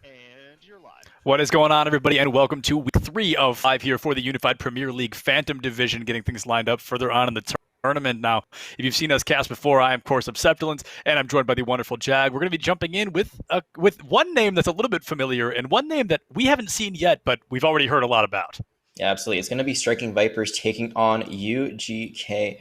And you're live. What is going on, everybody, and welcome to week 3 of 5 here for the Unified Premier League Phantom Division, getting things lined up further on in the tournament. Now, if you've seen us cast before, I am, of course, Septulence, and I'm joined by the wonderful Jag. We're going to be jumping in with one name that's a little bit familiar and one name that we haven't seen yet, but we've already heard a lot about. Yeah, absolutely. It's going to be Striking Vipers taking on UGK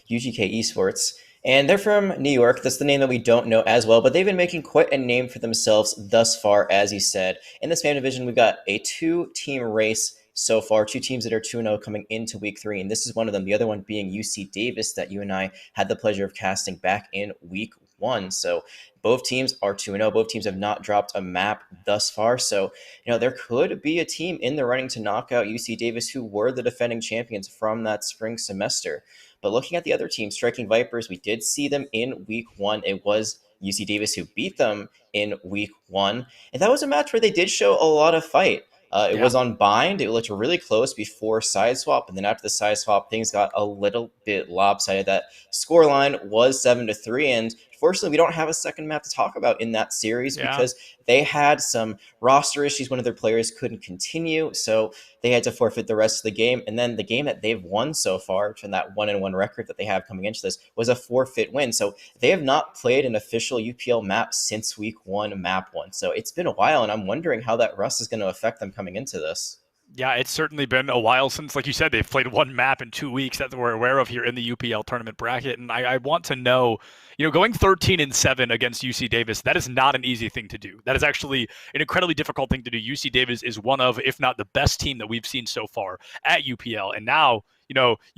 Esports. And they're from New York. That's the name that we don't know as well, but they've been making quite a name for themselves thus far, as you said. In this fan division, we've got a two-team race so far, two teams that are 2-0 coming into week 3, and this is one of them, the other one being UC Davis that you and I had the pleasure of casting back in week 1. So both teams are 2-0. Both teams have not dropped a map thus far. So, there could be a team in the running to knock out UC Davis, who were the defending champions from that spring semester. But looking at the other team, Striking Vipers, we did see them in week 1. It was UC Davis who beat them in week 1. And that was a match where they did show a lot of fight. It was on bind. It looked really close before side swap, and then after the side swap, things got a little bit lopsided. That scoreline was 7-3, and fortunately, we don't have a second map to talk about in that series because they had some roster issues. One of their players couldn't continue, so they had to forfeit the rest of the game. And then the game that they've won so far, from that 1-1 record that they have coming into this, was a forfeit win. So they have not played an official UPL map since week 1, map 1. So it's been a while, and I'm wondering how that rust is going to affect them coming into this. Yeah, it's certainly been a while since, like you said, they've played one map in 2 weeks that we're aware of here in the UPL tournament bracket. And I want to know, going 13-7 against UC Davis, that is not an easy thing to do. That is actually an incredibly difficult thing to do. UC Davis is one of, if not the best team that we've seen so far at UPL. And now,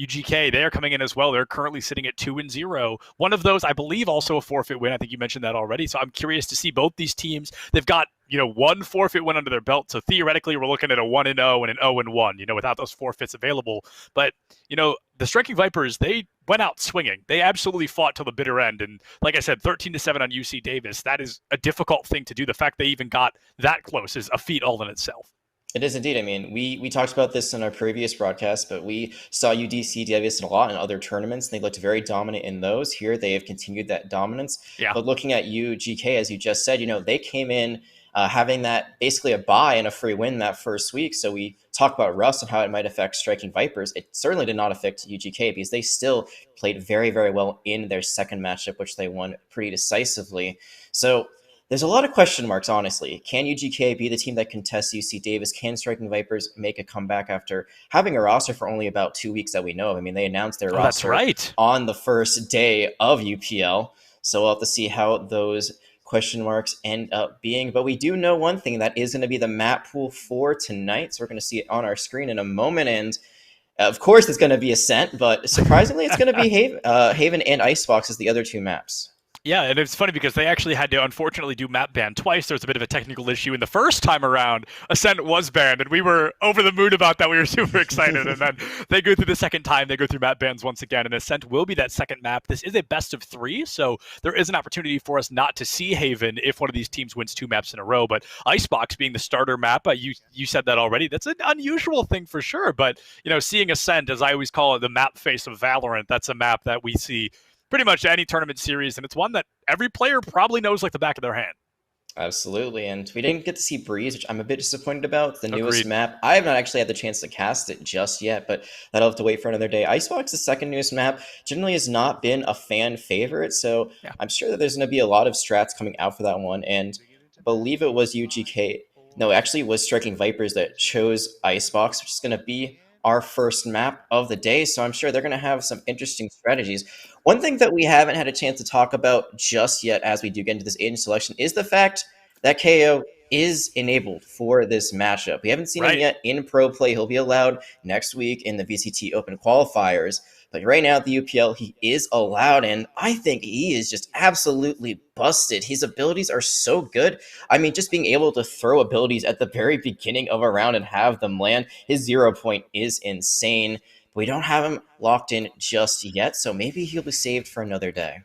UGK, they are coming in as well. They're currently sitting at 2-0. One of those, I believe, also a forfeit win. I think you mentioned that already. So I'm curious to see both these teams. They've got, one forfeit win under their belt. So theoretically, we're looking at a 1-0 and an 0-1, without those forfeits available. But, the Striking Vipers, they went out swinging. They absolutely fought till the bitter end. And like I said, 13-7 on UC Davis, that is a difficult thing to do. The fact they even got that close is a feat all in itself. It is indeed. I mean, we talked about this in our previous broadcast, but we saw UDC Davis a lot in other tournaments. They looked very dominant in those. Here, they have continued that dominance. Yeah. But looking at UGK, as you just said, they came in having that basically a bye and a free win that first week. So we talk about rust and how it might affect Striking Vipers. It certainly did not affect UGK because they still played very, very well in their second matchup, which they won pretty decisively. So there's a lot of question marks, honestly. Can UGK be the team that contests UC Davis? Can Striking Vipers make a comeback after having a roster for only about 2 weeks that we know of? I mean, they announced their roster on the first day of UPL. So we'll have to see how those question marks end up being. But we do know one thing, that is going to be the map pool for tonight. So we're going to see it on our screen in a moment. And of course, it's going to be Ascent, but surprisingly, it's going to be Haven and Icebox as the other two maps. Yeah, and it's funny because they actually had to unfortunately do map ban twice. There was a bit of a technical issue. And the first time around, Ascent was banned, and we were over the moon about that. We were super excited. And then they go through the second time. They go through map bans once again, and Ascent will be that second map. This is a best of 3, so there is an opportunity for us not to see Haven if one of these teams wins 2 maps in a row. But Icebox being the starter map, you said that already. That's an unusual thing for sure. But, seeing Ascent, as I always call it, the map face of Valorant, that's a map that we see pretty much any tournament series, and it's one that every player probably knows like the back of their hand. Absolutely, and we didn't get to see Breeze, which I'm a bit disappointed about. The newest Agreed. map. I have not actually had the chance to cast it just yet, but that'll have to wait for another day. Icebox, the second newest map, generally has not been a fan favorite, so I'm sure that there's going to be a lot of strats coming out for that one, and I believe it was UGK. No, actually it was Striking Vipers that chose Icebox, which is going to be our first map of the day, so I'm sure they're going to have some interesting strategies. One thing that we haven't had a chance to talk about just yet as we do get into this agent selection is the fact that KO is enabled for this matchup. We haven't seen him yet in pro play. He'll be allowed next week in the VCT Open qualifiers. But right now at the UPL, he is allowed, and I think he is just absolutely busted. His abilities are so good. I mean, just being able to throw abilities at the very beginning of a round and have them land, his 0 point is insane. We don't have him locked in just yet, so maybe he'll be saved for another day.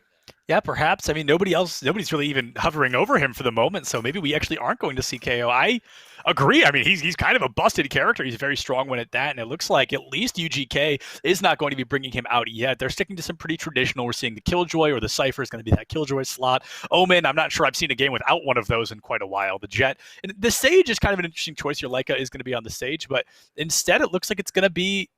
Yeah, perhaps. I mean, nobody's really even hovering over him for the moment, so maybe we actually aren't going to see KO. I agree. I mean, he's kind of a busted character. He's very strong when at that, and it looks like at least UGK is not going to be bringing him out yet. They're sticking to some pretty traditional. We're seeing the Killjoy or the Cypher is going to be that Killjoy slot. Omen, I'm not sure I've seen a game without one of those in quite a while. The Jet. And the Sage is kind of an interesting choice. Your Leica is going to be on the Sage, but instead it looks like it's going to be,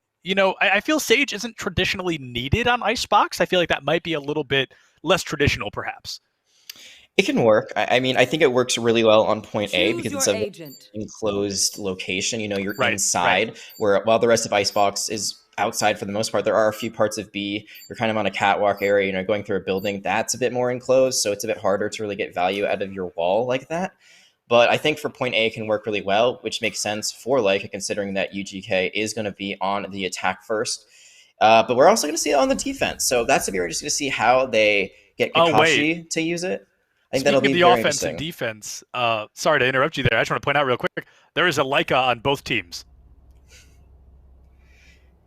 I feel Sage isn't traditionally needed on Icebox. I feel like that might be a little bit less traditional, perhaps. It can work. I mean, I think it works really well on point A Choose because it's your a agent. enclosed location. You're Right, inside, right. where while the rest of Icebox is outside for the most part, there are a few parts of B. You're kind of on a catwalk area, going through a building that's a bit more enclosed, so it's a bit harder to really get value out of your wall like that. But I think for point A it can work really well, which makes sense for Leica considering that UGK is going to be on the attack first. But we're also going to see it on the defense. So that's to be interesting to see how they get Oh, wait. Kakashi to use it. I think that'll Speaking of be the very offense and interesting. defense, sorry to interrupt you there. I just want to point out real quick there is a Leica on both teams.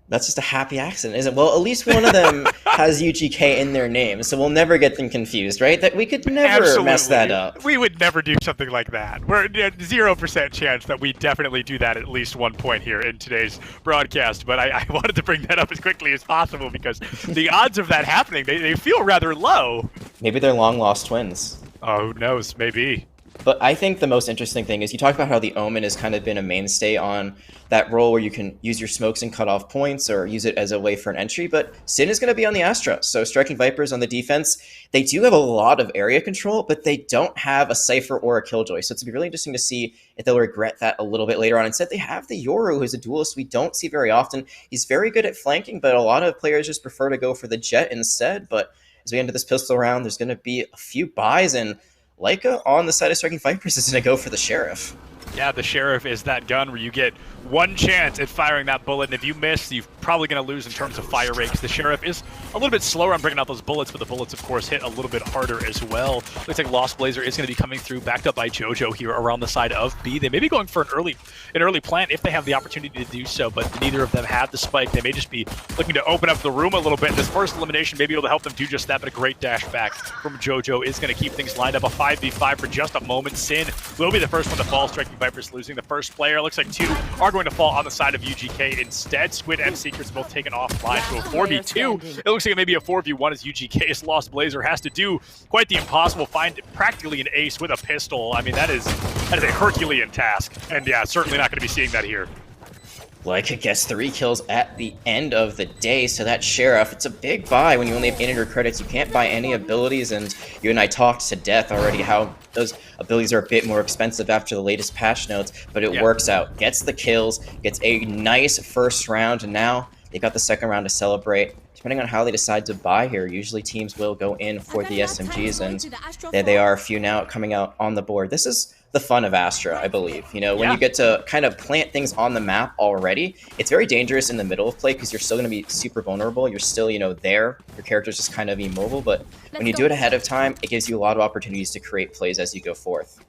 That's just a happy accident, isn't it? Well, at least one of them has UGK in their name, so we'll never get them confused, right? That we could never mess that up. We would never do something like that. We're 0% chance that we definitely do that at least one point here in today's broadcast. But I wanted to bring that up as quickly as possible because the odds of that happening, they feel rather low. Maybe they're long lost twins. Oh, who knows? Maybe. But I think the most interesting thing is you talked about how the Omen has kind of been a mainstay on that role where you can use your smokes and cut off points or use it as a way for an entry. But Sin is going to be on the Astra. So Striking Vipers on the defense, they do have a lot of area control, but they don't have a Cypher or a Killjoy. So it's going to be really interesting to see if they'll regret that a little bit later on. Instead, they have the Yoru, who's a duelist we don't see very often. He's very good at flanking, but a lot of players just prefer to go for the Jet instead. But as we enter this pistol round, there's going to be a few buys, and Leica on the side of Striking Vipers is going to go for the Sheriff. Yeah, the Sheriff is that gun where you get one chance at firing that bullet, and if you miss, you're probably going to lose in terms of fire rate, because the Sheriff is a little bit slower on bringing out those bullets, but the bullets, of course, hit a little bit harder as well. Looks like Lost Blazer is going to be coming through, backed up by JoJo here around the side of B. They may be going for an early plant if they have the opportunity to do so, but neither of them have the spike. They may just be looking to open up the room a little bit. This first elimination may be able to help them do just that, but a great dash back from JoJo is going to keep things lined up. A 5v5 for just a moment. Sin will be the first one to fall. Striking Vipers losing the first player. Looks like two are going to fall on the side of UGK instead. Squid and Secrets both taken offline to a 4v2. It looks like maybe a 4v1 as UGK's Lost Blazer has to do quite the impossible, find practically an ace with a pistol. I mean, that is a Herculean task, and yeah, certainly not going to be seeing that here. Leica gets 3 kills at the end of the day, so that Sheriff, it's a big buy when you only have 800 credits. You can't buy any abilities, and you and I talked to death already how those abilities are a bit more expensive after the latest patch notes, but it works out. Gets the kills, gets a nice first round, and now they got the second round to celebrate. Depending on how they decide to buy here, usually teams will go in for the SMGs, and there they are, a few now coming out on the board. This is the fun of Astra, I believe. When you get to kind of plant things on the map already, it's very dangerous in the middle of play because you're still going to be super vulnerable. You're still, there. Your character's just kind of immobile, but when you do it ahead of time, it gives you a lot of opportunities to create plays as you go forth.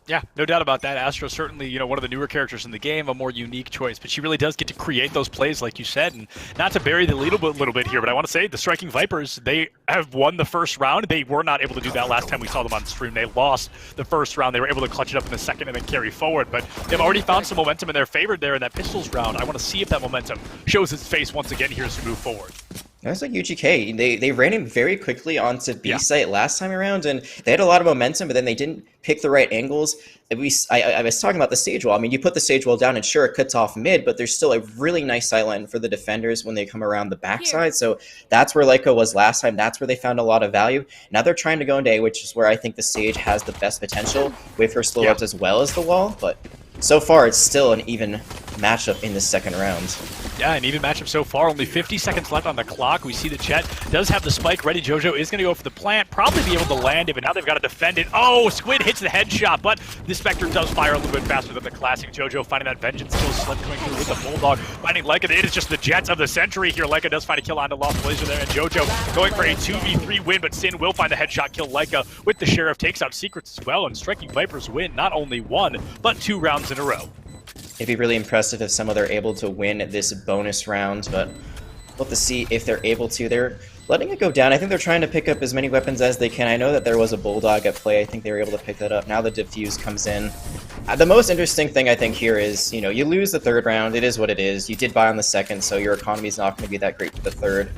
Yeah, no doubt about that. Astro's certainly, one of the newer characters in the game, a more unique choice, but she really does get to create those plays, like you said, and not to bury the lead a little bit here, but I want to say the Striking Vipers, they have won the first round. They were not able to do that last time we saw them on stream. They lost the first round. They were able to clutch it up in the second and then carry forward, but they've already found some momentum in their favor there in that Pistols round. I want to see if that momentum shows its face once again here as we move forward. That's like UGK. They ran him very quickly onto B site last time around, and they had a lot of momentum, but then they didn't pick the right angles. I was talking about the stage wall. I mean, you put the stage wall down, and sure, it cuts off mid, but there's still a really nice sightline for the defenders when they come around the backside. So that's where Leica was last time. That's where they found a lot of value. Now they're trying to go into A, which is where I think the stage has the best potential with her slow ups as well as the wall, but so far it's still an even matchup in the second round. Yeah, an even matchup so far. Only 50 seconds left on the clock. We see the Jet does have the spike ready. JoJo is going to go for the plant. Probably be able to land it, but now they've got to defend it. Oh, Squid hits the headshot, but the Spectre does fire a little bit faster than the classic. JoJo finding that Vengeance kill slip coming through with the Bulldog. Finding Leica. It is just the Jets of the century here. Leica does find a kill onto Lost Blazer there, and JoJo going for a 2v3 win, but Sin will find the headshot kill. Leica with the Sheriff takes out Secrets as well, and Striking Vipers win not only 1, but 2 rounds in a row. It'd be really impressive if some of them are able to win this bonus round, but We'll have to see if they're able to. They're letting it go down. I think they're trying to pick up as many weapons as they can. I know that there was a Bulldog at play. I think they were able to pick that up. Now the Diffuse comes in. The most interesting thing I think here is, you know, you lose the third round. It is what it is. You did buy on the second, so your economy is not going to be that great for the third.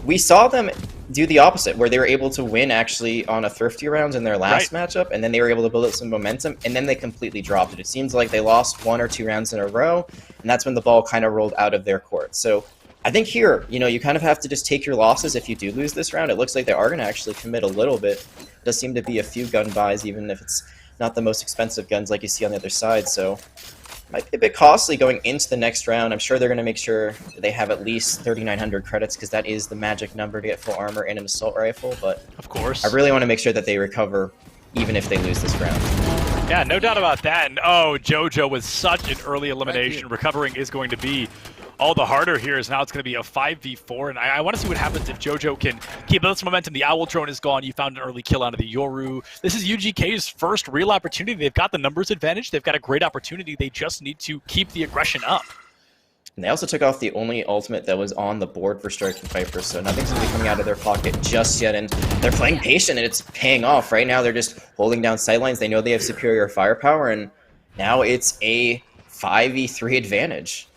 We saw them do the opposite, where they were able to win actually on a thrifty round in their last matchup, and then they were able to build up some momentum, and then they completely dropped it. It seems like they lost 1 or 2 rounds in a row, and that's when the ball kind of rolled out of their court. So I think here, you know, you kind of have to just take your losses if you do lose this round. It looks like they are going to actually commit a little bit. It does seem to be a few gun buys, even if it's not the most expensive guns like you see on the other side, so might be a bit costly going into the next round. I'm sure they're going to make sure they have at least 3,900 credits, because that is the magic number to get full armor and an assault rifle, but of course, I really want to make sure that they recover even if they lose this round. Yeah, no doubt about that. And oh, JoJo with such an early elimination. Recovering is going to be all the harder here, as now it's going to be a 5v4, and I want to see what happens if JoJo can keep up this momentum. The Owl Drone is gone. You found an early kill out of the Yoru. This is UGK's first real opportunity. They've got the numbers advantage. They've got a great opportunity. They just need to keep the aggression up. And they also took off the only ultimate that was on the board for Striking Vipers, so nothing's going to be coming out of their pocket just yet, and they're playing patient, and it's paying off. Right now, they're just holding down sidelines. They know they have superior firepower, and now it's a 5v3 advantage.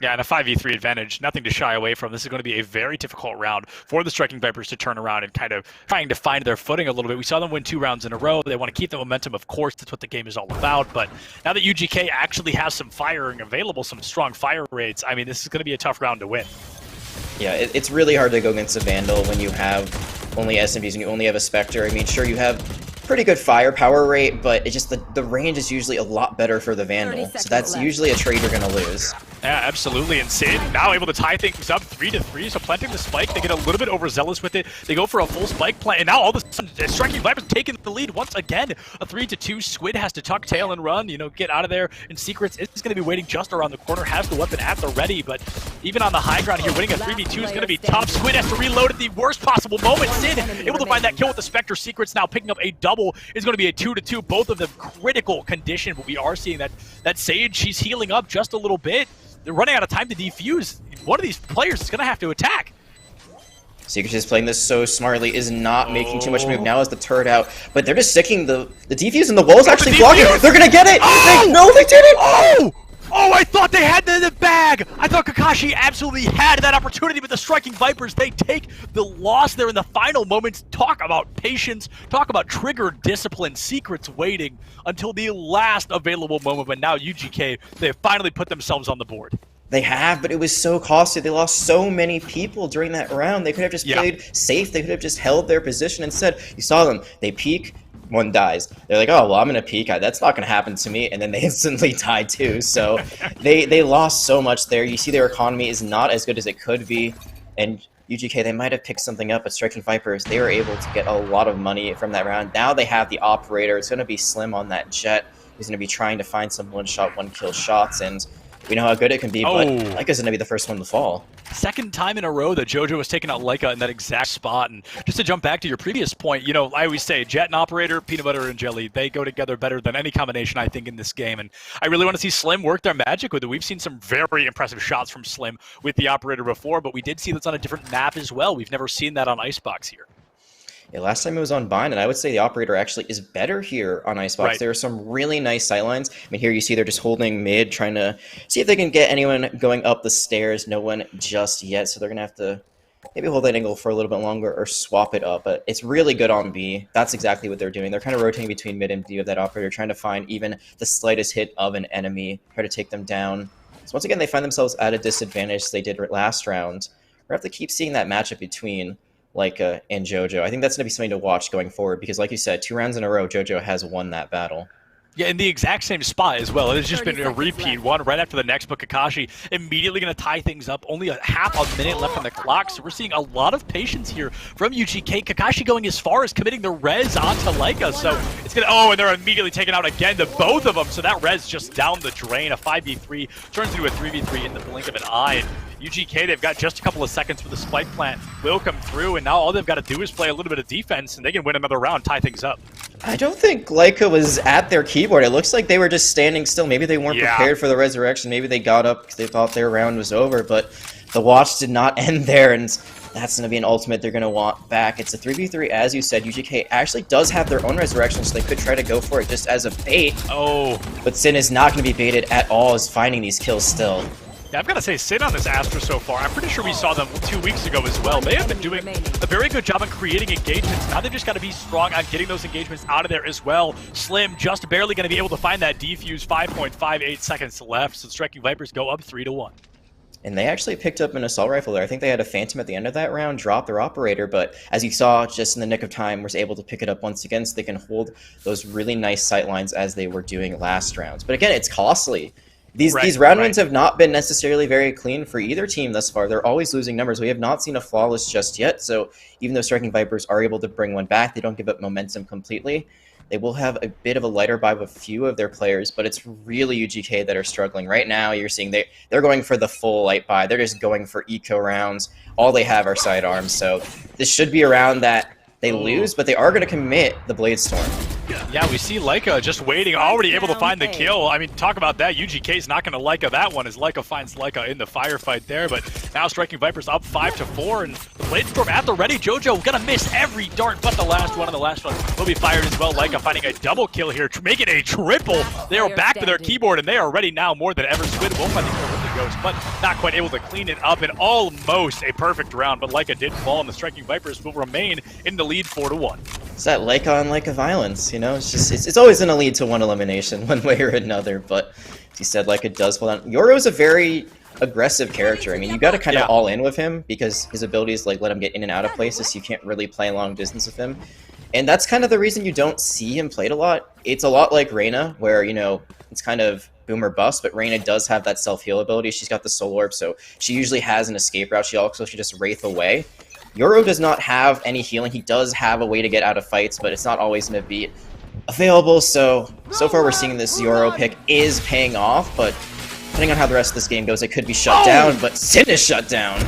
Yeah, and a 5v3 advantage, nothing to shy away from. This is going to be a very difficult round for the Striking Vipers to turn around and kind of trying to find their footing a little bit. We saw them win 2 rounds in a row. They want to keep the momentum, of course. That's what the game is all about. But now that UGK actually has some firing available, some strong fire rates, I mean, this is going to be a tough round to win. Yeah, it's really hard to go against a Vandal when you have only SMGs and you only have a Spectre. I mean, sure, you have pretty good firepower rate, but it's just the range is usually a lot better for the Vandal. So that's usually a trade you're going to lose. Yeah, absolutely. And Sid now able to tie things up 3-3. So planting the spike, they get a little bit overzealous with it. They go for a full spike plant, and now all of a sudden, Striking Vipers taking the lead once again. A 3-2. Squid has to tuck tail and run, you know, get out of there. And Secrets is going to be waiting just around the corner, has the weapon at the ready, but even on the high ground here, winning a 3v2 is going to be tough. Squid has to reload at the worst possible moment. Sid able to find that kill with the Spectre. Secrets now picking up a double. Is going to be a 2-2. Both of them critical condition, but we are seeing that Sage, she's healing up just a little bit. They're running out of time to defuse. One of these players is going to have to attack. Secrets is playing this so smartly, is not making too much move. Now is the turret out, but they're just sticking the defuse, and the wall's actually blocking. They're going to get it! Oh! No, they didn't! Oh! Oh, I thought they had the bag! I thought Kakashi absolutely had that opportunity, but the Striking Vipers, they take the loss there in the final moments. Talk about patience, talk about trigger discipline, Secrets waiting until the last available moment, but now UGK, they have finally put themselves on the board. They have, but it was so costly. They lost so many people during that round. They could have just played safe. They could have just held their position instead. You saw them. They peek. One dies. They're like, oh, well, I'm going to peek. That's not going to happen to me. And then they instantly die too. So they lost so much there. You see their economy is not as good as it could be. And UGK, they might have picked something up, but Striking Vipers, they were able to get a lot of money from that round. Now they have the operator. It's going to be Slim on that jet. He's going to be trying to find some one-shot, one-kill shots. And we know how good it can be, but Leica's going to be the first one to fall. Second time in a row that JoJo was taking out Leica in that exact spot. And just to jump back to your previous point, you know, I always say Jet and Operator, peanut butter and jelly, they go together better than any combination, I think, in this game. And I really want to see Slim work their magic with it. We've seen some very impressive shots from Slim with the Operator before, but we did see this on a different map as well. We've never seen that on Icebox here. Yeah, last time it was on Bind, and I would say the Operator actually is better here on Icebox. Right. There are some really nice sightlines. I mean, here you see they're just holding mid, trying to see if they can get anyone going up the stairs. No one just yet, so they're going to have to maybe hold that angle for a little bit longer or swap it up. But it's really good on B. That's exactly what they're doing. They're kind of rotating between mid and B of that Operator, trying to find even the slightest hit of an enemy, try to take them down. So once again, they find themselves at a disadvantage as they did last round. We're going to have to keep seeing that matchup between Leica and JoJo. I think that's going to be something to watch going forward because, like you said, 2 rounds in a row, JoJo has won that battle. Yeah, in the exact same spot as well. It has just been a repeat, one right after the next, but Kakashi immediately going to tie things up. Only a half a minute left on the clock, so we're seeing a lot of patience here from UGK. Kakashi going as far as committing the res onto Leica, so it's going to... Oh, and they're immediately taken out again, the both of them, so that res just down the drain. A 5v3 turns into a 3v3 in the blink of an eye. And UGK, they've got just a couple of seconds for the spike plant. Will come through, and now all they've got to do is play a little bit of defense, and they can win another round, tie things up. I don't think Leica was at their keyboard. It looks like they were just standing still. Maybe they weren't prepared for the resurrection. Maybe they got up because they thought their round was over, but the watch did not end there, and that's going to be an ultimate they're going to want back. It's a 3v3, as you said. UGK actually does have their own resurrection, so they could try to go for it just as a bait. Oh. But Sin is not going to be baited at all, is finding these kills still. Yeah, I've got to say, Sin on this Astra so far, I'm pretty sure we saw them 2 weeks ago as well. They have been doing a very good job on creating engagements. Now they've just got to be strong on getting those engagements out of there as well. Slim just barely going to be able to find that defuse. 5.58 seconds left, so the Striking Vipers go up 3-1. And they actually picked up an assault rifle there. I think they had a Phantom at the end of that round, drop their operator, but as you saw, just in the nick of time, was able to pick it up once again so they can hold those really nice sight lines as they were doing last rounds. But again, it's costly. These round wins have not been necessarily very clean for either team thus far. They're always losing numbers. We have not seen a flawless just yet, so even though Striking Vipers are able to bring one back, they don't give up momentum completely. They will have a bit of a lighter buy with a few of their players, but it's really UGK that are struggling. Right now, you're seeing they're going for the full light buy. They're just going for eco rounds. All they have are sidearms, so this should be a round that they lose, but they are going to commit the Blade Storm. Yeah, we see Leica just waiting, already able to find the kill. I mean, talk about that. UGK's not going to Leica that one as Leica finds Leica in the firefight there, but now Striking Vipers up 5-4, and the Blade Storm at the ready. Jojo gonna miss every dart but the last one, and the last one will be fired as well. Leica finding a double kill here, making a triple. They are back to their keyboard, and they are ready now more than ever. Squid won't find the kill with the Ghost, but not quite able to clean it up, and almost a perfect round, but Leica did fall, and the Striking Vipers will remain in the lead 4-1. It's that Leica on Leica violence, you know? It's always going to lead to one elimination, one way or another, but as you said, Leica does pull down. Yoro's a very aggressive character. I mean, you got to kind of all in with him because his abilities like let him get in and out of places, so you can't really play long distance with him. And that's kind of the reason you don't see him played a lot. It's a lot like Reyna, where, you know, it's kind of boom or bust, but Reyna does have that self-heal ability. She's got the Soul Orb, so she usually has an escape route. She should just Wraith away. Yoro does not have any healing. He does have a way to get out of fights, but it's not always going to be available. So far we're seeing this Yoro pick is paying off, but depending on how the rest of this game goes, it could be shut down, but Sin is shut down.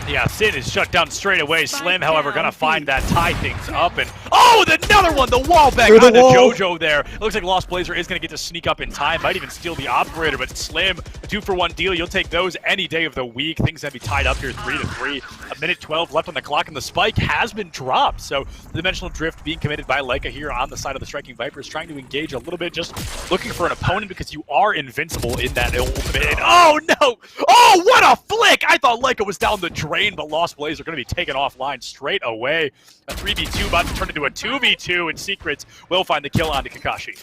Yeah, Sin is shut down straight away. Slim, however, gonna find that, tie things up, and another one, the wall back onto Jojo there. It looks like Lost Blazer is gonna get to sneak up in time, might even steal the operator, but Slim, a 2-for-1 deal, you'll take those any day of the week. Things gonna be tied up here, 3-3. A minute 12 left on the clock, and the spike has been dropped. So the Dimensional Drift being committed by Leica here on the side of the Striking Vipers, trying to engage a little bit, just looking for an opponent because you are invincible in that ultimate. And oh no! Oh, what a flick! I thought Leica was down the drain, but Lost Blaze are going to be taken offline straight away. A 3v2 about to turn into a 2v2, and Secrets will find the kill onto Kakashi.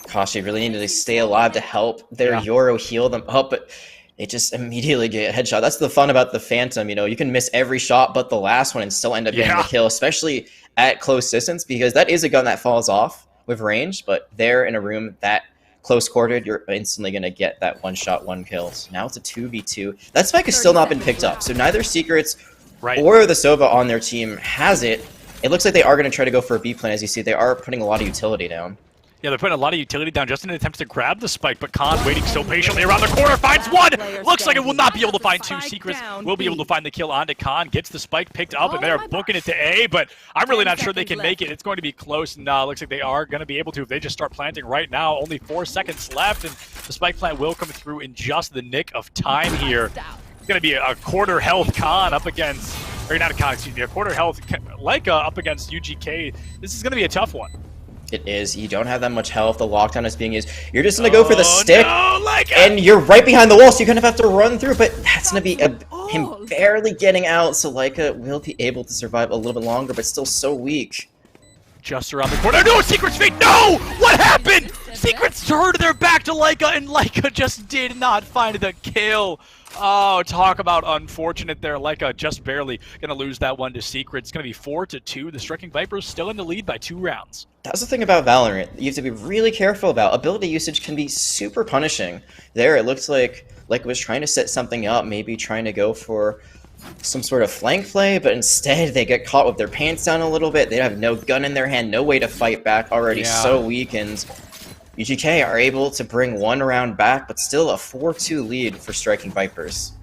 Kakashi really needed to stay alive to help their Yoro heal them up, but they just immediately get a headshot. That's the fun about the Phantom, you know, you can miss every shot but the last one and still end up getting the kill, especially at close distance, because that is a gun that falls off with range, but there in a room that close quartered, you're instantly going to get that one shot, one kill. So now it's a 2v2. That spike has still not been picked up, so neither Secrets or the Sova on their team has it. It looks like they are going to try to go for a B plan. As you see, they are putting a lot of utility down. Yeah, they're putting a lot of utility down just in an attempt to grab the spike, but Khan waiting so patiently around the corner, finds one! Looks like it will not be able to find two. Secrets will be able to find the kill onto Khan, gets the spike picked up, and they're booking it to A, but I'm really not sure they can make it. It's going to be close, and looks like they are going to be able to if they just start planting right now. Only 4 seconds left, and the spike plant will come through in just the nick of time here. It's going to be a quarter health Khan up against, or not a Khan, excuse me, a quarter health Leica up against UGK. This is going to be a tough one. It is. You don't have that much health. The lockdown is being used. You're just going to go for the stick, and you're right behind the wall, so you kind of have to run through, but that's going to be him barely getting out, so Leica will be able to survive a little bit longer, but still so weak. Just around the corner. No! Secret's feet! No! What happened? Secrets turned their back to Leica, and Leica just did not find the kill. Oh, talk about unfortunate there. Leica just barely going to lose that one to Secret. It's going to be 4-2. The Striking Vipers still in the lead by 2 rounds. That's the thing about Valorant. You have to be really careful about. Ability usage can be super punishing. There, it looks like Leica was trying to set something up, maybe trying to go for some sort of flank play, but instead they get caught with their pants down a little bit. They have no gun in their hand, no way to fight back, already so weakened. UGK are able to bring one round back, but still a 4-2 lead for Striking Vipers.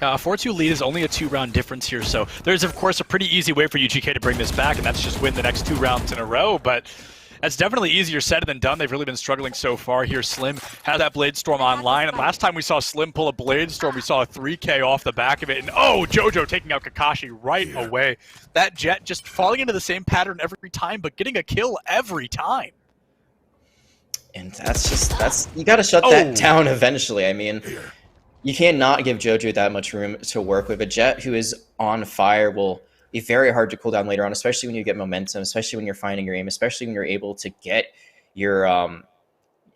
A 4-2 lead is only a 2-round difference here, so there's of course a pretty easy way for UGK to bring this back, and that's just win the next 2 rounds in a row, but that's definitely easier said than done. They've really been struggling so far here. Slim had that Blade Storm online, and last time we saw Slim pull a Blade Storm, we saw a 3K off the back of it, and oh, JoJo taking out Kakashi right away. That Jet just falling into the same pattern every time, but getting a kill every time. And that's you got to shut that down eventually. I mean, you cannot give JoJo that much room to work with. A Jet who is on fire will be very hard to cool down later on, especially when you get momentum, especially when you're finding your aim, especially when you're able to get your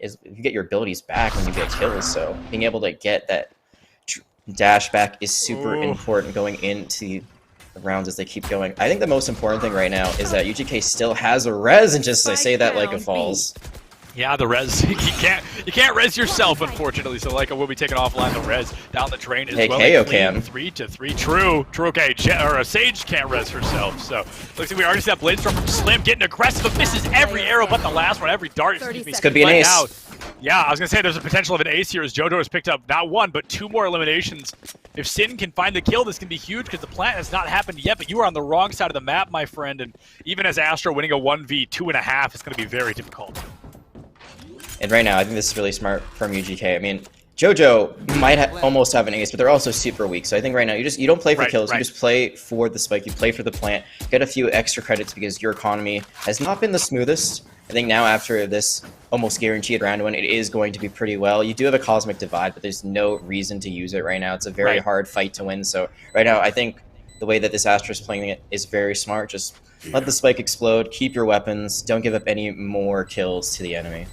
you get your abilities back when you get kills. So being able to get that dash back is super important going into the rounds as they keep going. I think the most important thing right now is that UGK still has a res, and just I say that like it falls. Yeah, the res, you can't res yourself, unfortunately, so Leica will be taken offline. The res down the drain as well. KO can. 3-3, true, okay, Sage can't res herself, so looks like we already see that Blade Storm from Slim getting aggressive, but misses every arrow but the last one, every dart. This could be an ace. Now, yeah, I was going to say there's a potential of an ace here as JoJo has picked up not 1, but 2 more eliminations. If Sin can find the kill, this can be huge because the plant has not happened yet, but you are on the wrong side of the map, my friend, and even as Astro winning a 1v2.5 is going to be very difficult. And right now, I think this is really smart from UGK. I mean, JoJo might almost have an ace, but they're also super weak. So I think right now you don't play for kills. You just play for the spike. You play for the plant. Get a few extra credits because your economy has not been the smoothest. I think now after this almost guaranteed round 1, it is going to be pretty well. You do have a Cosmic Divide, but there's no reason to use it right now. It's a very hard fight to win. So right now, I think the way that this Astra is playing it is very smart. Just let the spike explode. Keep your weapons. Don't give up any more kills to the enemy.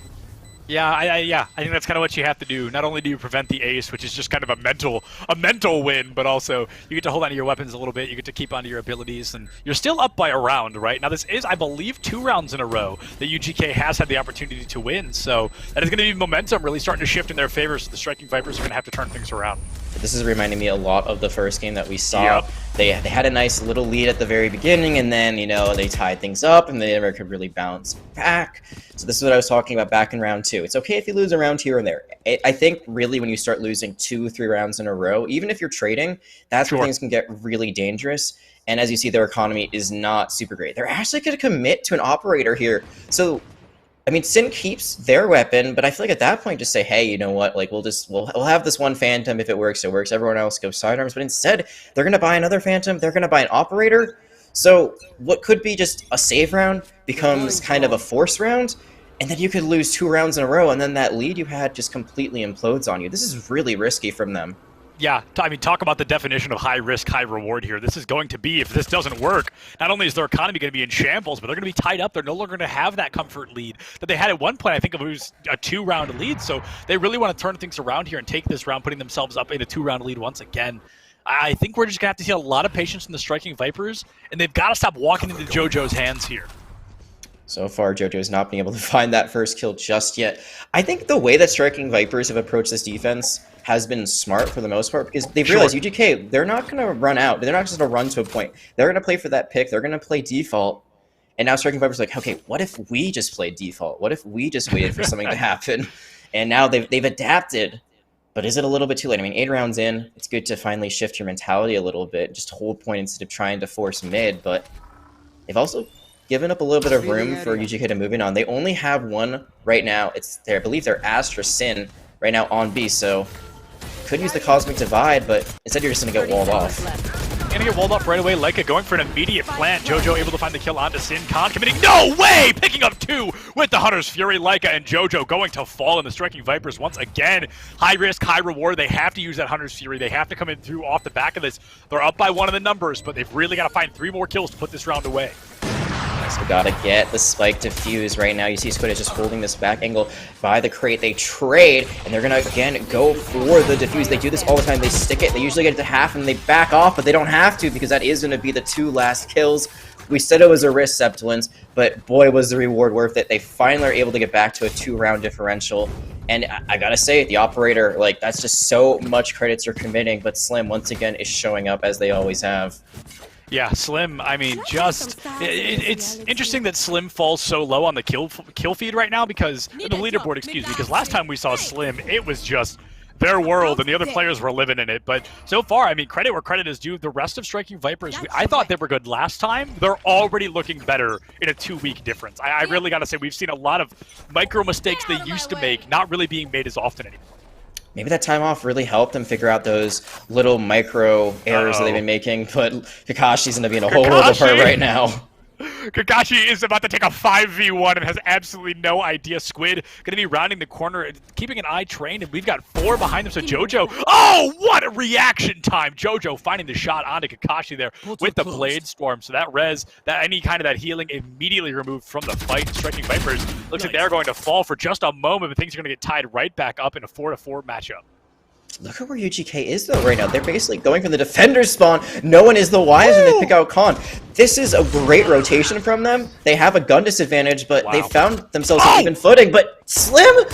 Yeah, I think that's kind of what you have to do. Not only do you prevent the ace, which is just kind of a mental win, but also you get to hold on to your weapons a little bit. You get to keep onto your abilities, and you're still up by a round, right? Now this is, I believe, 2 rounds in a row that UGK has had the opportunity to win, so that is going to be momentum really starting to shift in their favor. So the Striking Vipers are going to have to turn things around. This is reminding me a lot of the first game that we saw. Yep. They had a nice little lead at the very beginning, and then, you know, they tied things up, and they never could really bounce back. So this is what I was talking about back in round 2. It's okay if you lose a round here and there. I think, really, when you start losing 2-3 rounds in a row, even if you're trading, that's where things can get really dangerous. And as you see, their economy is not super great. They're actually going to commit to an operator here. So, I mean, Sin keeps their weapon, but I feel like at that point, just say, hey, you know what? Like, we'll have this one Phantom. If it works, it works. Everyone else goes sidearms. But instead, they're going to buy another Phantom. They're going to buy an operator. So what could be just a save round becomes kind of a force round, and then you could lose 2 rounds in a row, and then that lead you had just completely implodes on you. This is really risky from them. Yeah, I mean, talk about the definition of high risk, high reward here. This is going to be, if this doesn't work, not only is their economy going to be in shambles, but they're going to be tied up. They're no longer going to have that comfort lead that they had at one point. I think it was a 2-round lead, so they really want to turn things around here and take this round, putting themselves up in a 2-round lead once again. I think we're just going to have to see a lot of patience from the Striking Vipers, and they've got to stop walking into JoJo's hands here. So far, JoJo's not been able to find that first kill just yet. I think the way that Striking Vipers have approached this defense has been smart for the most part, because they've realized UGK, they're not going to run out. They're not just going to run to a point. They're going to play for that pick. They're going to play default. And now Striking Vipers are like, okay, what if we just played default? What if we just waited for something to happen? And now they've adapted. But is it a little bit too late? I mean, 8 rounds in, it's good to finally shift your mentality a little bit. Just hold point instead of trying to force mid. But they've also given up a little bit of room for UGK to move in on. They only have one right now. It's I believe they're Astra Sin right now on B. So could use the Cosmic Divide, but instead you're just going to get walled off. Gonna get walled off right away. Leica going for an immediate plant. JoJo able to find the kill onto Sin. Khan committing. No way! Picking up 2 with the Hunter's Fury. Leica and JoJo going to fall in the Striking Vipers once again. High risk, high reward. They have to use that Hunter's Fury. They have to come in through off the back of this. They're up by 1 of the numbers, but they've really got to find 3 more kills to put this round away. So gotta get the spike to fuse right now. You see Squid is just holding this back angle by the crate. They trade, and they're gonna again go for the defuse. They do this all the time. They stick it. They usually get it to half, and they back off, but they don't have to because that is gonna be the 2 last kills. We said it was a risk, Septulins, but boy, was the reward worth it. They finally are able to get back to a 2-round differential. And I gotta say, the operator, like, that's just so much credits you're committing, but Slim, once again, is showing up as they always have. Yeah, Slim, I mean, just, it's interesting that Slim falls so low on the kill feed right now because, the leaderboard, excuse me, because last time we saw Slim, it was just their world, and the other players were living in it. But so far, I mean, credit where credit is due. The rest of Striking Vipers, I thought they were good last time. They're already looking better in a 2-week difference. I really got to say, we've seen a lot of micro mistakes they used to make not really being made as often anymore. Maybe that time off really helped them figure out those little micro errors that they've been making, but Kakashi's going to be in a whole world of hurt right now. Kakashi is about to take a 5v1 and has absolutely no idea. Squid going to be rounding the corner, keeping an eye trained, and we've got 4 behind them. So Jojo, oh, what a reaction time! Jojo finding the shot onto Kakashi there with the Blade Storm. So that res, that any kind of that healing immediately removed from the fight. Striking Vipers looks like they're going to fall for just a moment, but things are going to get tied right back up in a 4-4 matchup. Look at where UGK is, though, right now. They're basically going from the defender's spawn. No one is the wise when they pick out Khan. This is a great rotation from them. They have a gun disadvantage, but they found themselves on even footing. But Slim,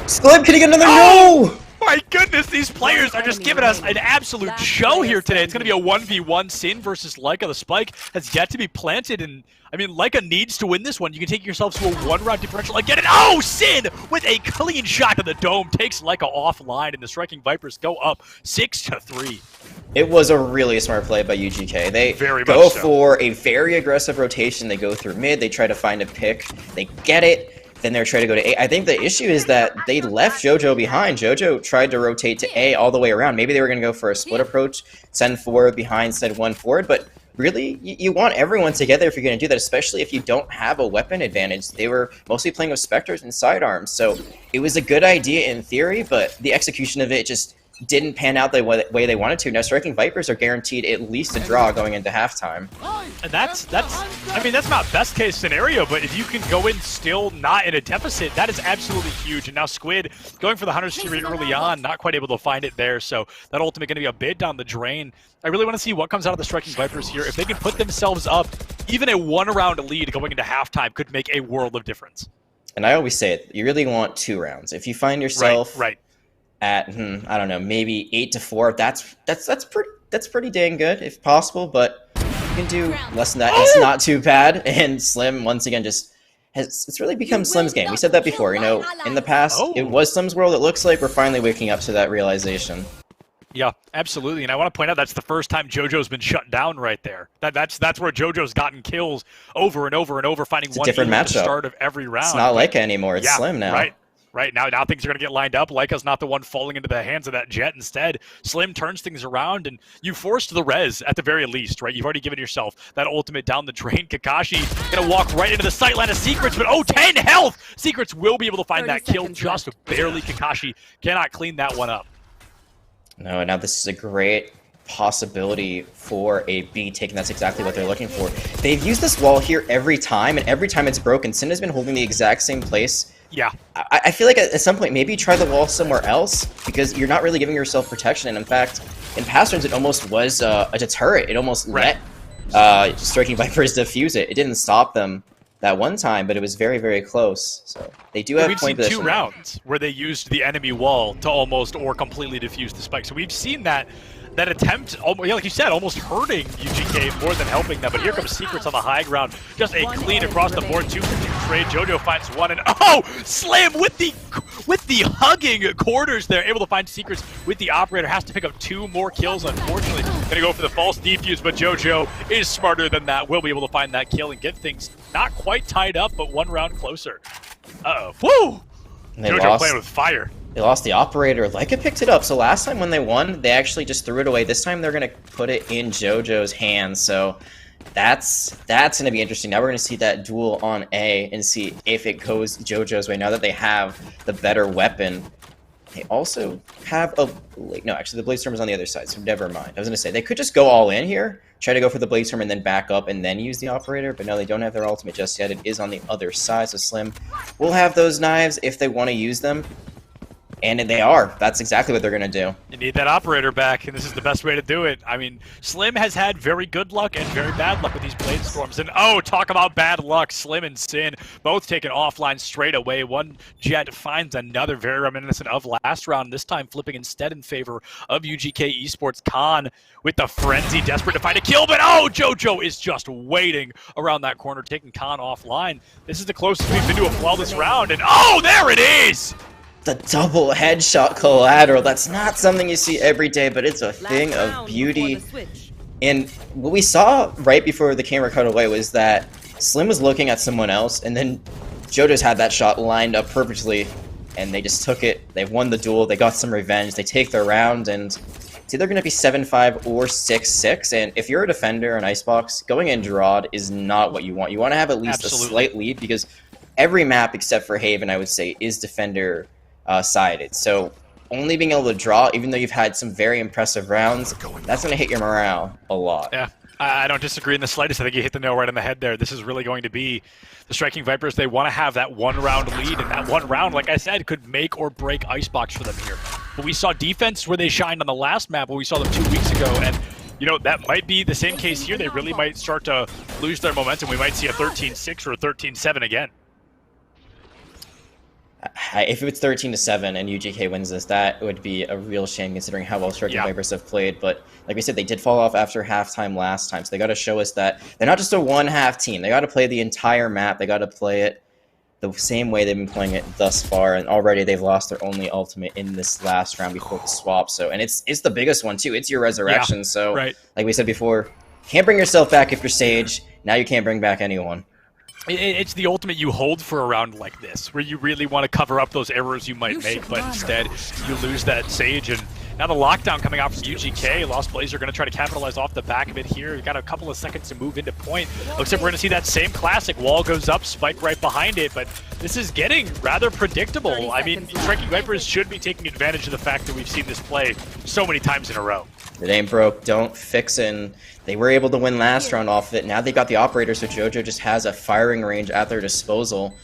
can he get another no? My goodness, these players are just giving us an absolute show here today. It's going to be a 1v1. Sin versus Leica. The spike has yet to be planted, and I mean, Leica needs to win this one. You can take yourselves to a 1-round differential and get it. Oh, Sin with a clean shot to the dome takes Leica offline, and the Striking Vipers go up 6-3. It was a really smart play by UGK. They go for a very aggressive rotation. They go through mid. They try to find a pick. They get it. Then they're trying to go to A. I think the issue is that they left JoJo behind. JoJo tried to rotate to A all the way around. Maybe they were going to go for a split approach, send forward behind, send one forward. But really, you want everyone together if you're going to do that, especially if you don't have a weapon advantage. They were mostly playing with Spectres and sidearms. So it was a good idea in theory, but the execution of it just didn't pan out the way they wanted to. Now, Striking Vipers are guaranteed at least a draw going into halftime. And that's I mean, that's not best case scenario, but if you can go in still not in a deficit, that is absolutely huge. And now Squid going for the Hunter's Fury early on, not quite able to find it there, so that ultimately going to be a bit down the drain. I really want to see what comes out of the Striking Vipers here. If they can put themselves up, even a 1-round lead going into halftime could make a world of difference. And I always say it, you really want 2 rounds. If you find yourself at I don't know, maybe 8-4, that's pretty dang good if possible, but you can do less than that. It's not too bad. And Slim once again it's really become Slim's game. We said that before, you know, in the past it was Slim's world. It looks like we're finally waking up to that realization. Yeah, absolutely. And I want to point out that's the first time JoJo's been shut down right there. That's where JoJo's gotten kills over and over and over, finding one different matchup at the start of every round. It's not Leica anymore. It's Slim now. Right now things are going to get lined up. Leica's not the one falling into the hands of that Jet. Instead, Slim turns things around, and you forced the res at the very least, right? You've already given yourself that ultimate down the drain. Kakashi going to walk right into the sightline of Secrets, but 10 health! Secrets will be able to find that kill just barely. Kakashi cannot clean that one up. No, now this is a great possibility for a B take, and that's exactly what they're looking for. They've used this wall here every time, and every time it's broken. Sin has been holding the exact same place. Yeah. I feel like at some point, maybe try the wall somewhere else, because you're not really giving yourself protection. And in fact, in past turns, it almost was a deterrent. It almost let Striking Vipers defuse it. It didn't stop them that one time, but it was very, very close. So they do have point position. We've seen 2 rounds where they used the enemy wall to almost or completely defuse the spike. So we've seen that attempt, like you said, almost hurting UGK more than helping them. But here comes Secrets on the high ground. Just a clean across the board, 2 trade. JoJo finds one, and Slim with the hugging quarters there, able to find Secrets with the operator. Has to pick up 2 more kills, unfortunately. Gonna go for the false defuse, but JoJo is smarter than that. Will be able to find that kill and get things not quite tied up, but 1 round closer. Woo! JoJo playing with fire. They lost the operator. Leica picked it up. So last time when they won, they actually just threw it away. This time they're going to put it in JoJo's hands. So that's going to be interesting. Now we're going to see that duel on A and see if it goes JoJo's way now that they have the better weapon. They also have no, actually the Blade Storm is on the other side, so never mind. I was going to say, they could just go all in here, try to go for the Blade Storm and then back up and then use the operator, but no, they don't have their ultimate just yet. It is on the other side, so Slim will have those knives if they want to use them. And they are. That's exactly what they're going to do. You need that operator back, and this is the best way to do it. I mean, Slim has had very good luck and very bad luck with these Blade Storms. And talk about bad luck. Slim and Sin both taken offline straight away. One Jet finds another, very reminiscent of last round, this time flipping instead in favor of UGK Esports. Khan with the frenzy, desperate to find a kill, but JoJo is just waiting around that corner, taking Khan offline. This is the closest we've been to a flawless round, and there it is! The double headshot collateral. That's not something you see every day, but it's a thing of beauty. And what we saw right before the camera cut away was that Slim was looking at someone else, and then JoJo's had that shot lined up perfectly, and they just took it. They won the duel. They got some revenge. They take their round, and it's either going to be 7-5 or 6-6. And if you're a defender in Icebox, going in drawed is not what you want. You want to have at least a slight lead, because every map except for Haven, I would say, is defender sided. So only being able to draw, even though you've had some very impressive rounds, that's going to hit your morale a lot. Yeah, I don't disagree in the slightest. I think you hit the nail right on the head there. This is really going to be the Striking Vipers. They want to have that one-round lead, and that one round, like I said, could make or break Icebox for them here. But we saw defense where they shined on the last map, where we saw them 2 weeks ago, and you know, that might be the same case here. They really might start to lose their momentum. We might see a 13-6 or a 13-7 again. If it's 13-7 and UGK wins this, that would be a real shame considering how well Striking Vipers have played. But like we said, they did fall off after halftime last time, so they got to show us that they're not just a one-half team. They got to play the entire map. They got to play it the same way they've been playing it thus far, and already they've lost their only ultimate in this last round before the swap. So, and it's the biggest one too. It's your resurrection. So, like we said before, can't bring yourself back if you're Sage. Now you can't bring back anyone. It's the ultimate you hold for a round like this, where you really want to cover up those errors you might make, but instead you lose that Sage. And now the lockdown coming out from UGK. Lost Blaze are going to try to capitalize off the back of it here. You've got a couple of seconds to move into point. Looks like we're going to see that same classic. Wall goes up, spike right behind it, but this is getting rather predictable. I mean, Striking Vipers should be taking advantage of the fact that we've seen this play so many times in a row. It ain't broke, don't fix it. And they were able to win last round off of it. Now they got the operator, so JoJo just has a firing range at their disposal.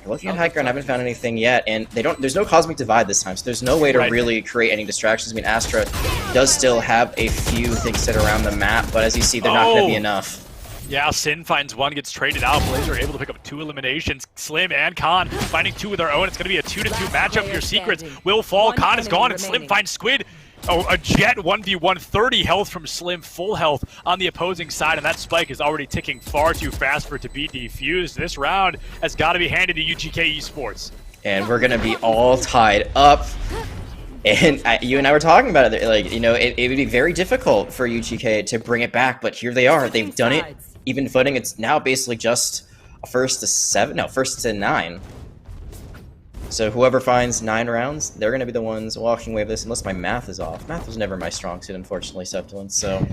Looking at high ground, I haven't found anything yet, and there's no Cosmic Divide this time, so there's no way to really create any distractions. I mean, Astra does still have a few things set around the map, but as you see, they're not going to be enough. Yeah, Sin finds one, gets traded out. Blazer able to pick up 2 eliminations. Slim and Khan finding 2 of their own. It's going to be a 2-2 matchup here. Secrets will fall. Khan is gone, and Slim finds Squid. Oh, a Jet 1v1, 30 health from Slim, full health on the opposing side, and that spike is already ticking far too fast for it to be defused. This round has got to be handed to UGK Esports. And we're going to be all tied up. And you and I were talking about it, like, you know, it would be very difficult for UGK to bring it back, but here they are. They've done it. Even footing, it's now basically just a first to 9. So whoever finds 9 rounds, they're going to be the ones walking away with this, unless my math is off. Math was never my strong suit, unfortunately, Septulant, so...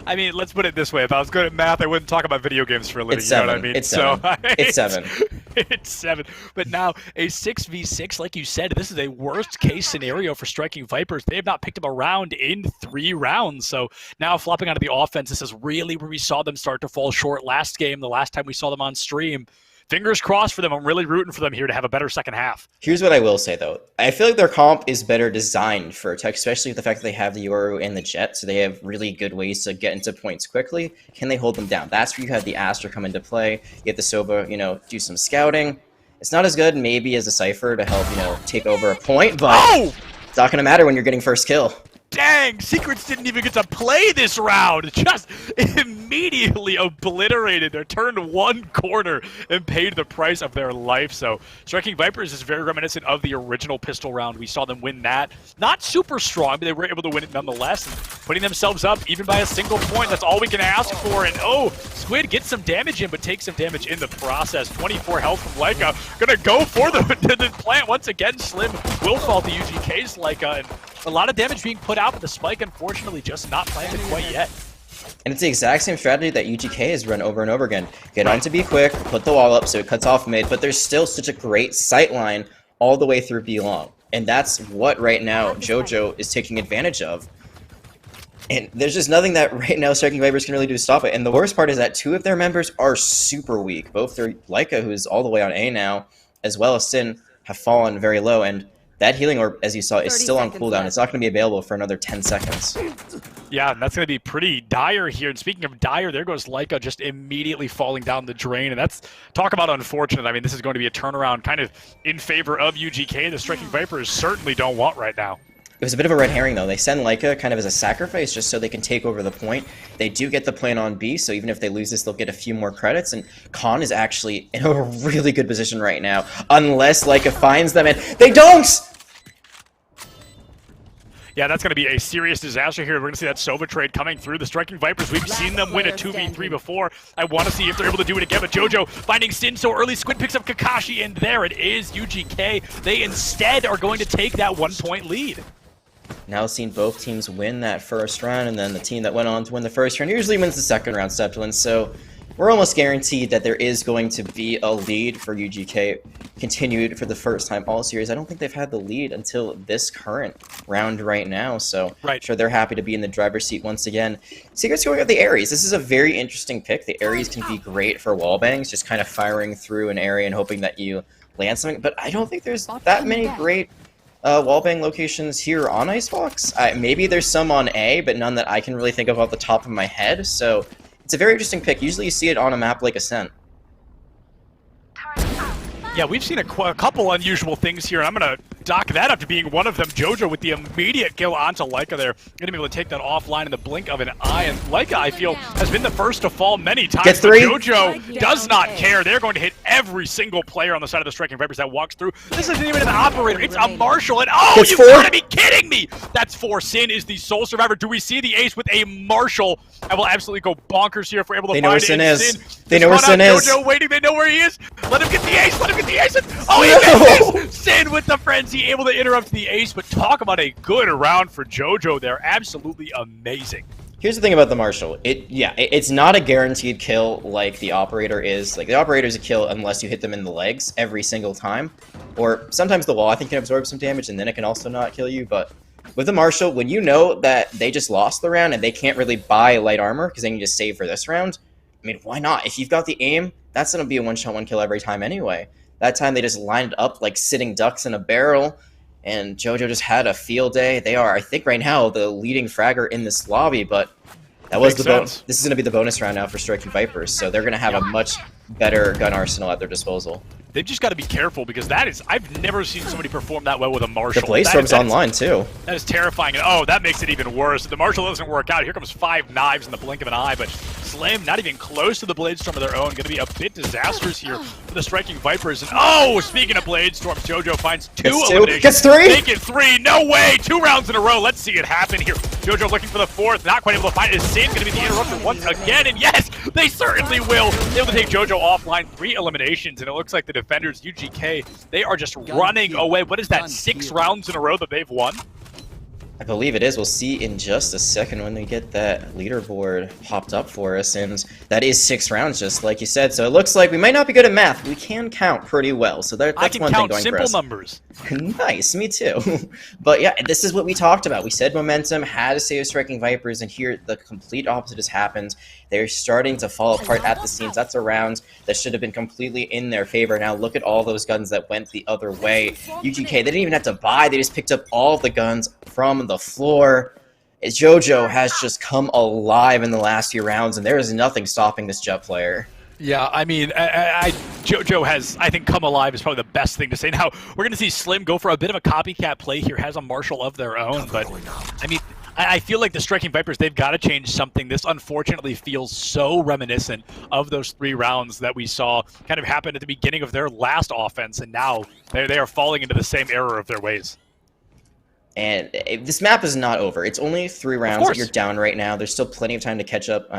I mean, let's put it this way. If I was good at math, I wouldn't talk about video games for a living, it's 7. You know what I mean? It's 7. So, it's 7. It's 7. But now, a 6v6, like you said, this is a worst-case scenario for Striking Vipers. They have not picked up a round in 3 rounds. So now flopping onto the offense, this is really where we saw them start to fall short last game, the last time we saw them on stream. Fingers crossed for them. I'm really rooting for them here to have a better second half. Here's what I will say, though. I feel like their comp is better designed for tech, especially with the fact that they have the Yoru and the Jet, so they have really good ways to get into points quickly. Can they hold them down? That's where you have the Astra come into play. You have the Sova, you know, do some scouting. It's not as good, maybe, as a Cypher to help, you know, take over a point, but it's not going to matter when you're getting first kill. Dang, Secrets didn't even get to play this round. Just immediately obliterated. They turned one corner and paid the price of their life. So Striking Vipers is very reminiscent of the original pistol round. We saw them win that. Not super strong, but they were able to win it nonetheless. And putting themselves up even by a single point. That's all we can ask for. And oh, Squid gets some damage in, but takes some damage in the process. 24 health from Leica. Gonna go for the plant once again. Slim will fall to UGK's Leica. And a lot of damage being put out, but the spike, unfortunately, just not planted quite yet. And it's the exact same strategy that UGK has run over and over again. Get on to be quick, put the wall up so it cuts off mid, but there's still such a great sight line all the way through B long. And that's what, right now, JoJo is taking advantage of. And there's just nothing that right now Striking Vipers can really do to stop it. And the worst part is that 2 of their members are super weak. Both their Leica, who's all the way on A now, as well as Sin, have fallen very low. And that healing orb, as you saw, is still on cooldown. Left. It's not going to be available for another 10 seconds. Yeah, and that's going to be pretty dire here. And speaking of dire, there goes Leica just immediately falling down the drain. And that's, talk about unfortunate. I mean, this is going to be a turnaround kind of in favor of UGK. The Striking Vipers certainly don't want right now. It was a bit of a red herring, though. They send Leica kind of as a sacrifice just so they can take over the point. They do get the plan on B, so even if they lose this, they'll get a few more credits. And Khan is actually in a really good position right now, unless Leica finds them, and they don't! Yeah, that's going to be a serious disaster here. We're going to see that Sova trade coming through. The Striking Vipers, we've seen them win a 2v3 before. I want to see if they're able to do it again, but Jojo finding Sin so early. Squid picks up Kakashi, and there it is, UGK. They instead are going to take that 1-point lead. Now seen both teams win that first round, and then the team that went on to win the first round usually wins the second round, Septulin. So we're almost guaranteed that there is going to be a lead for UGK continued for the first time all series. I don't think they've had the lead until this current round right now, so I'm sure they're happy to be in the driver's seat once again. Secret's going with the Ares. This is a very interesting pick. The Ares can be great for wallbangs, just kind of firing through an area and hoping that you land something, but I don't think there's that many great wallbang locations here on Icebox. Maybe there's some on A, but none that I can really think of off the top of my head, so it's a very interesting pick. Usually you see it on a map like Ascent. Yeah, we've seen a couple unusual things here, and I'm going to dock that up to being one of them. Jojo with the immediate kill onto Leica there. Going to be able to take that offline in the blink of an eye, and Leica, I feel, has been the first to fall many times. Gets three. Jojo does not care. They're going to hit every single player on the side of the Striking Vipers that walks through. This isn't even an operator. It's a Marshal, and oh, you've got to be kidding me! That's 4. Sin is the sole survivor. Do we see the ace with a Marshal? I will absolutely go bonkers here if we're able to find it. They know where Sin is. They know where Sin is. Jojo waiting. They know where he is. Let him get the ace. Let him get the ace. Oh, he misses! Sin with the frenzy, able to interrupt the ace, but talk about a good round for Jojo. They're absolutely amazing. Here's the thing about the Marshal. It's not a guaranteed kill like the Operator is. Like, the Operator is a kill unless you hit them in the legs every single time. Or sometimes the wall, I think, can absorb some damage, and then it can also not kill you, but with the Marshal, when you know that they just lost the round and they can't really buy light armor because they need to save for this round, I mean, why not? If you've got the aim, that's going to be a one-shot, one-kill every time anyway. That time they just lined up like sitting ducks in a barrel, and Jojo just had a field day. They are, I think, right now the leading fragger in this lobby, but that was the bonus. This is going to be the bonus round now for Striking Vipers, so they're going to have a much better gun arsenal at their disposal. They've just got to be careful because that is, I've never seen somebody perform that well with a Marshal. The Blaze Storm's online too. That is terrifying. And oh, that makes it even worse. If the Marshal doesn't work out, here comes 5 knives in the blink of an eye, but Slim not even close to the Blade Storm of their own. Going to be a bit disastrous here for the Striking Vipers. And oh, speaking of Blade Storm, Jojo finds 2 eliminations. Gets 3! Make it 3. No way. 2 rounds in a row. Let's see it happen here. Jojo looking for the 4th. Not quite able to find it. Is Sin going to be the interrupter once again? And yes, they certainly will. Able to take Jojo offline. 3 eliminations. And it looks like the defenders, UGK, they are just running away. What is that? 6 rounds in a row that they've won? I believe it is. We'll see in just a second when we get that leaderboard popped up for us, and that is 6 rounds, just like you said. So it looks like we might not be good at math. We can count pretty well, so that's one thing going for us. I can count simple numbers. Nice, me too. But yeah, this is what we talked about. We said momentum had to save Striking Vipers, and here the complete opposite has happened. They're starting to fall apart at the seams. That's a round that should have been completely in their favor. Now look at all those guns that went the other way. UGK, they didn't even have to buy. They just picked up all of the guns from the floor. Jojo has just come alive in the last few rounds, and there is nothing stopping this Jet player. Yeah, I mean, Jojo has, I think, come alive is probably the best thing to say. Now, we're going to see Slim go for a bit of a copycat play here, has a Marshal of their own, but, I mean, I feel like the Striking Vipers, they've got to change something. This, unfortunately, feels so reminiscent of those 3 rounds that we saw kind of happen at the beginning of their last offense, and now they are falling into the same error of their ways. And this map is not over. It's only 3 rounds that you're down right now. There's still plenty of time to catch up.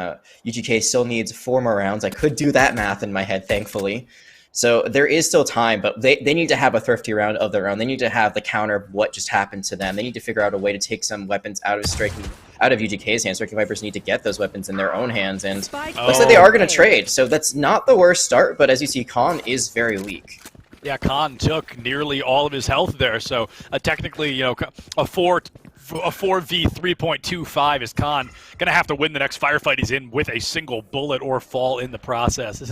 UGK still needs 4 more rounds. I could do that math in my head, thankfully. So there is still time, but they need to have a thrifty round of their own. They need to have the counter of what just happened to them. They need to figure out a way to take some weapons out of UGK's hands. Striking Vipers need to get those weapons in their own hands, and looks like they are going to trade. So that's not the worst start, but as you see, Khan is very weak. Yeah, Khan took nearly all of his health there, so technically, you know, a 4v3.25 is Khan going to have to win the next firefight he's in with a single bullet or fall in the process. This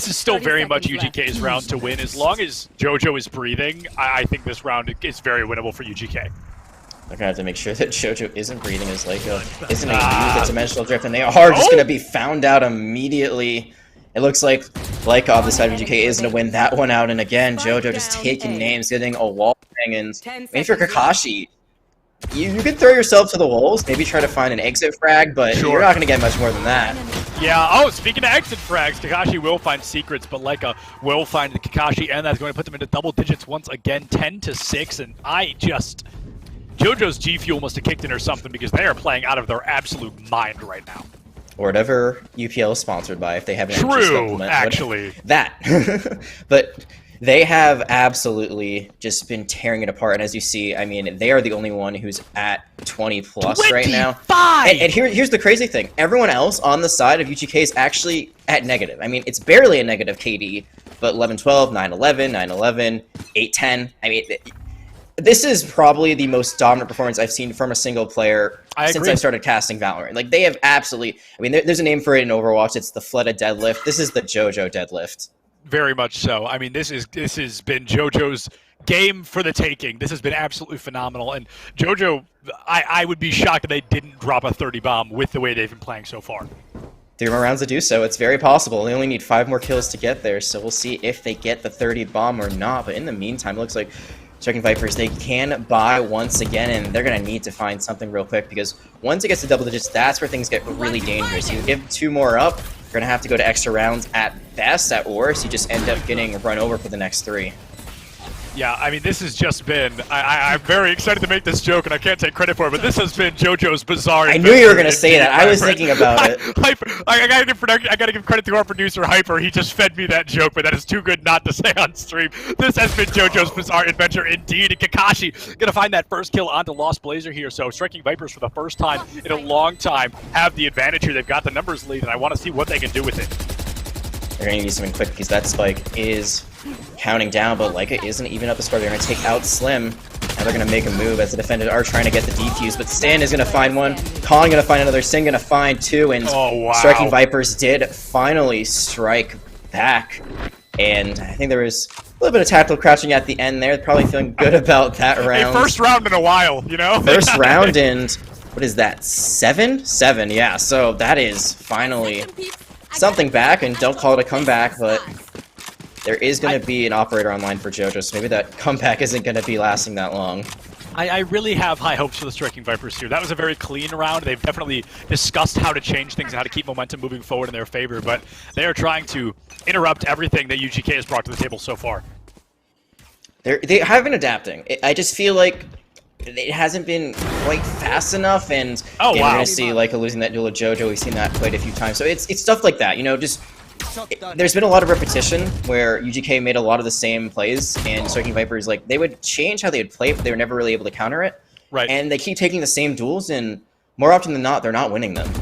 is still very much UGK's round to win. As long as Jojo is breathing, I think this round is very winnable for UGK. They're going to have to make sure that Jojo isn't breathing as Leica isn't able to use the dimensional drift, and they are just going to be found out immediately. It looks like Like on the side of UGK is going to win that one out. And again, JoJo just taking names, getting a wall bang. And I mean, if you're Kakashi, you could throw yourself to the wolves, maybe try to find an exit frag, but you're not going to get much more than that. Yeah, oh, speaking of exit frags, Kakashi will find secrets, but Leica will find the Kakashi, and that's going to put them into double digits once again, 10-6, and JoJo's G Fuel must have kicked in or something, because they are playing out of their absolute mind right now. Or whatever UPL is sponsored by, if they have an True, actually. That. But they have absolutely just been tearing it apart, and as you see, I mean, they are the only one who's at 20 plus right now. And here's the crazy thing. Everyone else on the side of UGK is actually at negative. I mean, it's barely a negative KD, but 11-12, 9-11, 9-11, 8-10. I mean, this is probably the most dominant performance I've seen from a single player since I started casting Valorant. Like, they have absolutely... I mean, there's a name for it in Overwatch. It's the Fleta deadlift. This is the JoJo deadlift. Very much so. I mean, this has been JoJo's game for the taking. This has been absolutely phenomenal. And JoJo, I would be shocked if they didn't drop a 30 bomb with the way they've been playing so far. 3 more rounds to do so. It's very possible. They only need 5 more kills to get there, so we'll see if they get the 30 bomb or not. But in the meantime, it looks like Striking Vipers, they can buy once again, and they're going to need to find something real quick, because once it gets to double digits, that's where things get really dangerous. You give 2 more up, you're going to have to go to extra rounds at best. At worst, you just end up getting run over for the next 3. Yeah, I mean, this has just been... I'm very excited to make this joke, and I can't take credit for it, but this has been JoJo's bizarre... I knew you were going to say that. I was thinking about it. Hyper, I gotta give credit to our producer, Hyper. He just fed me that joke, but that is too good not to say on stream. This has been JoJo's bizarre adventure indeed, and Kakashi gonna find that first kill onto Lost Blazer here, so Striking Vipers for the first time in a long time have the advantage here. They've got the numbers lead, and I want to see what they can do with it. They're going to need something quick because that spike is counting down, but Leica isn't even up the score. They're going to take out Slim. Now they're going to make a move as the defenders are trying to get the defuse, but Stan is going to find one. Khan going to find another. Sin going to find 2, and Striking Vipers did finally strike back. And I think there was a little bit of tactical crouching at the end there. Probably feeling good about that round. Hey, first round in a while, you know? First round, and what is that, 7? 7, yeah. So that is finally something back, and don't call it a comeback, but there is going to be an operator online for JoJo, so maybe that comeback isn't going to be lasting that long. I really have high hopes for the Striking Vipers here. That was a very clean round. They've definitely discussed how to change things and how to keep momentum moving forward in their favor, but they are trying to interrupt everything that UGK has brought to the table so far. They have been adapting. I just feel like it hasn't been quite fast enough, and we're going to see like losing that duel with JoJo. We've seen that quite a few times. So it's stuff like that, you know, just there's been a lot of repetition where UGK made a lot of the same plays, and Striking Vipers, like, they would change how they would play, but they were never really able to counter it. Right. And they keep taking the same duels, and more often than not, they're not winning them.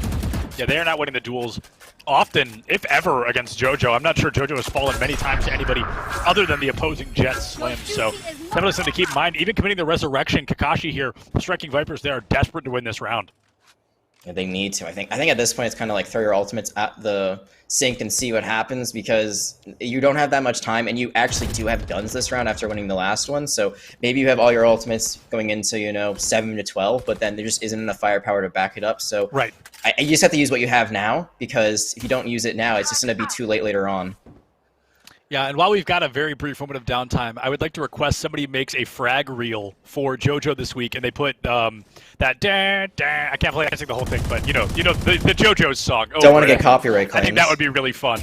Yeah, they are not winning the duels often, if ever, against JoJo. I'm not sure JoJo has fallen many times to anybody other than the opposing Jet Slim, so definitely something to keep in mind. Even committing the resurrection, Kakashi here, the Striking Vipers, they are desperate to win this round. Yeah, they need to. I think at this point it's kind of like throw your ultimates at the sink and see what happens, because you don't have that much time, and you actually do have guns this round after winning the last one. So maybe you have all your ultimates going into, you know, 7 to 12, but then there just isn't enough firepower to back it up. So right, you just have to use what you have now, because if you don't use it now, it's just going to be too late later on. Yeah, and while we've got a very brief moment of downtime, I would like to request somebody makes a frag reel for JoJo this week, and they put that I can't play the whole thing, but you know the JoJo's song. Don't want to get copyright claims. I think that would be really fun.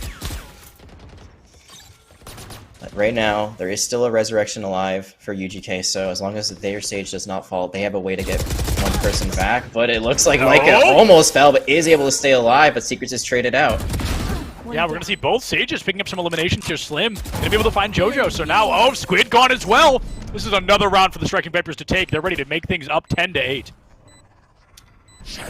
But right now, there is still a resurrection alive for UGK, so as long as their stage does not fall, they have a way to get one person back. But it looks like Micah almost fell, but is able to stay alive, but Secrets is traded out. Yeah, we're going to see both Sages picking up some eliminations here. Slim going to be able to find JoJo. So now, Squid gone as well. This is another round for the Striking Vipers to take. They're ready to make things up 10-8.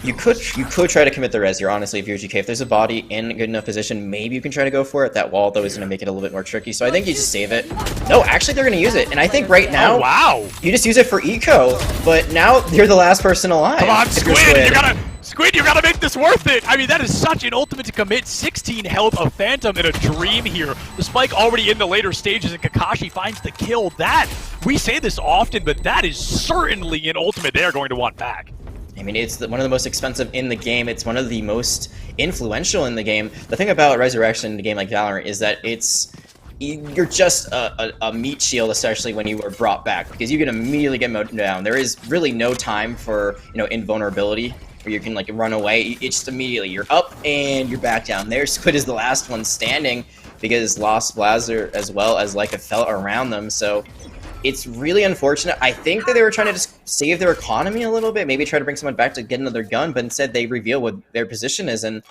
You could try to commit the res here, honestly, if you're UGK. If there's a body in a good enough position, maybe you can try to go for it. That wall, though, is going to make it a little bit more tricky. So I think you just save it. No, actually, they're going to use it. And I think right now, you just use it for eco. But now you're the last person alive. Come on, Squid, you gotta make this worth it! I mean, that is such an ultimate to commit. 16 health of Phantom in a dream here. The spike already in the later stages, and Kakashi finds the kill. That, we say this often, but that is certainly an ultimate they are going to want back. I mean, it's one of the most expensive in the game. It's one of the most influential in the game. The thing about Resurrection in a game like Valorant is that you're just a meat shield, especially when you are brought back, because you can immediately get mowed down. There is really no time for, invulnerability, where you can like run away. It's just immediately you're up and you're back down. There, Squid is the last one standing because Lost Blazer as well as Leica fell around them. So it's really unfortunate. I think that they were trying to just save their economy a little bit, maybe try to bring someone back to get another gun, but instead they reveal what their position is, and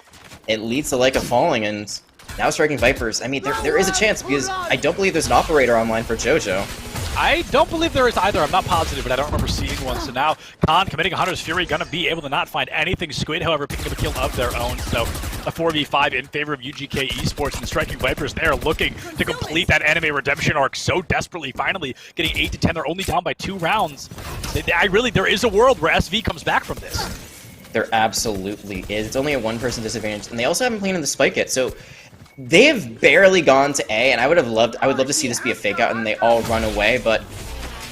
it leads to Leica falling, and now striking Vipers. I mean, there is a chance, because I don't believe there's an operator online for JoJo. I don't believe there is either. I'm not positive, but I don't remember seeing one. So now Khan committing a Hunter's Fury, going to be able to not find anything. Squid, however, picking up a kill of their own. So a 4v5 in favor of UGK Esports, and Striking Vipers there looking to complete that anime redemption arc so desperately. Finally getting 8 to 10. They're only down by 2 rounds. There is a world where SV comes back from this. There absolutely is. It's only a one-person disadvantage, and they also haven't played in the spike yet. So they have barely gone to A, and I would love to see this be a fake out and they all run away, but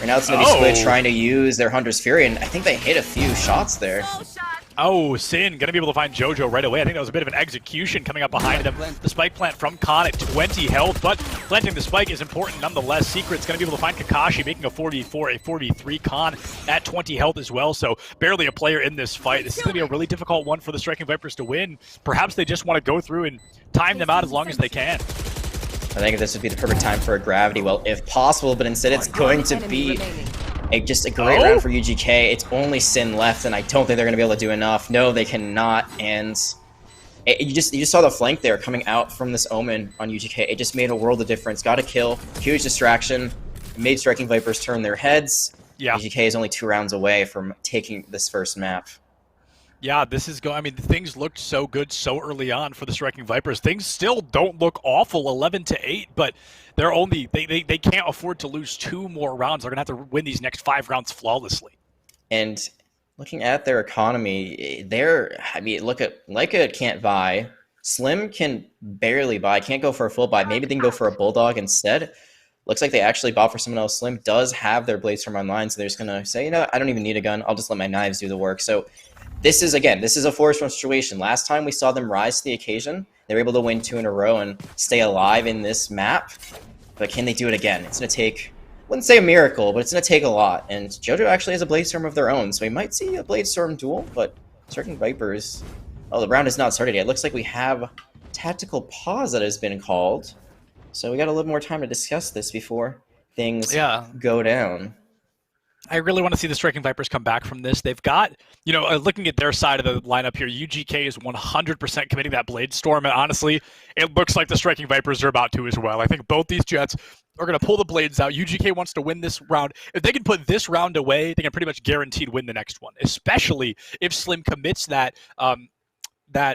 right now it's going to be Squid trying to use their Hunter's Fury, and I think they hit a few shots there. Oh, Sin going to be able to find JoJo right away. I think that was a bit of an execution coming up behind him. The spike plant from Khan at 20 health, but planting the spike is important nonetheless. Secret's going to be able to find Kakashi, making a 4v4, a 4v3. Khan at 20 health as well, so barely a player in this fight. This is going to be a really difficult one for the Striking Vipers to win. Perhaps they just want to go through and time them out as long as they can. I think this would be the perfect time for a Gravity Well, if possible, but instead it's going to be just a great round for UGK. It's only Sin left, and I don't think they're going to be able to do enough. No, they cannot, and you just saw the flank there coming out from this Omen on UGK. It just made a world of difference. Got a kill, huge distraction, made Striking Vipers turn their heads. Yeah. UGK is only 2 rounds away from taking this first map. Yeah, this is I mean, things looked so good so early on for the Striking Vipers. Things still don't look awful, 11-8, but they're only they can't afford to lose 2 more rounds. They're gonna have to win these next 5 rounds flawlessly. And looking at their economy, look at Leica can't buy. Slim can barely buy, can't go for a full buy. Maybe they can go for a Bulldog instead. Looks like they actually bought for someone else. Slim does have their Blades from online, so they're just gonna say, I don't even need a gun. I'll just let my knives do the work. So this is a forced run situation. Last time we saw them rise to the occasion. They were able to win 2 in a row and stay alive in this map. But can they do it again? It's going to take, I wouldn't say a miracle, but it's going to take a lot. And JoJo actually has a Bladestorm of their own, so we might see a Bladestorm duel, but Striking Vipers... Oh, the round has not started yet. It looks like we have tactical pause that has been called. So we got a little more time to discuss this before things go down. I really want to see the Striking Vipers come back from this. They've got, looking at their side of the lineup here, UGK is 100% committing that Bladestorm, and honestly, it looks like the Striking Vipers are about to as well. I think both these Jets are going to pull the Blades out. UGK wants to win this round. If they can put this round away, they can pretty much guaranteed win the next one, especially if Slim commits that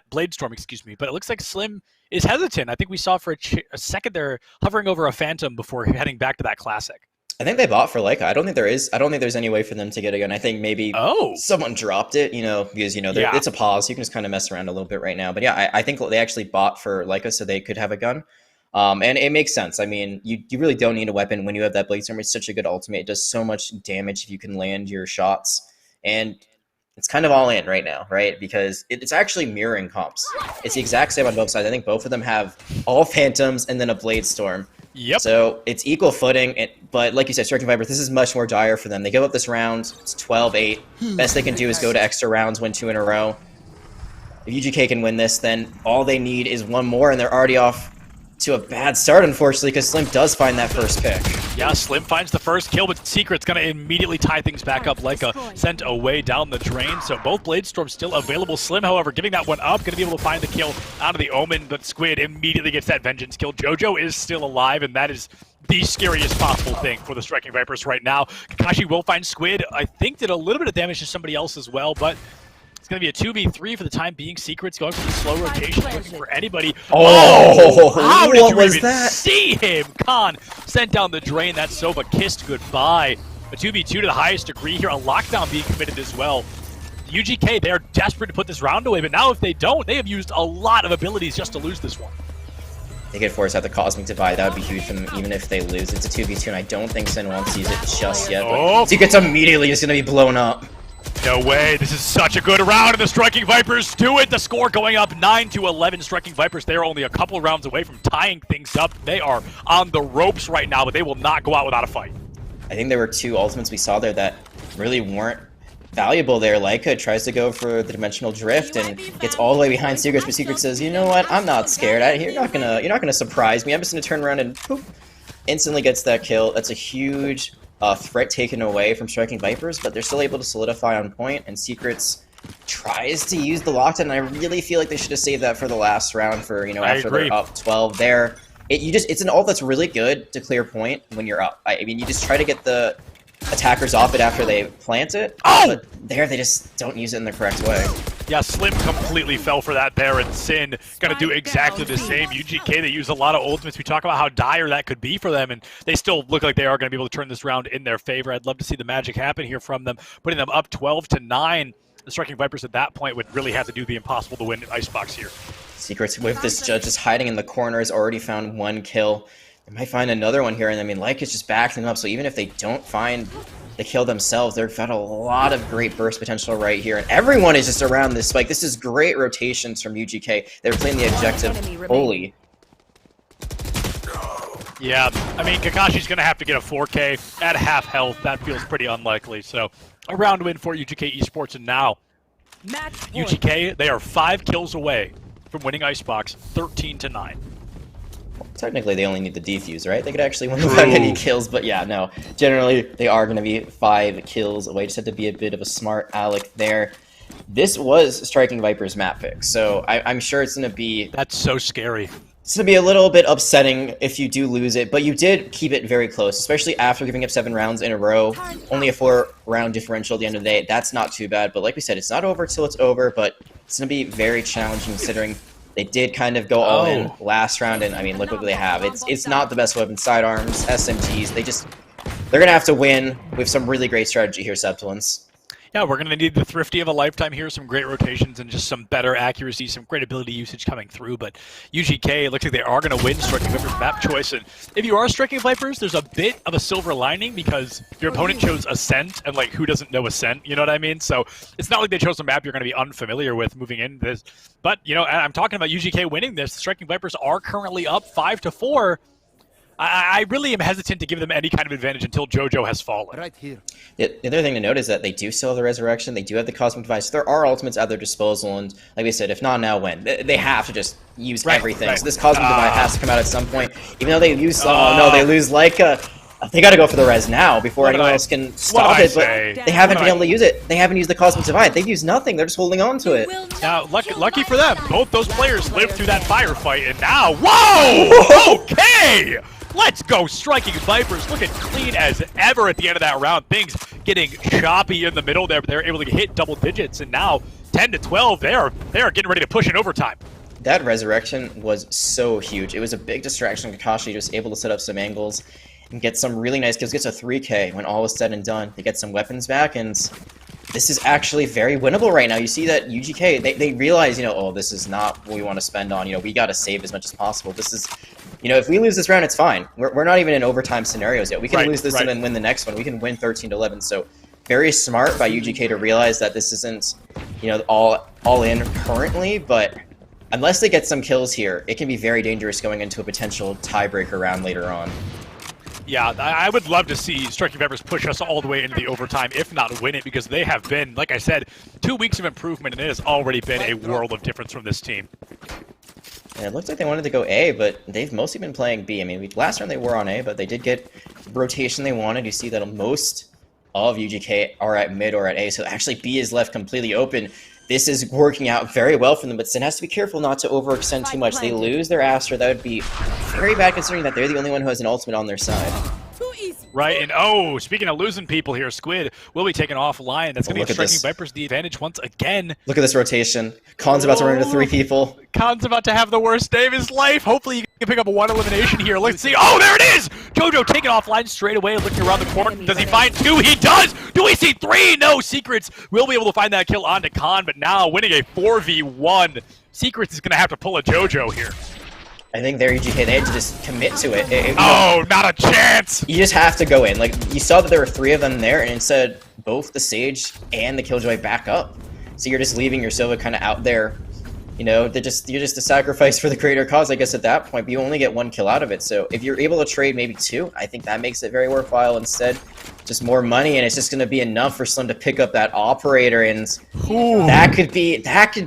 Bladestorm, But it looks like Slim is hesitant. I think we saw for a second there hovering over a Phantom before heading back to that Classic. I think they bought for Leica. I don't think there's any way for them to get a gun. I think maybe someone dropped it, because it's a pause. You can just kind of mess around a little bit right now. But yeah, I think they actually bought for Leica so they could have a gun. And it makes sense. I mean, you really don't need a weapon when you have that Bladestorm. It's such a good ultimate. It does so much damage if you can land your shots. And it's kind of all in right now, right? Because it's actually mirroring comps. It's the exact same on both sides. I think both of them have all Phantoms and then a Bladestorm. Yep. So it's equal footing, but like you said, Striking Vipers, this is much more dire for them. They give up this round. It's 12-8. Best they can do is go to extra rounds, win 2 in a row. If UGK can win this, then all they need is 1 more, and they're already off to a bad start, unfortunately, because Slim does find that first pick. Yeah, Slim finds the first kill, but Secret's going to immediately tie things back up like a sent away down the drain. So both Bladestorms still available. Slim, however, giving that one up, going to be able to find the kill out of the Omen, but Squid immediately gets that Vengeance kill. JoJo is still alive, and that is the scariest possible thing for the Striking Vipers right now. Kakashi will find Squid. I think did a little bit of damage to somebody else as well, but it's going to be a 2v3 for the time being. Secret's going for the slow rotation, looking for anybody. How did you even see him? Khan sent down the drain. That Sova kissed goodbye. A 2v2 to the highest degree here. A lockdown being committed as well. UGK, they are desperate to put this round away, but now if they don't, they have used a lot of abilities just to lose this one. They could force out the Cosmic Divide. That would be huge for them, even if they lose. It's a 2v2, and I don't think Sin wants to use it just yet. But Secret's immediately is going to be blown up. No way. This is such a good round, and the Striking Vipers do it. The score going up 9-11. Striking Vipers, they are only a couple rounds away from tying things up. They are on the ropes right now, but they will not go out without a fight. I think there were two ultimates we saw there that really weren't valuable there. Leica tries to go for the dimensional drift and gets all the way behind Secrets, but Secret says, "You know what? I'm not scared. You're not gonna surprise me. I'm just gonna turn around and poop." Instantly gets that kill. That's a huge threat taken away from Striking Vipers, but they're still able to solidify on point, and Secrets tries to use the lockdown, and I really feel like they should have saved that for the last round for, after they're up 12 there. It's an ult that's really good to clear point when you're up. I mean, you just try to get the attackers off it after they plant it, but there they just don't use it in the correct way. Yeah, Slim completely fell for that there, and Sin gonna do exactly the same. UGK, they use a lot of ultimates. We talk about how dire that could be for them, and they still look like they are gonna be able to turn this round in their favor. I'd love to see the magic happen here from them, putting them up 12-9. The Striking Vipers at that point would really have to do the impossible to win Icebox here. Secrets with this judge just hiding in the corner has already found one kill. They might find another one here, and I mean, Like is just backing them up, so even if they don't find the kill themselves, they've got a lot of great burst potential right here, and everyone is just around this spike. This is great rotations from UGK. They're playing the objective fully. Yeah, I mean, Kakashi's going to have to get a 4K at half health. That feels pretty unlikely, so a round win for UGK Esports, and now UGK, they are 5 kills away from winning Icebox 13-9. Technically, they only need the defuse, right? They could actually win without any kills, but yeah, no. Generally, they are going to be 5 kills away. Just have to be a bit of a smart aleck there. This was Striking Viper's map pick, so I'm sure it's going to be... That's so scary. It's going to be a little bit upsetting if you do lose it, but you did keep it very close, especially after giving up 7 rounds in a row. Only a 4-round differential at the end of the day. That's not too bad, but like we said, it's not over till it's over, but it's going to be very challenging considering they did kind of go all in last round, and I mean, look what they have. It's not the best weapon. Sidearms, SMGs, they're going to have to win with some really great strategy here, Septulins. Yeah, we're going to need the Thrifty of a lifetime here, some great rotations and just some better accuracy, some great ability usage coming through. But UGK, it looks like they are going to win Striking Vipers map choice. And if you are Striking Vipers, there's a bit of a silver lining because your opponent chose Ascent, and like, who doesn't know Ascent? You know what I mean? So it's not like they chose a map you're going to be unfamiliar with moving into this. But, I'm talking about UGK winning this. The Striking Vipers are currently up 5-4. I really am hesitant to give them any kind of advantage until JoJo has fallen. Right here. The other thing to note is that they do still have the Resurrection. They do have the Cosmic Device. There are ultimates at their disposal, and like we said, if not now, when? They have to just use everything. So this Cosmic Device has to come out at some point. Even though they use... oh, no, they lose Leica. They got to go for the res now before anyone else can stop it, but they haven't been able to use it. They haven't used the Cosmic Divide. They've used nothing. They're just holding on to it. Now, lucky for them, both those players lived through that firefight, and now... Whoa! Okay! Let's go, Striking Vipers, looking clean as ever at the end of that round. Things getting choppy in the middle there, but they're able to hit double digits, and now 10-12, they are getting ready to push in overtime. That Resurrection was so huge. It was a big distraction. Kakashi just able to set up some angles and get some really nice kills. Gets a 3K when all is said and done. They get some weapons back, and this is actually very winnable right now. You see that UGK, they realize, oh, this is not what we want to spend on. We got to save as much as possible. This is, if we lose this round, it's fine. We're not even in overtime scenarios yet. We can lose this and then win the next one. We can win 13-11. So very smart by UGK to realize that this isn't, all in currently, but unless they get some kills here, it can be very dangerous going into a potential tiebreaker round later on. Yeah, I would love to see Striking Vipers push us all the way into the overtime, if not win it, because they have been, like I said, 2 weeks of improvement, and it has already been a world of difference from this team. Yeah, it looks like they wanted to go A, but they've mostly been playing B. I mean, last round they were on A, but they did get the rotation they wanted. You see that most of UGK are at mid or at A, so actually B is left completely open. This is working out very well for them, but Sin has to be careful not to overextend too much. They lose their Astra. That would be very bad considering that they're the only one who has an ultimate on their side. Right, and speaking of losing people here, Squid will be taken offline. That's going to give Striking Vipers the advantage once again. Look at this rotation. Khan's about to run into 3 people. Khan's about to have the worst day of his life. Hopefully you can pick up a 1 elimination here. Let's see. Oh, there it is! JoJo taken offline straight away, looking around the corner. Does he find 2? He does! Do we see 3? No, Secrets will be able to find that kill onto Khan, but now winning a 4v1. Secrets is going to have to pull a JoJo here. I think their UGK, they had to just commit to it. Oh, not a chance! You just have to go in. Like, you saw that there were 3 of them there, and instead, both the Sage and the Killjoy back up. So you're just leaving your Sova kind of out there. You know, you're just a sacrifice for the greater cause, I guess, at that point. But you only get 1 kill out of it. So if you're able to trade maybe 2, I think that makes it very worthwhile. Instead, just more money, and it's just going to be enough for Slim to pick up that operator, and that could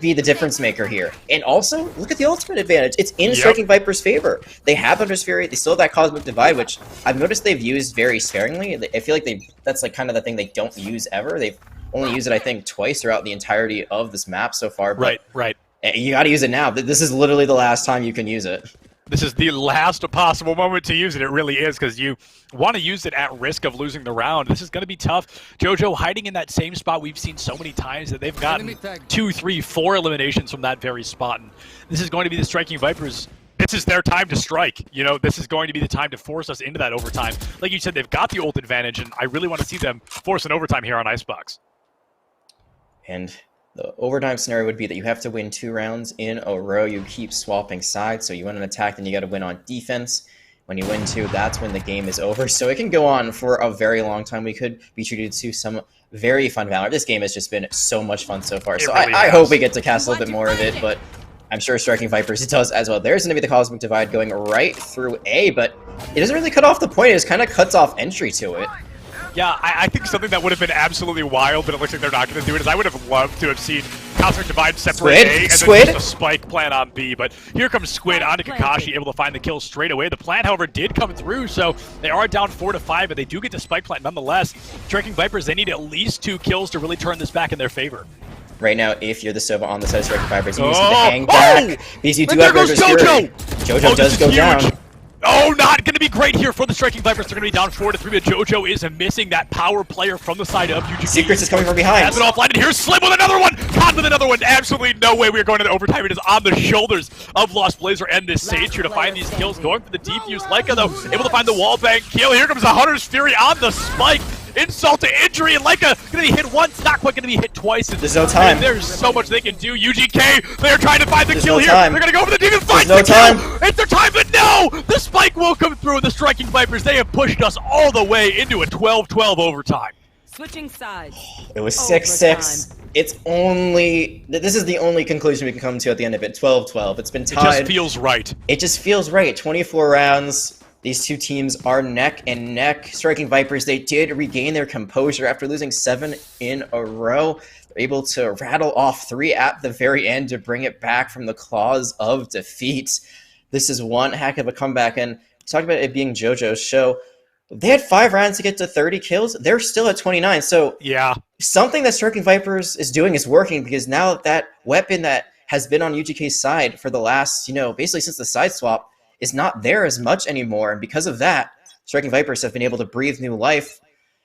be the difference maker here. And also, look at the ultimate advantage. It's in Striking Viper's favor. They have Thunder's Fury. They still have that Cosmic Divide, which I've noticed they've used very sparingly. I feel like that's like kind of the thing they don't use ever. They've only used it, I think, twice throughout the entirety of this map so far. But right. You got to use it now. This is literally the last time you can use it. This is the last possible moment to use it. It really is, because you want to use it at risk of losing the round. This is going to be tough. JoJo hiding in that same spot we've seen so many times that they've gotten 2, 3, 4 eliminations from that very spot. And this is going to be the Striking Vipers. This is their time to strike. You know, this is going to be the time to force us into that overtime. Like you said, they've got the ult advantage, and I really want to see them force an overtime here on Icebox. And the overtime scenario would be that you have to win 2 rounds in a row. You keep swapping sides, so you win an attack, then you got to win on defense. When you win 2, that's when the game is over. So it can go on for a very long time. We could be treated to some very fun Valor. This game has just been so much fun so far. So I hope we get to cast a little bit more of it, but I'm sure Striking Vipers does as well. There's going to be the Cosmic Divide going right through A, but it doesn't really cut off the point. It just kind of cuts off entry to it. Yeah, I think something that would have been absolutely wild, but it looks like they're not going to do it, is I would have loved to have seen Cosmic Divide separate A and then just a spike plan on B. But here comes Squid onto Kakashi, able to find the kill straight away. The plan, however, did come through, so they are down 4-5, but they do get the spike plant nonetheless. Striking Vipers, they need at least 2 kills to really turn this back in their favor. Right now, if you're the Sova on the side of Striking Vipers, you need to hang back, because you do have Thunder's Fury. JoJo does go down. Oh, not going to be great here for the Striking Vipers. They're going to be down 4-3, but JoJo is missing that power player from the side of UGK. Secrets is coming from behind. Has it offline, and here's Slim with another one. Caught with another one. Absolutely no way we are going to the overtime. It is on the shoulders of Lost Blazer and this Sage here to find these kills. Going for the defuse. Leica, though, able to find the wallbang kill. Here comes the Hunter's Fury on the spike. Insult to injury, and Leica going to be hit once, not quite going to be hit twice. There's no time. There's so much they can do. UGK, they're trying to find the kill here. Time. They're going to go for the demon, find There's the no kill. time. It's their time, but no! The spike will come through. The Striking Vipers, they have pushed us all the way into a 12-12 overtime. Switching sides. It was 6-6. This is the only conclusion we can come to at the end of it. 12-12. It's been tied. It just feels right. It just feels right. 24 rounds. These 2 teams are neck and neck. Striking Vipers, they did regain their composure after losing 7 in a row. They're able to rattle off 3 at the very end to bring it back from the claws of defeat. This is one heck of a comeback, and talk about it being JoJo's show. They had 5 rounds to get to 30 kills. They're still at 29, so yeah, something that Striking Vipers is doing is working, because now that weapon that has been on UGK's side for the last, basically since the side swap, is not there as much anymore, and because of that, Striking Vipers have been able to breathe new life.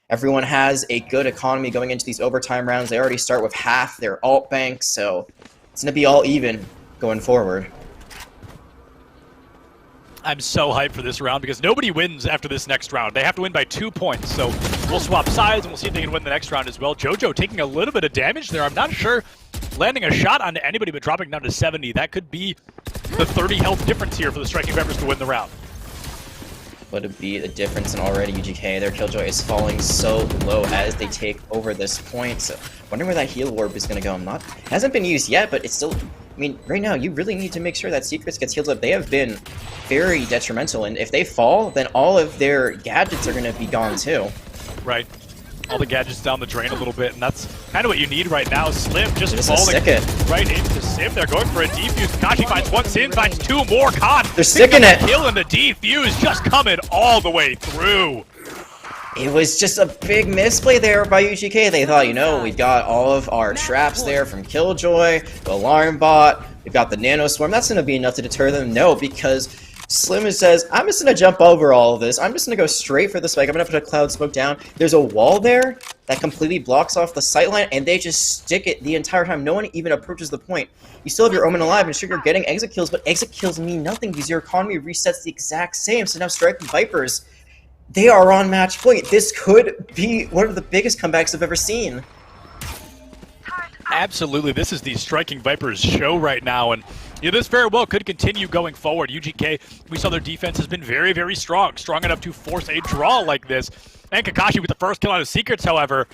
Everyone has a good economy going into these overtime rounds. They already start with half their alt bank, so it's going to be all even going forward. I'm so hyped for this round because nobody wins after this next round. They have to win by 2 points, so we'll swap sides and we'll see if they can win the next round as well. JoJo taking a little bit of damage there. I'm not sure landing a shot on anybody, but dropping down to 70. That could be the 30 health difference here for the Striking Vipers to win the round. Would it be the difference in already UGK? Their Killjoy is falling so low as they take over this point. So wondering where that heal warp is going to go. Hasn't been used yet, but it's still... I mean, right now, you really need to make sure that Secrets gets healed up. They have been very detrimental, and if they fall, then all of their gadgets are going to be gone too. Right. All the gadgets down the drain a little bit, and that's kind of what you need right now. Slim just falling right into Sim. They're going for a defuse. Kakashi finds 1, Sim finds 2 more. Khan, they're sticking it. Kill and the defuse just coming all the way through. It was just a big misplay there by UGK. They thought, we've got all of our traps there from Killjoy, the Alarm Bot, we've got the Nano Swarm. That's going to be enough to deter them. No, because Slim says, I'm just going to jump over all of this. I'm just going to go straight for the spike. I'm going to put a Cloud Smoke down. There's a wall there that completely blocks off the sightline, and they just stick it the entire time. No one even approaches the point. You still have your Omen alive, and sure, you're getting exit kills, but exit kills mean nothing because your economy resets the exact same. So now Striking Vipers, they are on match point. This could be one of the biggest comebacks I've ever seen. Absolutely, this is the Striking Vipers show right now, and Yeah, this very well could continue going forward. UGK, we saw their defense has been very, very strong. Strong enough to force a draw like this. And Kakashi with the first kill on his Secrets, however,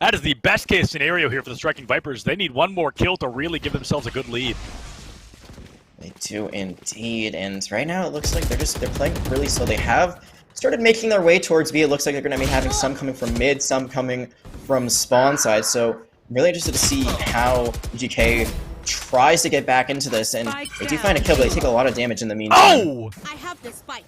that is the best case scenario here for the Striking Vipers. They need one more kill to really give themselves a good lead. They do indeed, and right now it looks like they're playing really slow. They have started making their way towards B. It looks like they're going to be having some coming from mid, some coming from spawn side. So I'm really interested to see how UGK tries to get back into this, and they do find a kill, but they take a lot of damage in the meantime. Oh! I have the spike.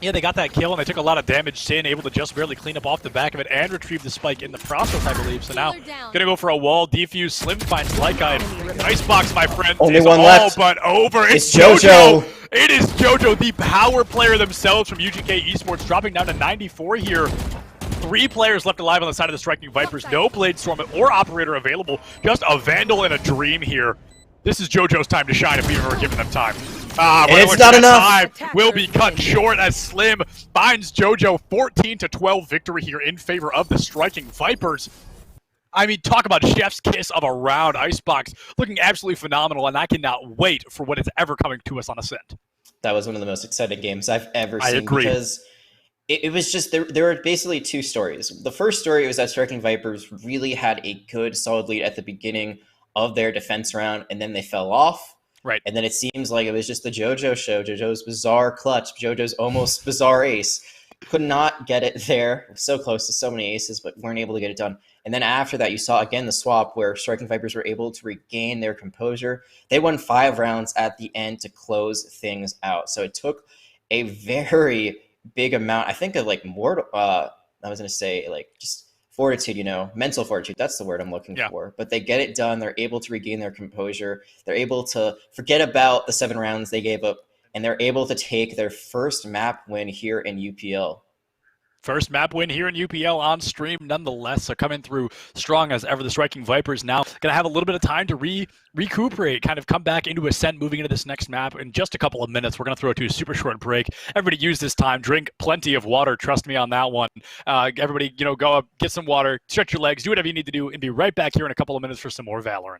Yeah, they got that kill, and they took a lot of damage. Sin able to just barely clean up off the back of it and retrieve the spike in the process, I believe. So now, gonna go for a wall. Defuse. Slim finds Lykai. Icebox, my friend, Only is one all left. but over. It's JoJo. It is JoJo, the power player themselves from UGK Esports, dropping down to 94 here. 3 players left alive on the side of the Striking Vipers. No Blade Storm or Operator available. Just a Vandal and a Dream here. This is JoJo's time to shine if we've ever given them time. But it's not enough. Time will be cut short as Slim finds JoJo 14-12 victory here in favor of the Striking Vipers. I mean, talk about chef's kiss of a round. Icebox looking absolutely phenomenal, and I cannot wait for what is ever coming to us on Ascent. That was one of the most exciting games I've ever seen. I agree. Because it was just, there were basically 2 stories. The first story was that Striking Vipers really had a good, solid lead at the beginning of their defense round, and then they fell off. Right. And then it seems like it was just the JoJo show, JoJo's bizarre clutch, JoJo's almost bizarre ace. Could not get it there. So close to so many aces, but weren't able to get it done. And then after that, you saw again the swap where Striking Vipers were able to regain their composure. They won 5 rounds at the end to close things out. So it took a very big amount, I think, of like more, I was going to say like just fortitude, mental fortitude. That's the word I'm looking for. But they get it done. They're able to regain their composure. They're able to forget about the 7 rounds they gave up, and they're able to take their first map win here in UPL. First map win here in UPL on stream, nonetheless. So coming through strong as ever. The Striking Vipers now going to have a little bit of time to recuperate, kind of come back into Ascent, moving into this next map in just a couple of minutes. We're going to throw it to a super short break. Everybody use this time. Drink plenty of water. Trust me on that one. Everybody, go up, get some water, stretch your legs, do whatever you need to do, and be right back here in a couple of minutes for some more Valorant.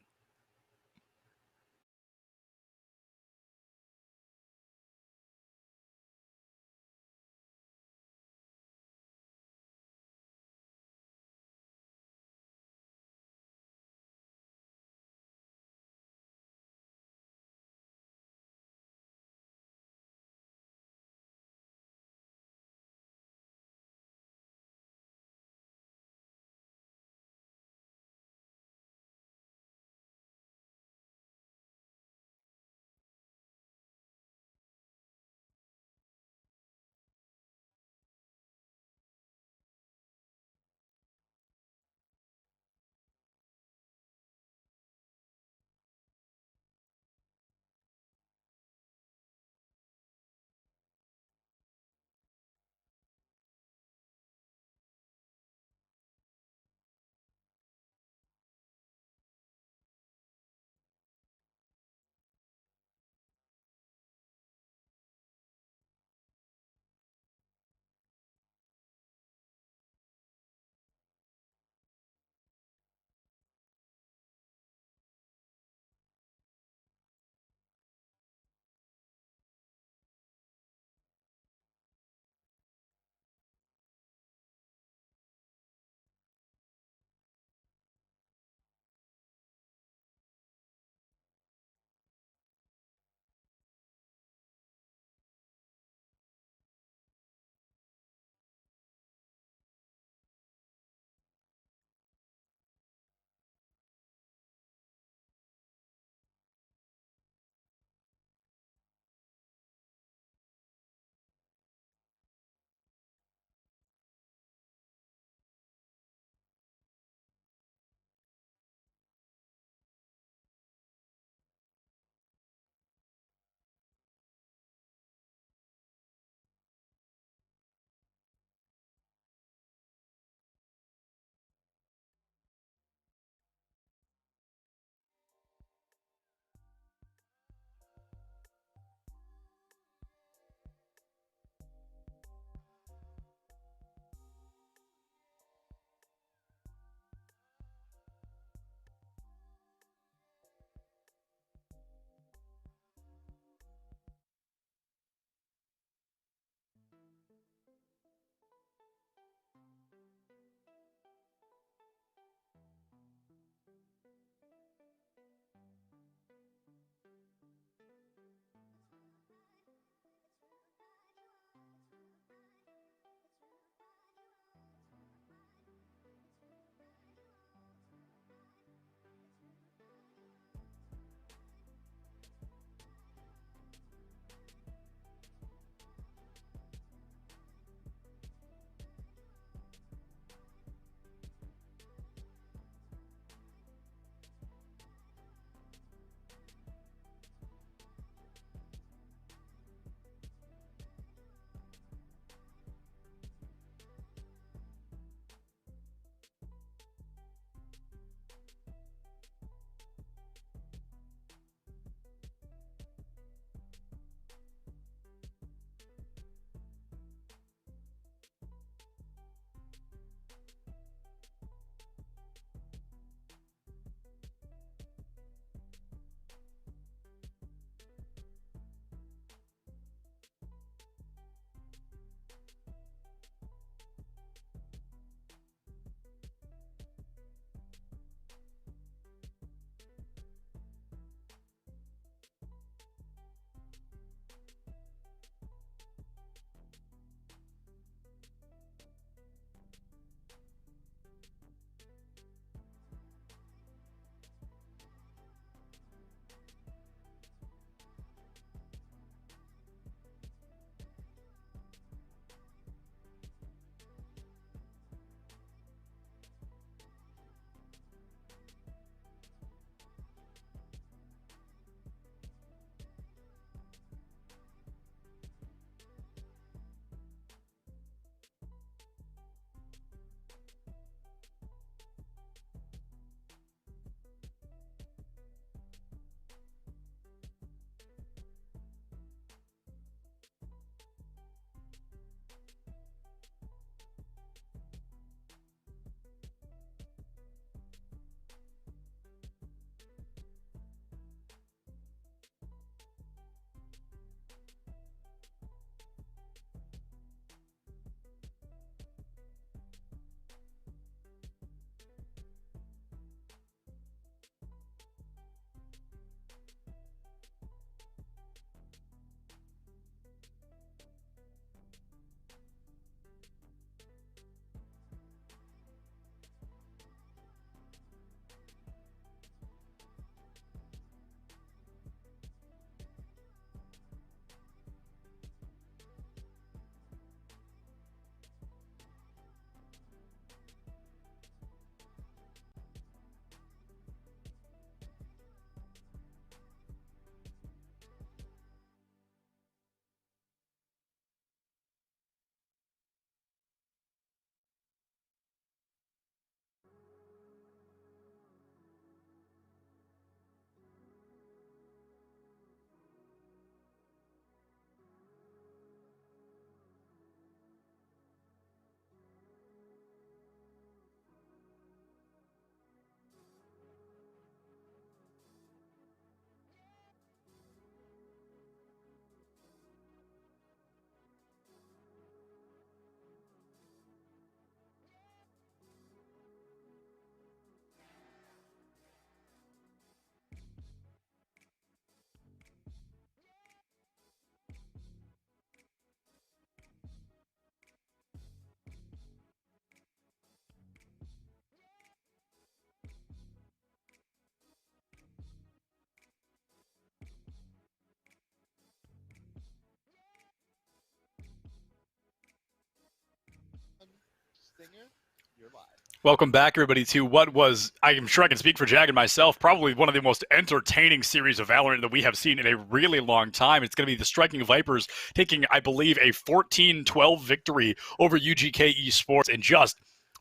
Welcome back, everybody, to what was, I am sure I can speak for Jag and myself, probably one of the most entertaining series of Valorant that we have seen in a really long time. It's going to be the Striking Vipers taking, I believe, a 14-12 victory over UGK Esports and just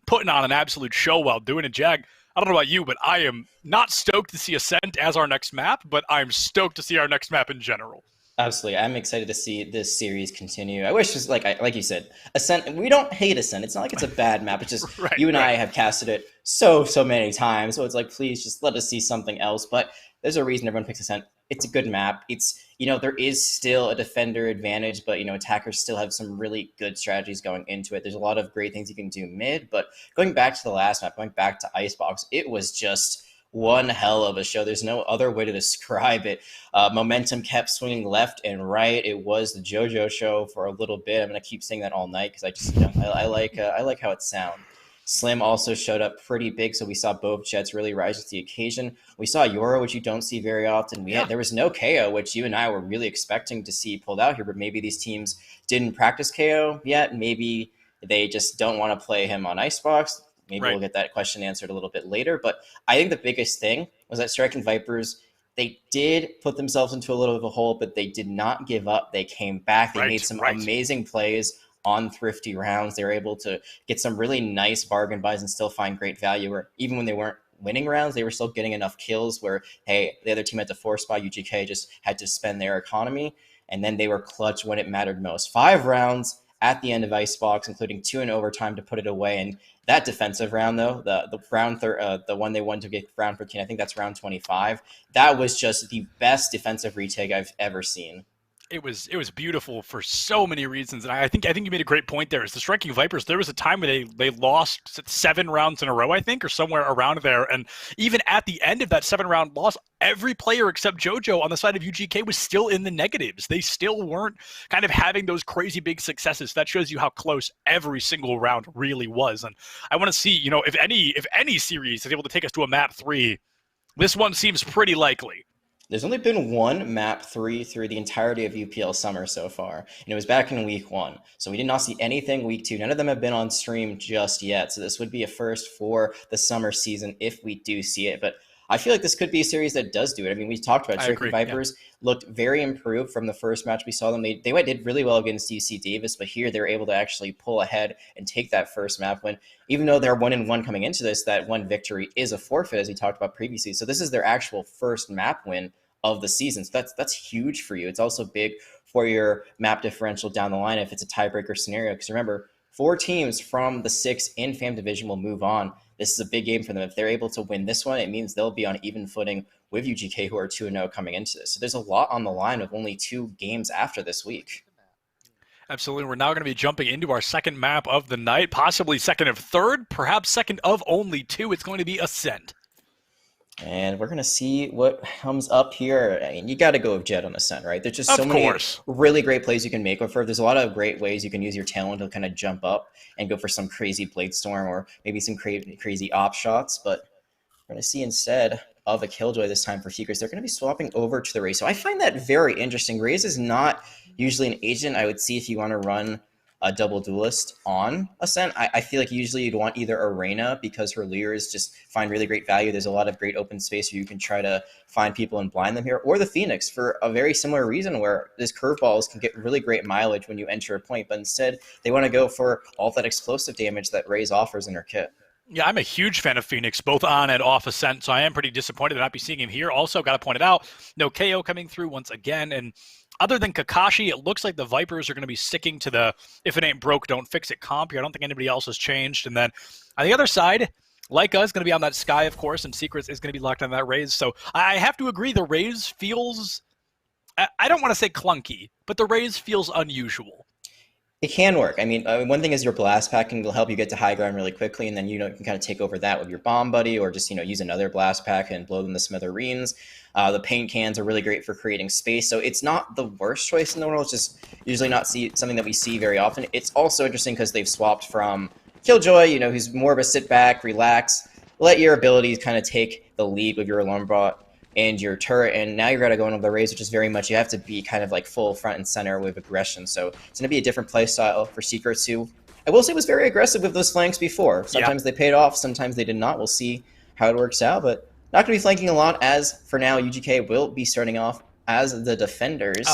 putting on an absolute show while doing it. Jag, I don't know about you, but I am not stoked to see Ascent as our next map, but I'm stoked to see our next map in general. Absolutely, I'm excited to see this series continue. I wish, just like you said, Ascent. We don't hate Ascent. It's not like it's a bad map. It's just Right, you and I right. have casted it so many times. So it's like, please just let us see something else. But there's a reason everyone picks Ascent. It's a good map. It's there is still a defender advantage, but attackers still have some really good strategies going into it. There's a lot of great things you can do mid. But going back to the last map, going back to Icebox, it was just one hell of a show. There's no other way to describe it. Momentum kept swinging left and right. It was the JoJo show for a little bit. I'm gonna keep saying that all night because I just I like how it sounds. Slim also showed up pretty big, so we saw both jets really rise to the occasion. We saw Yoro, which you don't see very often. Yeah. There was no KO, which you and I were really expecting to see pulled out here, but maybe these teams didn't practice KO yet. Maybe they just don't want to play him on Icebox. Maybe Right. we'll get that question answered a little bit later. But I think the biggest thing was that Striking Vipers, they did put themselves into a little bit of a hole, but they did not give up. They came back. They made some Right. amazing plays on thrifty rounds. They were able to get some really nice bargain buys and still find great value. Where even when they weren't winning rounds, they were still getting enough kills where, hey, the other team had to 4 spot. UGK just had to spend their economy. And then they were clutch when it mattered most. 5 rounds at the end of Icebox, including 2 in overtime to put it away. And that defensive round, though, the one they won to get round 13, I think that's round 25. That was just the best defensive retake I've ever seen. It was beautiful for so many reasons, and I think you made a great point there. Is the Striking Vipers? There was a time where they lost 7 rounds in a row, I think, or somewhere around there, and even at the end of that 7 round loss, every player except JoJo on the side of UGK was still in the negatives. They still weren't kind of having those crazy big successes. That shows you how close every single round really was, and I want to see, if any series is able to take us to a map 3, this one seems pretty likely. There's only been one map 3 through the entirety of UPL summer so far, and it was back in week 1. So we did not see anything week 2. None of them have been on stream just yet. So this would be a first for the summer season if we do see it. But I feel like this could be a series that does do it. I mean, we talked about it. I Striking agree. Yeah. Vipers looked very improved from the first match we saw them. They did really well against UC Davis, but here they were able to actually pull ahead and take that first map win. Even though they're 1-1 coming into this, that one victory is a forfeit, as we talked about previously. So this is their actual first map win of the season. So that's huge for you. It's also big for your map differential down the line if it's a tiebreaker scenario. Because remember, 4 teams from the 6 in FAM division will move on. This is a big game for them. If they're able to win this one, it means they'll be on even footing with UGK, who are 2-0 coming into this. So there's a lot on the line with only 2 games after this week. Absolutely. We're now going to be jumping into our second map of the night, possibly second of third, perhaps second of only 2. It's going to be Ascent. And we're going to see what comes up here. I mean, you got to go with Jet on Ascent, right? There's just so many really great plays you can make with her. There's a lot of great ways you can use your talent to kind of jump up and go for some crazy Blade Storm or maybe some crazy op shots. But we're going to see instead of a Killjoy this time for Secrets, they're going to be swapping over to the Raze. So I find that very interesting. Raze is not usually an agent I would see if you want to run a double duelist on Ascent. I feel like usually you'd want either Arena because her lures just find really great value. There's a lot of great open space where you can try to find people and blind them here, or the Phoenix for a very similar reason where these curveballs can get really great mileage when you enter a point, but instead they want to go for all that explosive damage that Raze offers in her kit. Yeah, I'm a huge fan of Phoenix, both on and off Ascent, so I am pretty disappointed to not be seeing him here. Also, got to point it out, no KO coming through once again, and other than Kakashi, it looks like the Vipers are going to be sticking to the if it ain't broke, don't fix it comp here. I don't think anybody else has changed. And then on the other side, like us, going to be on that Sky, of course, and Secrets is going to be locked on that Raze. So I have to agree, the Raze feels, I don't want to say clunky, but the Raze feels unusual. It can work. I mean, one thing is your blast packing will help you get to high ground really quickly, and then you can kind of take over that with your bomb buddy, or just use another blast pack and blow them to smithereens. The paint cans are really great for creating space, so it's not the worst choice in the world. It's just usually not something that we see very often. It's also interesting because they've swapped from Killjoy, who's more of a sit back, relax, let your abilities kind of take the lead with your alarm bot and your turret, and now you're going to go into the Raze, which is very much, you have to be kind of like full front and center with aggression. So it's going to be a different play style for Secrets, who I will say was very aggressive with those flanks before. Yeah. Sometimes they paid off, sometimes they did not. We'll see how it works out, but not going to be flanking a lot as for now UGK will be starting off as the Oh, defenders.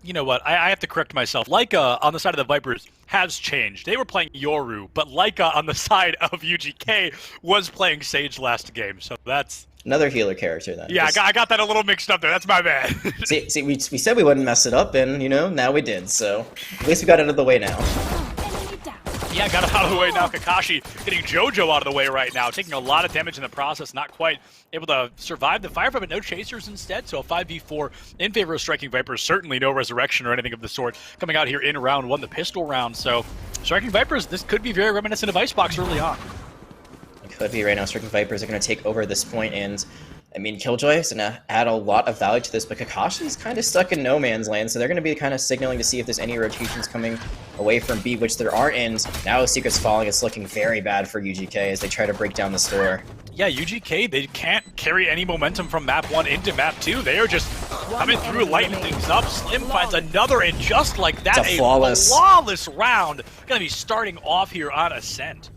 you know what? I have to correct myself. Leica on the side of the Vipers has changed. They were playing Yoru, but Leica on the side of UGK was playing Sage last game. So that's Another healer character then. yeah. I got that a little mixed up there. That's my bad. See, we said we wouldn't mess it up, and now we did. So at least we got it out of the way now. Yeah, got it out of the way now. Kakashi getting JoJo out of the way right now, taking a lot of damage in the process, not quite able to survive the firefight, but no chasers instead. So a 5v4 in favor of Striking Vipers. Certainly no resurrection or anything of the sort coming out here in round one, the pistol round. So Striking Vipers, this could be very reminiscent of Icebox early on. It could be right now. Striking Vipers are going to take over this point, and I mean, Killjoy is going to add a lot of value to this, but Kakashi's kind of stuck in no man's land, so they're going to be kind of signaling to see if there's any rotations coming away from B, which there aren't, and now Secret's falling. It's looking very bad for UGK as they try to break down the store. Yeah, UGK, they can't carry any momentum from map 1 into map 2. They are just coming through, lighting things up. Slim finds another, and just like that, It's a flawless round. Going to be starting off here on Ascent.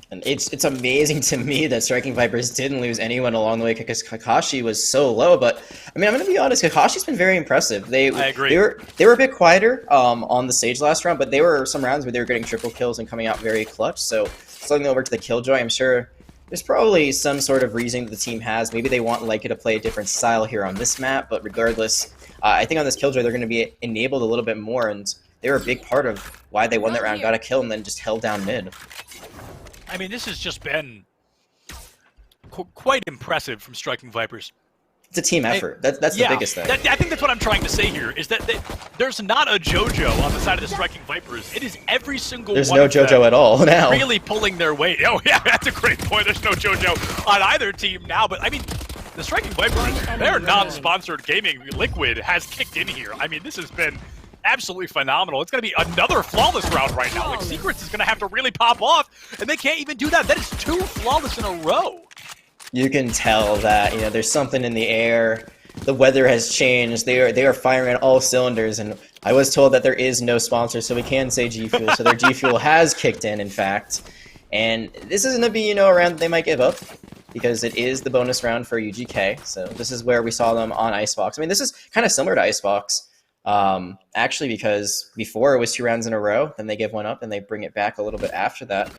And it's amazing to me that Striking Vipers didn't lose anyone along the way because Kakashi was so low. But I mean, I'm going to be honest, Kakashi's been very impressive. I agree. They were a bit quieter on the stage last round, but they were some rounds where they were getting triple kills and coming out very clutch. So slowing over to the Killjoy, I'm sure there's probably some sort of reason that the team has. Maybe they want Leica to play a different style here on this map, but regardless, I think on this Killjoy they're going to be enabled a little bit more, and they were a big part of why they won that round, got a kill, and then just held down mid. I mean, this has just been quite impressive from Striking Vipers. It's a team effort. That's the biggest thing. I think that's what I'm trying to say here, is that there's not a JoJo on the side of the Striking Vipers. It is every single There's one no of them JoJo at all now. really pulling their weight. Oh, yeah, that's a great point. There's no JoJo on either team now. But, I mean, the Striking Vipers, their non-sponsored gaming Liquid has kicked in here. I mean, this has been absolutely phenomenal. It's going to be another flawless round right now. Like, Secrets is going to have to really pop off, and they can't even do that. That is 2 flawless in a row. You can tell that there's something in the air. The weather has changed. They are firing on all cylinders, and I was told that there is no sponsor, so we can say G Fuel. So their G Fuel has kicked in fact, and this is going to be a round that they might give up because it is the bonus round for UGK. So this is where we saw them on Icebox. I mean, this is kind of similar to Icebox. Actually, because before it was 2 rounds in a row, then they give one up and they bring it back a little bit after that.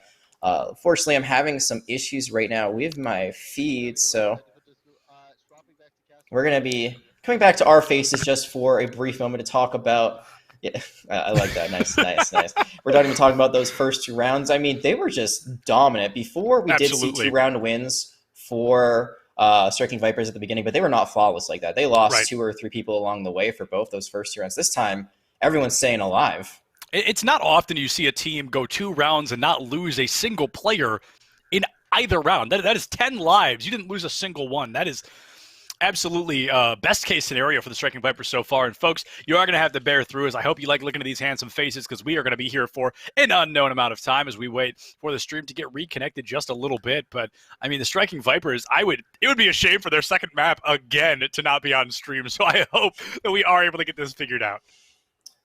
Fortunately, I'm having some issues right now with my feed, so we're going to be coming back to our faces just for a brief moment to talk about. Yeah, I like that. Nice. We're not even talking about those first 2 rounds. I mean, they were just dominant. Before we did see 2-round wins for Striking Vipers at the beginning, but they were not flawless like that. They lost 2 or 3 people along the way for both those first 2 rounds. This time, everyone's staying alive. It's not often you see a team go 2 rounds and not lose a single player in either round. That is 10 lives. You didn't lose a single one. That is absolutely best case scenario for the Striking Vipers so far. And folks, you are going to have to bear through as I hope you like looking at these handsome faces because we are going to be here for an unknown amount of time as we wait for the stream to get reconnected just a little bit. But I mean, the Striking Vipers, it would be a shame for their second map again to not be on stream. So I hope that we are able to get this figured out.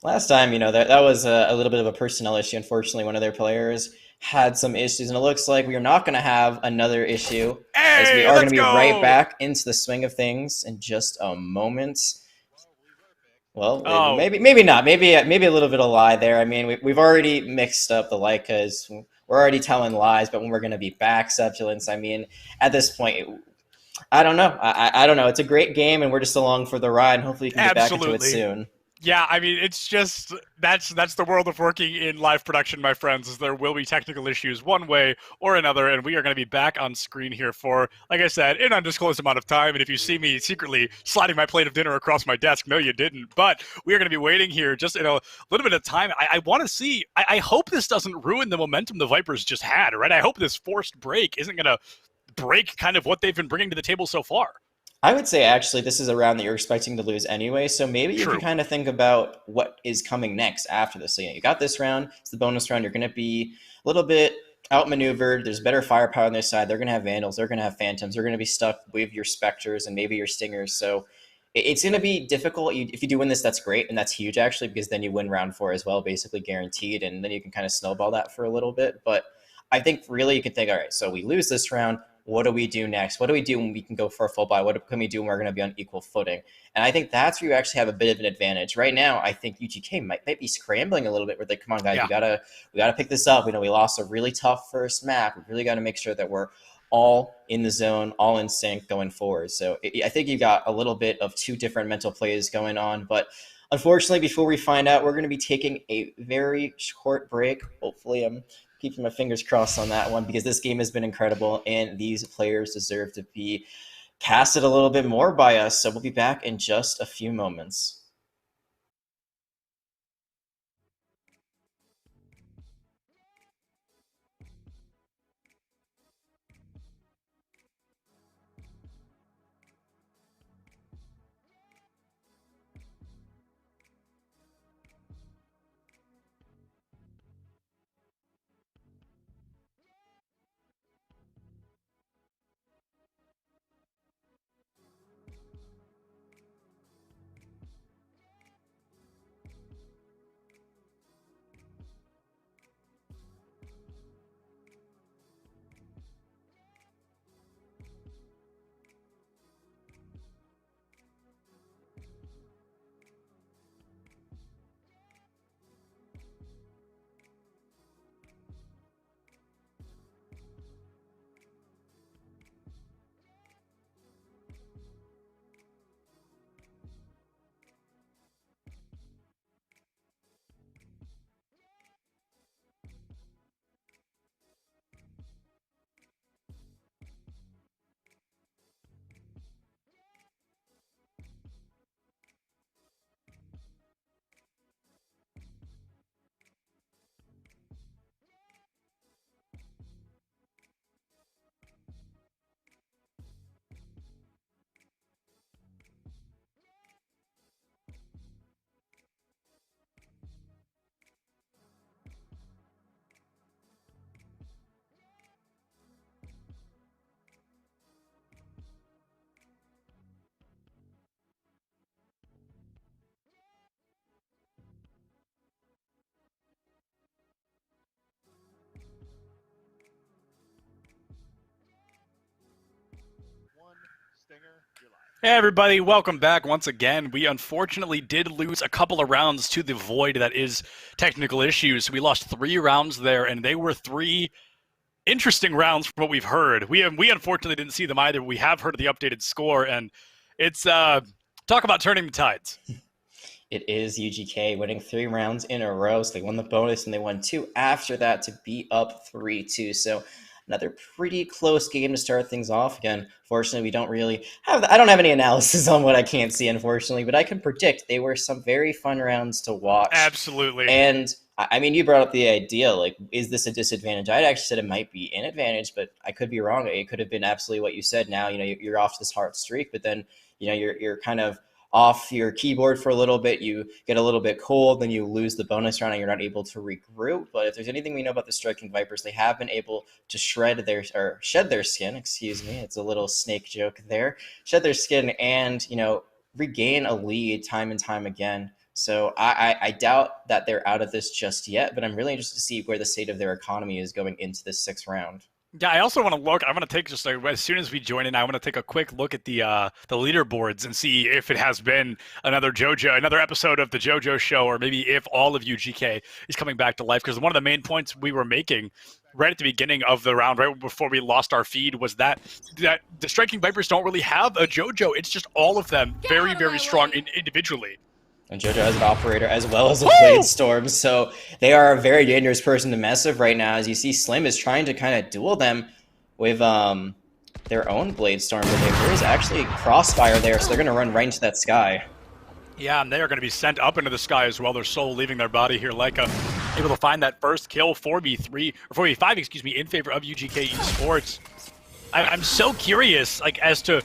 Last time, that was a little bit of a personnel issue. Unfortunately, one of their players had some issues, and it looks like we are not going to have another issue as we are going to be right back into the swing of things in just a moment. Well, maybe not. Maybe a little bit of lie there. I mean, we've already mixed up the Leicas. We're already telling lies, but when we're going to be back, Subulance, I mean, at this point, I don't know. I don't know. It's a great game, and we're just along for the ride, and hopefully we can get back into it soon. Yeah, I mean, it's just that's the world of working in live production, my friends, is there will be technical issues one way or another, and we are going to be back on screen here for, like I said, an undisclosed amount of time. And if you see me secretly sliding my plate of dinner across my desk, no, you didn't. But we are going to be waiting here just in a little bit of time. I want to see, I hope this doesn't ruin the momentum the Vipers just had, right? I hope this forced break isn't going to break kind of what they've been bringing to the table so far. I would say, actually, this is a round that you're expecting to lose anyway, so maybe you can kind of think about what is coming next after this. So, you got this round. It's the bonus round. You're going to be a little bit outmaneuvered. There's better firepower on their side. They're going to have Vandals. They're going to have Phantoms. They're going to be stuck with your Spectres and maybe your Stingers. So it's going to be difficult. If you do win this, that's great, and that's huge actually, because then you win round 4 as well, basically guaranteed, and then you can kind of snowball that for a little bit. But I think really you can think, all right, so we lose this round. What do we do next? What do we do when we can go for a full buy? What can we do when we're going to be on equal footing? And I think that's where you actually have a bit of an advantage. Right now, I think UGK might be scrambling a little bit. Where they, come on, guys, Yeah. we gotta pick this up. We know we lost a really tough first map. We really got to make sure that we're all in the zone, all in sync going forward. So I think you got a little bit of two different mental plays going on. But unfortunately, before we find out, we're going to be taking a very short break. Hopefully, I'm keeping my fingers crossed on that one, because this game has been incredible and these players deserve to be casted a little bit more by us. So we'll be back in just a few moments. Hey everybody, welcome back once again. We unfortunately did lose a couple of rounds to the void that is technical issues. We lost 3 rounds there, and they were 3 interesting rounds from what we've heard. We unfortunately didn't see them either. We have heard the updated score, and it's talk about turning the tides. It is UGK winning 3 rounds in a row. So they won the bonus and they won 2 after that to be up 3-2. So another pretty close game to start things off. Again, fortunately, we don't really have, I don't have any analysis on what I can't see, unfortunately, but I can predict they were some very fun rounds to watch. Absolutely. And I mean, you brought up the idea, like, is this a disadvantage? I'd actually said it might be an advantage, but I could be wrong. It could have been absolutely what you said. Now, you're off this hard streak, but then, you're kind of off your keyboard for a little bit, you get a little bit cold, then you lose the bonus round and you're not able to regroup. But if there's anything we know about the Striking Vipers, they have been able to shed their skin, excuse me, it's a little snake joke there, shed their skin and, regain a lead time and time again. So I doubt that they're out of this just yet, but I'm really interested to see where the state of their economy is going into this 6th round. Yeah, I also want to look. I'm going to take just as soon as we join in, I want to take a quick look at the leaderboards and see if it has been another episode of the JoJo show, or maybe if all of UGK is coming back to life. Because one of the main points we were making right at the beginning of the round, right before we lost our feed, was that the Striking Vipers don't really have a JoJo. It's just all of them very, very strong individually. And JoJo has an operator as well as a Blade Storm, so they are a very dangerous person to mess with right now. As you see, Slim is trying to kind of duel them with their own Blade Storm, but there is actually Crossfire there, so they're going to run right into that sky. Yeah, and they are going to be sent up into the sky as well. Their soul leaving their body here. Leica able to find that first kill, 4v3, or 4v5, excuse me, in favor of UGK Esports. I'm so curious, like, as to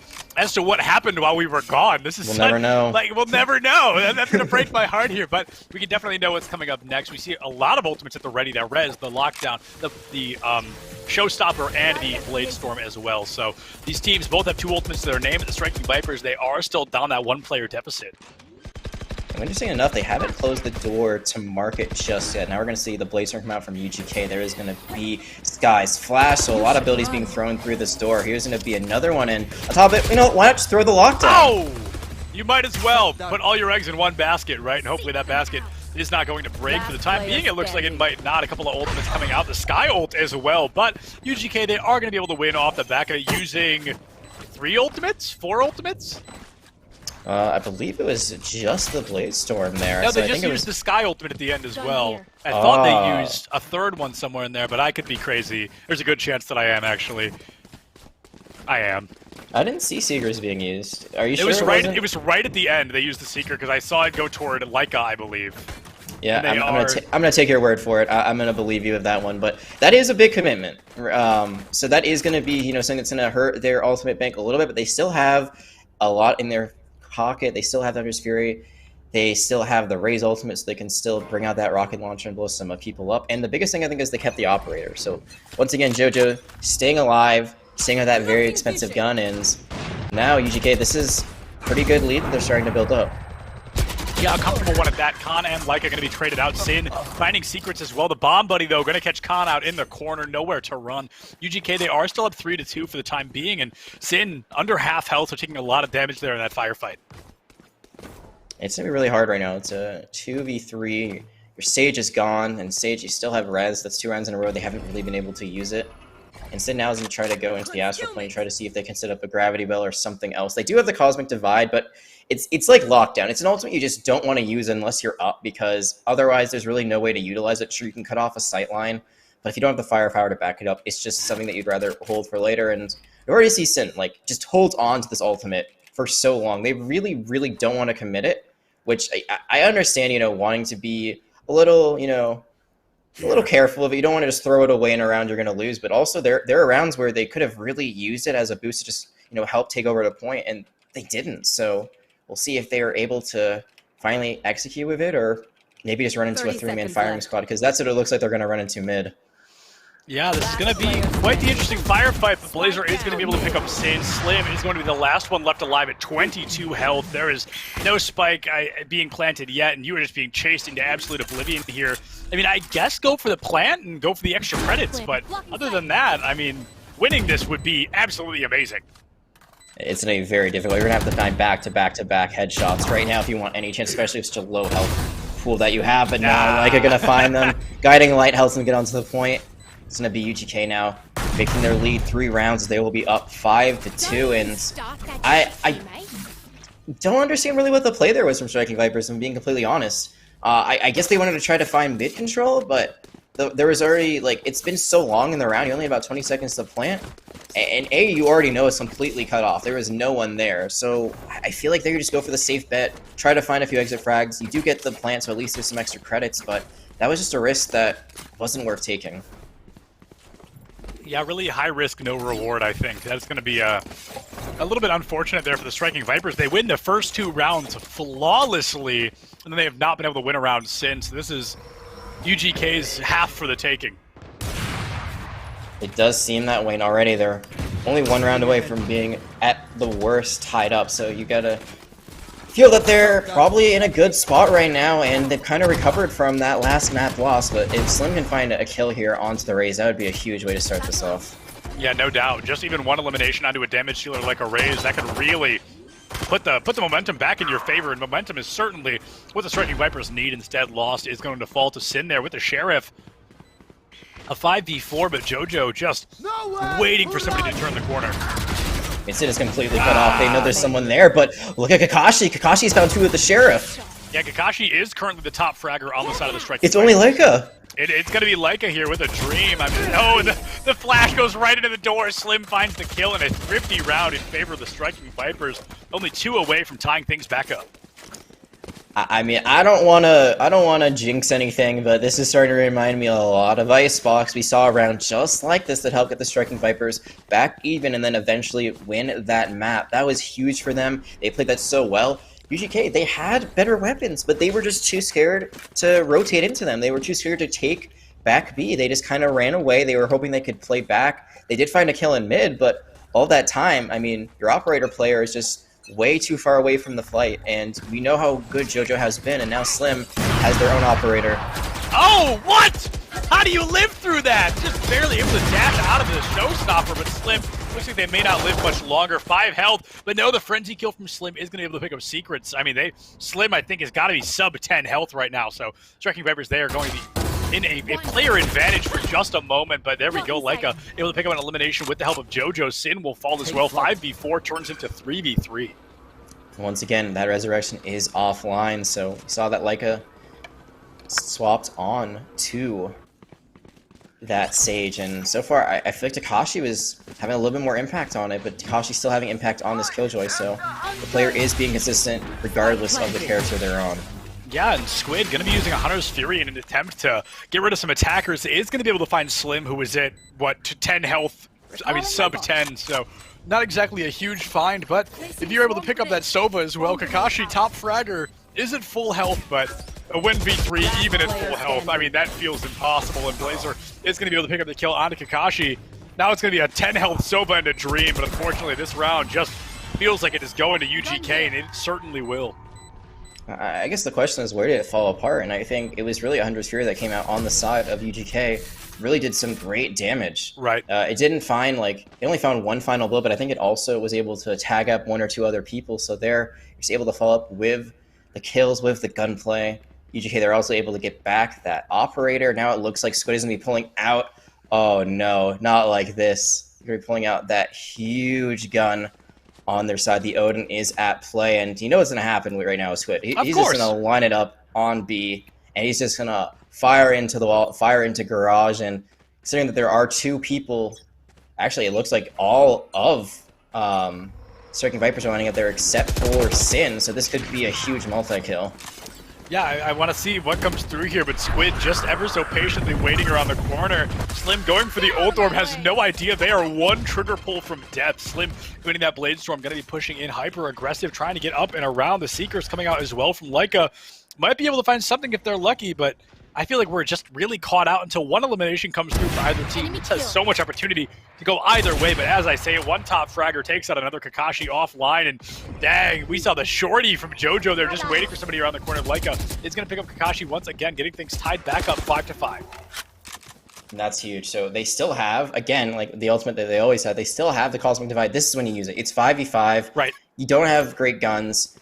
what happened while we were gone. This is We'll never know. Like, we'll never know. That's gonna break my heart here, but we can definitely know what's coming up next. We see a lot of ultimates at the ready there. Rez, the lockdown, the Showstopper, and the Blade Storm as well. So these teams both have 2 ultimates to their name. The Striking Vipers, they are still down that 1-player deficit. Interesting enough, they haven't closed the door to market just yet. Now we're going to see the Blade Storm come out from UGK. There is going to be Sky's Flash, so a lot of abilities being thrown through this door. Here's going to be another one in. On top of it, you know, why not just throw the lockdown? Oh! You might as well put all your eggs in one basket, right? And hopefully that basket is not going to break for the time being. It looks like it might not. A couple of ultimates coming out. The Sky ult as well. But UGK, they are going to be able to win off the back of it using 3 ultimates? 4 ultimates? I believe it was just the Blade Storm there. No, so they I just think used it the was... Sky ultimate at the end as well. I thought they used a 3rd one somewhere in there, but I could be crazy. There's a good chance that I am, actually. I am. I didn't see Seekers being used. Are you sure it was right at the end they used the Seeker, because I saw it go toward Leica, I believe. Yeah, I'm gonna take your word for it. I'm gonna believe you of that one, but that is a big commitment. So that is gonna be, you know, something that's gonna hurt their ultimate bank a little bit, but they still have a lot in their pocket. They still have Thunder's Fury. They still have the Raze ultimate, so they can still bring out that rocket launcher and blow some people up. And the biggest thing I think is they kept the operator. So once again, JoJo staying alive, staying with that very expensive gun, and now UGK, this is pretty good lead that they're starting to build up. Yeah, a comfortable one at that. Khan and Leica going to be traded out. Sin finding secrets as well. The Bomb Buddy, though, going to catch Khan out in the corner. Nowhere to run. UGK, they are still up 3-2 for the time being. And Sin, under half health, so taking a lot of damage there in that firefight. It's going to be really hard right now. It's a 2v3. Your Sage is gone, and Sage, you still have Rez. That's 2 rounds in a row. They haven't really been able to use it. Instead, now is going to try to go into the Astral Plane, try to see if they can set up a Gravity Bell or something else. They do have the Cosmic Divide, but it's like Lockdown. It's an ultimate you just don't want to use unless you're up, because otherwise there's really no way to utilize it. Sure, you can cut off a sight line, but if you don't have the firepower to back it up, it's just something that you'd rather hold for later. And you already see Sin, like, just hold on to this ultimate for so long. They really, really don't want to commit it, which I understand, you know, wanting to be a little, you know, a little careful of it. You don't want to just throw it away in a round you're going to lose, but also there are rounds where they could have really used it as a boost to just, you know, help take over the point, and they didn't. So we'll see if they are able to finally execute with it, or maybe just run into a 3-man firing squad, because that's what it looks like they're going to run into mid. Yeah, this is going to be quite the interesting firefight, but Blazer is going to be able to pick up Sin. Slim is going to be the last one left alive at 22 health. There is no spike being planted yet, and you are just being chased into absolute oblivion here. I mean, I guess go for the plant and go for the extra credits, but other than that, I mean, winning this would be absolutely amazing. It's going to be very difficult. You're going to have to find back-to-back-to-back headshots right now if you want any chance, especially with such a low health pool that you have. But now, like, you're going to find them. Guiding Light helps them get onto the point. It's going to be UGK now, making their lead 3 rounds. They will be up 5-2, and I don't understand really what the play there was from Striking Vipers, I'm being completely honest. I guess they wanted to try to find mid control, but there was already, like, it's been so long in the round, you only have about 20 seconds to plant, and you already know it's completely cut off. There was no one there, so I feel like they could just go for the safe bet, try to find a few exit frags. You do get the plant, so at least there's some extra credits, but that was just a risk that wasn't worth taking. Yeah, really high risk, no reward, I think. That's going to be a little bit unfortunate there for the Striking Vipers. They win the first 2 rounds flawlessly, and then they have not been able to win a round since. This is UGK's half for the taking. It does seem that way, and already they're only 1 round away from being at the worst tied up, so you gotta feel that they're probably in a good spot right now, and they've kind of recovered from that last map loss, but if Slim can find a kill here onto the Raze, that would be a huge way to start this off. Yeah, no doubt. Just even one elimination onto a damage dealer like a Raze, that could really put the momentum back in your favor, and momentum is certainly what the Striking Vipers need. Instead, Lost is going to fall to Sin there with the Sheriff. A 5v4, but JoJo just waiting for somebody to turn the corner. Sin is completely cut off. They know there's someone there, but look at Kakashi. Kakashi's found 2 with the Sheriff. Yeah, Kakashi is currently the top fragger on the side of the Striking It's only Leica. It's going to be Leica here with a dream. I mean, oh, the flash goes right into the door. Slim finds the kill in a thrifty round in favor of the Striking Vipers. Only 2 away from tying things back up. I mean, I don't wanna jinx anything, but this is starting to remind me a lot of Icebox. We saw a round just like this that helped get the Striking Vipers back even, and then eventually win that map. That was huge for them. They played that so well. UGK, they had better weapons, but they were just too scared to rotate into them. They were too scared to take back B. They just kind of ran away. They were hoping they could play back. They did find a kill in mid, but all that time, I mean, your operator player is just way too far away from the fight, and we know how good JoJo has been, and now Slim has their own operator. Oh, what? How do you live through that? Just barely able to dash out of the showstopper, but Slim looks like they may not live much longer. 5 health, but no, the frenzy kill from Slim is going to be able to pick up secrets. I mean, Slim, I think, has got to be sub 10 health right now, so Striking Vipers, they are going to be in a player advantage for just a moment, but there we go. Leica able to pick up an elimination with the help of JoJo. Sin will fall as well. 5v4 turns into 3v3. Once again, that resurrection is offline, so we saw that Leica swapped on to that Sage, and so far I feel like Takashi was having a little bit more impact on it, but Takashi's still having impact on this Killjoy, so the player is being consistent regardless of the character they're on. Yeah, and Squid going to be using a Hunter's Fury in an attempt to get rid of some attackers. Is going to be able to find Slim, who is at, what, 10 health? I mean, sub 10, so not exactly a huge find, but if you're able to pick up that Sova as well, Kakashi, top fragger, is at full health, but a 1v3 even at full health, I mean, that feels impossible, and Blazer is going to be able to pick up the kill onto Kakashi. Now it's going to be a 10 health Sova and a Dream, but unfortunately this round just feels like it is going to UGK, and it certainly will. I guess the question is, where did it fall apart? And I think it was really Hunter's Fury that came out on the side of UGK, really did some great damage. Right. It didn't find, like, it only found one final blow, but I think it also was able to tag up 1 or 2 other people, so there, it was able to follow up with the kills, with the gunplay. UGK, they're also able to get back that operator. Now it looks like Squid is going to be pulling out, oh no, not like this. They're going to be pulling out that huge gun on their side. The Odin is at play, and you know what's going to happen right now with Squid. He's just going to line it up on B, and he's just going to fire into the wall, fire into garage, and considering that there are 2 people, actually it looks like all of Striking Vipers are lining up there except for Sin, so this could be a huge multi-kill. Yeah, I want to see what comes through here, but Squid just ever so patiently waiting around the corner. Slim going for the Ult Orb, has no idea. They are 1 trigger pull from death. Slim winning that Blade Storm, going to be pushing in hyper aggressive, trying to get up and around. The Seekers coming out as well from Leica. Might be able to find something if they're lucky, but I feel like we're just really caught out until one elimination comes through for either team. It has so much opportunity to go either way, but as I say, one top fragger takes out another Kakashi offline, and dang, we saw the shorty from JoJo there just waiting for somebody around the corner. Leica is going to pick up Kakashi once again, getting things tied back up 5-5. And that's huge. So they still have, again, like the ultimate that they always had, they still have the Cosmic Divide. This is when you use it. It's 5v5. Right. You don't have great guns.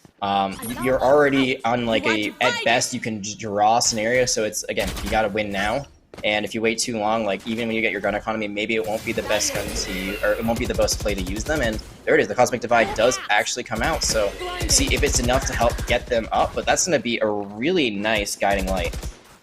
You're already on like at best you can draw scenario, so it's, again, you gotta win now. And if you wait too long, like even when you get your gun economy, maybe it won't be the best gun to use, or it won't be the best play to use them. And there it is, the Cosmic Divide does actually come out. So see if it's enough to help get them up, but that's gonna be a really nice guiding light.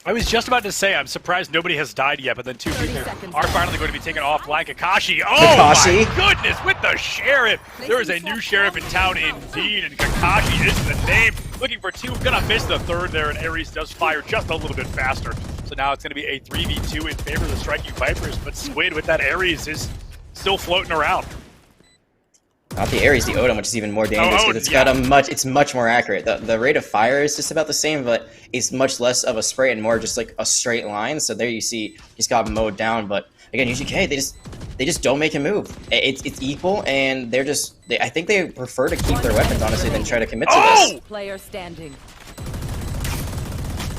I was just about to say, I'm surprised nobody has died yet, but then 2 people are finally going to be taken offline. Kakashi, oh my goodness, with the Sheriff! There is a new Sheriff in town indeed, and Kakashi is the name. Looking for 2, gonna miss the 3rd there, and Ares does fire just a little bit faster. So now it's gonna be a 3v2 in favor of the Striking Vipers, but Squid with that Ares is still floating around. Not the Ares, the Odin, which is even more dangerous because it's got it's much more accurate. The rate of fire is just about the same, but it's much less of a spray and more just like a straight line. So there you see he's got mowed down. But again, UGK, they just don't make a move. It's equal, and I think they prefer to keep their weapons honestly than try to commit to this. Player standing.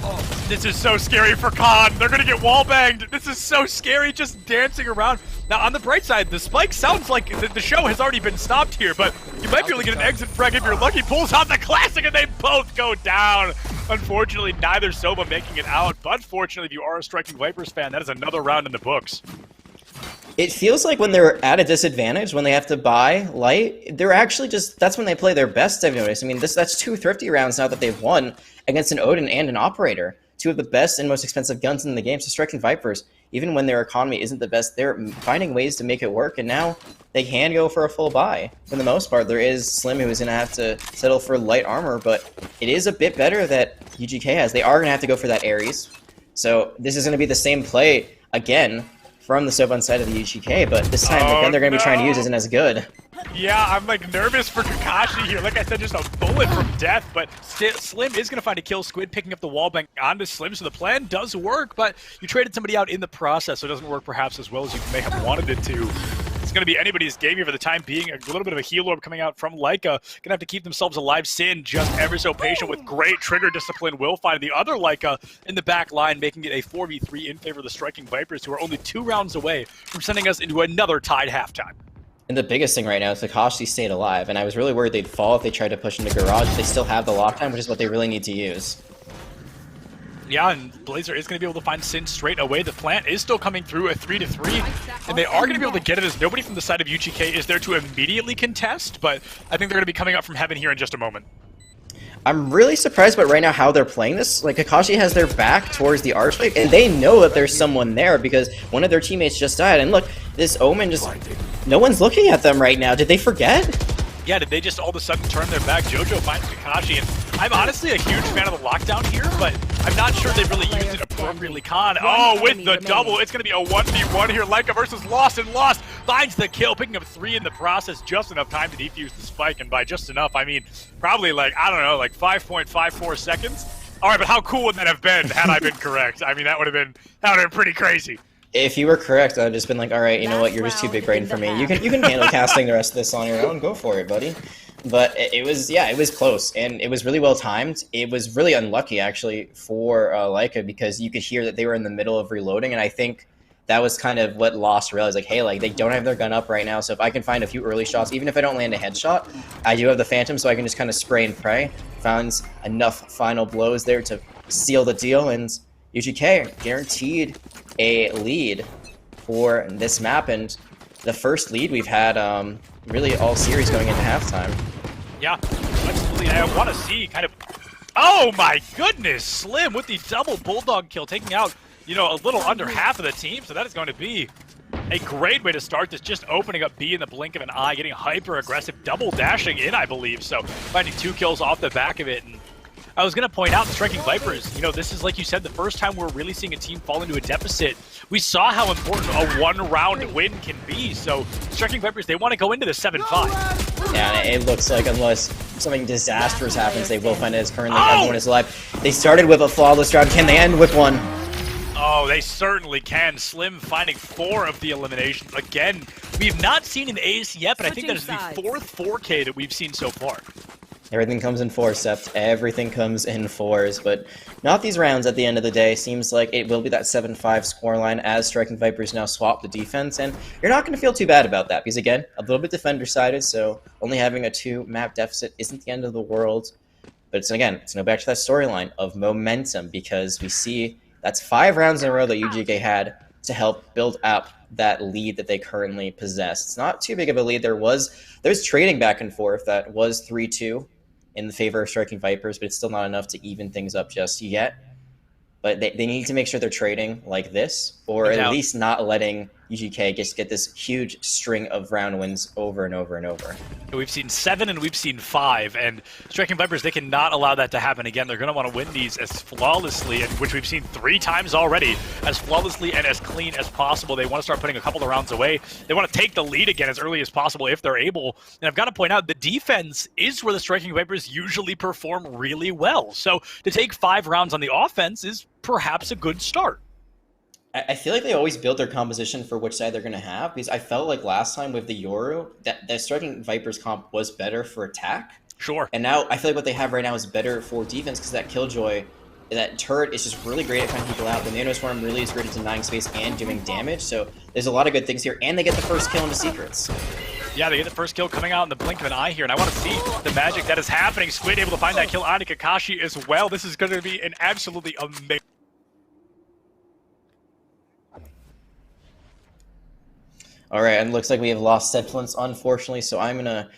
Oh, this is so scary for Khan. They're gonna get wallbanged. This is so scary, just dancing around. Now, on the bright side, the spike sounds like the show has already been stopped here, but you might be able to get an exit frag if you're lucky. Pulls out the classic, and they both go down. Unfortunately, neither Sova making it out, but fortunately, if you are a Striking Vipers fan, that is another round in the books. It feels like when they're at a disadvantage, when they have to buy light, they're actually that's when they play their best, I've noticed. I mean, that's 2 thrifty rounds now that they've won against an Odin and an Operator. 2 of the best and most expensive guns in the game. So Striking Vipers, even when their economy isn't the best, they're finding ways to make it work, and now they can go for a full buy. For the most part, there is Slim who is going to have to settle for light armor, but it is a bit better that UGK has. They are going to have to go for that Ares. So this is going to be the same play again from the Soban side of the UGK, but this time the gun they're going to be trying to use isn't as good. Yeah, I'm like nervous for Kakashi here. Like I said, just a bullet from death, but Slim is going to find a kill. Squid picking up the wall bang onto Slim, so the plan does work, but you traded somebody out in the process, so it doesn't work perhaps as well as you may have wanted it to. It's going to be anybody's game here for the time being. A little bit of a heal orb coming out from Leica. Going to have to keep themselves alive. Sin just ever so patient with great trigger discipline. Will find the other Leica in the back line, making it a 4v3 in favor of the Striking Vipers, who are only 2 rounds away from sending us into another tied halftime. And the biggest thing right now is Kakashi stayed alive, and I was really worried they'd fall if they tried to push into Garage. They still have the lockdown, which is what they really need to use. Yeah, and Blazer is going to be able to find Sin straight away. The plant is still coming through a 3-3, and they are going to be able to get it as nobody from the side of UGK is there to immediately contest, but I think they're going to be coming up from heaven here in just a moment. I'm really surprised about right now how they're playing this. Like, Kakashi has their back towards the Archway, and they know that there's someone there because one of their teammates just died. And look, this Omen just... No one's looking at them right now. Did they forget? Yeah, did they just all of a sudden turn their back? JoJo finds Kakashi, and I'm honestly a huge fan of the lockdown here, but I'm not sure they really used it appropriately. Khan, oh, with the double, it's going to be a 1v1 here. Leica versus Lost, and Lost finds the kill, picking up 3 in the process, just enough time to defuse the spike, and by just enough, I mean, probably like, I don't know, like 5.54 seconds. All right, but how cool would that have been had I been correct? I mean, that would have been pretty crazy. If you were correct, I'd just been like, all right, you know what, you're just too big brain for me. You can handle casting the rest of this on your own. Go for it, buddy. But it was close, and it was really well timed. It was really unlucky, actually, for Leica, because you could hear that they were in the middle of reloading, and I think that was kind of what Lost realized, like, hey, like, they don't have their gun up right now, so if I can find a few early shots, even if I don't land a headshot, I do have the Phantom, so I can just kind of spray and pray. Found enough final blows there to seal the deal, and UGK guaranteed a lead for this map, and the first lead we've had really all series going into halftime. Yeah, absolutely. I want to see kind of... Oh my goodness! Slim with the double Bulldog kill, taking out, you know, a little under half of the team, so that is going to be a great way to start this, just opening up B in the blink of an eye, getting hyper aggressive, double dashing in, I believe, so finding 2 kills off the back of it. And I was going to point out the Striking Vipers, you know, this is, like you said, the first time we're really seeing a team fall into a deficit. We saw how important a 1-round win can be, so Striking Vipers, they want to go into the 7-5. Yeah, and it looks like unless something disastrous happens, they will find it as currently everyone is alive. They started with a flawless round. Can they end with one? Oh, they certainly can. Slim finding 4 of the eliminations. Again, we've not seen an ace yet, but I think that is the 4th 4K that we've seen so far. Everything comes in 4s, Sept. Everything comes in 4s, but not these rounds at the end of the day. Seems like it will be that 7-5 scoreline as Striking Vipers now swap the defense, and you're not going to feel too bad about that because, again, a little bit defender-sided, so only having a 2-map deficit isn't the end of the world. But it's going to go back to that storyline of momentum because we see that's 5 rounds in a row that UGK had to help build up that lead that they currently possess. It's not too big of a lead. There's trading back and forth that was 3-2 in the favor of Striking Vipers, but it's still not enough to even things up just yet. But they need to make sure they're trading like this, or at least not letting UGK just get this huge string of round wins over and over and over. We've seen 7 and we've seen 5, and Striking Vipers, they cannot allow that to happen again. They're going to want to win these as flawlessly, and which we've seen 3 times already, as flawlessly and as clean as possible. They want to start putting a couple of rounds away. They want to take the lead again as early as possible if they're able. And I've got to point out, the defense is where the Striking Vipers usually perform really well. So to take 5 rounds on the offense is perhaps a good start. I feel like they always build their composition for which side they're going to have, because I felt like last time with the Yoru, that Striking Vipers comp was better for attack. Sure. And now I feel like what they have right now is better for defense, because that Killjoy, that turret is just really great at finding people out. The Nanoswarm really is great at denying space and doing damage, so there's a lot of good things here, and they get the first kill into Secrets. Yeah, they get the first kill coming out in the blink of an eye here, and I want to see the magic that is happening. Squid able to find that kill on Kakashi as well. This is going to be an absolutely amazing... All right, and it looks like we have lost Sedflins, unfortunately, so I'm going to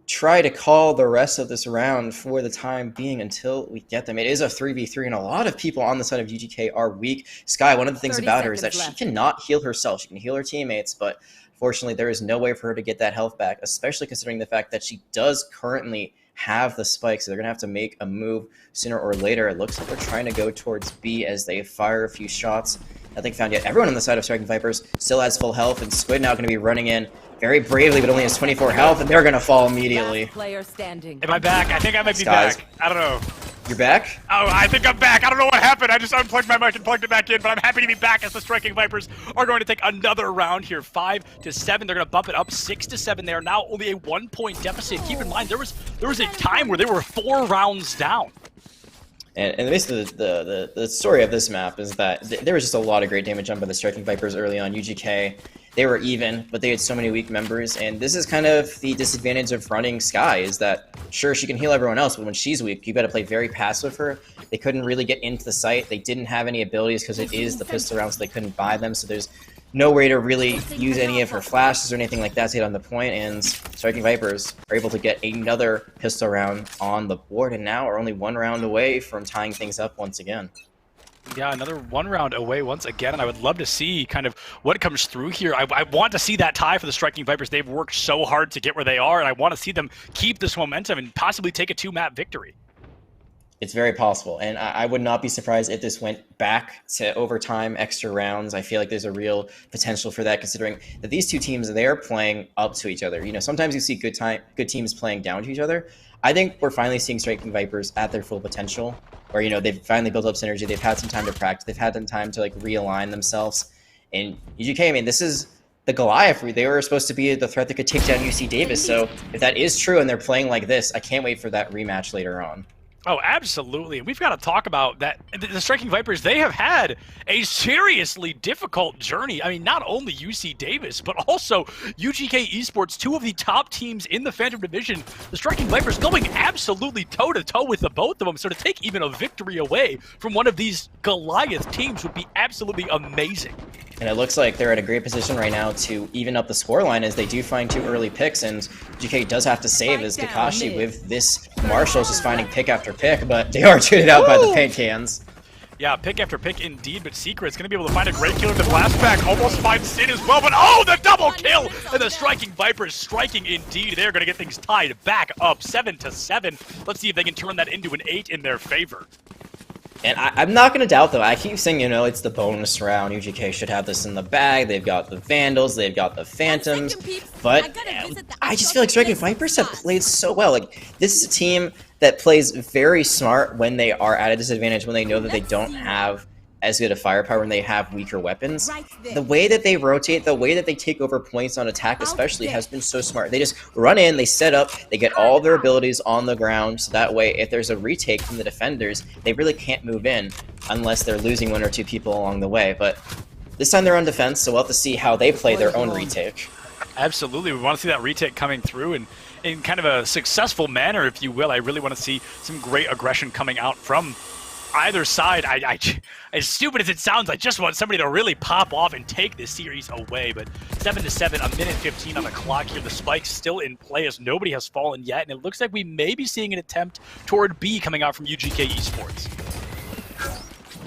try to call the rest of this round for the time being until we get them. It is a 3v3, and a lot of people on the side of UGK are weak. Sky, one of the things about her is that she cannot heal herself. She can heal her teammates, but fortunately, there is no way for her to get that health back, especially considering the fact that she does currently have the spike, so they're going to have to make a move sooner or later. It looks like they're trying to go towards B as they fire a few shots. Nothing found yet. Everyone on the side of Striking Vipers still has full health, and Squid now going to be running in very bravely, but only has 24 health, and they're going to fall immediately. Am I back? I think I might be back. I don't know. You're back? Oh, I think I'm back. I don't know what happened. I just unplugged my mic and plugged it back in, but I'm happy to be back as the Striking Vipers are going to take another round here. 5-7. They're going to bump it up 6-7. They are now only a 1-point deficit. Keep in mind, there was a time where they were 4 rounds down. And basically, the story of this map is that there was just a lot of great damage done by the Striking Vipers early on. UGK, they were even, but they had so many weak members, and this is kind of the disadvantage of running Sky, is that, sure, she can heal everyone else, but when she's weak, you got to play very passive with her. They couldn't really get into the site. They didn't have any abilities because it is the pistol round, so they couldn't buy them, so there's no way to really use any of her flashes or anything like that to get on the point, and Striking Vipers are able to get another pistol round on the board, and now are only 1 round away from tying things up once again. Yeah, another 1 round away once again, and I would love to see kind of what comes through here. I want to see that tie for the Striking Vipers. They've worked so hard to get where they are, and I want to see them keep this momentum and possibly take a 2-map victory. It's very possible, and I would not be surprised if this went back to overtime, extra rounds. I feel like there's a real potential for that, considering that these two teams, they're playing up to each other. You know, sometimes you see good teams playing down to each other. I think we're finally seeing Striking Vipers at their full potential, where, you know, they've finally built up synergy. They've had some time to practice. They've had some time to, like, realign themselves. And UGK, I mean, this is the Goliath. They were supposed to be the threat that could take down UC Davis. So if that is true and they're playing like this, I can't wait for that rematch later on. Oh, absolutely. We've got to talk about that. The Striking Vipers, they have had a seriously difficult journey. I mean, not only UC Davis, but also UGK Esports, 2 of the top teams in the Phantom Division. The Striking Vipers going absolutely toe-to-toe with the both of them. So to take even a victory away from one of these Goliath teams would be absolutely amazing. And it looks like they're at a great position right now to even up the scoreline as they do find 2 early picks, and GK does have to save as Kakashi with this Marshall's just finding pick after pick, but they are traded out by the paint cans. Yeah, pick after pick indeed, but Secret's going to be able to find a great kill in the blast back, almost finds Sin as well, but oh, the double kill! And the Striking Vipers striking indeed. They're going to get things tied back up 7-7. Let's see if they can turn that into an 8 in their favor. And I'm not going to doubt, though. I keep saying, you know, it's the bonus round. UGK should have this in the bag. They've got the Vandals. They've got the Phantoms. But I just feel like Striking Vipers have played so well. Like, this is a team that plays very smart when they are at a disadvantage, when they know that they don't have as good a firepower, when they have weaker weapons. The way that they rotate, the way that they take over points on attack especially has been so smart. They just run in, they set up, they get all their abilities on the ground, so that way if there's a retake from the defenders, they really can't move in unless they're losing 1 or 2 people along the way. But this time they're on defense, so we'll have to see how they play their own retake. Absolutely, we want to see that retake coming through and in kind of a successful manner, if you will. I really want to see some great aggression coming out from either side. As stupid as it sounds, I just want somebody to really pop off and take this series away. But 7-7, a minute 15 on the clock here. The spike's still in play as nobody has fallen yet, and it looks like we may be seeing an attempt toward B coming out from UGK Esports.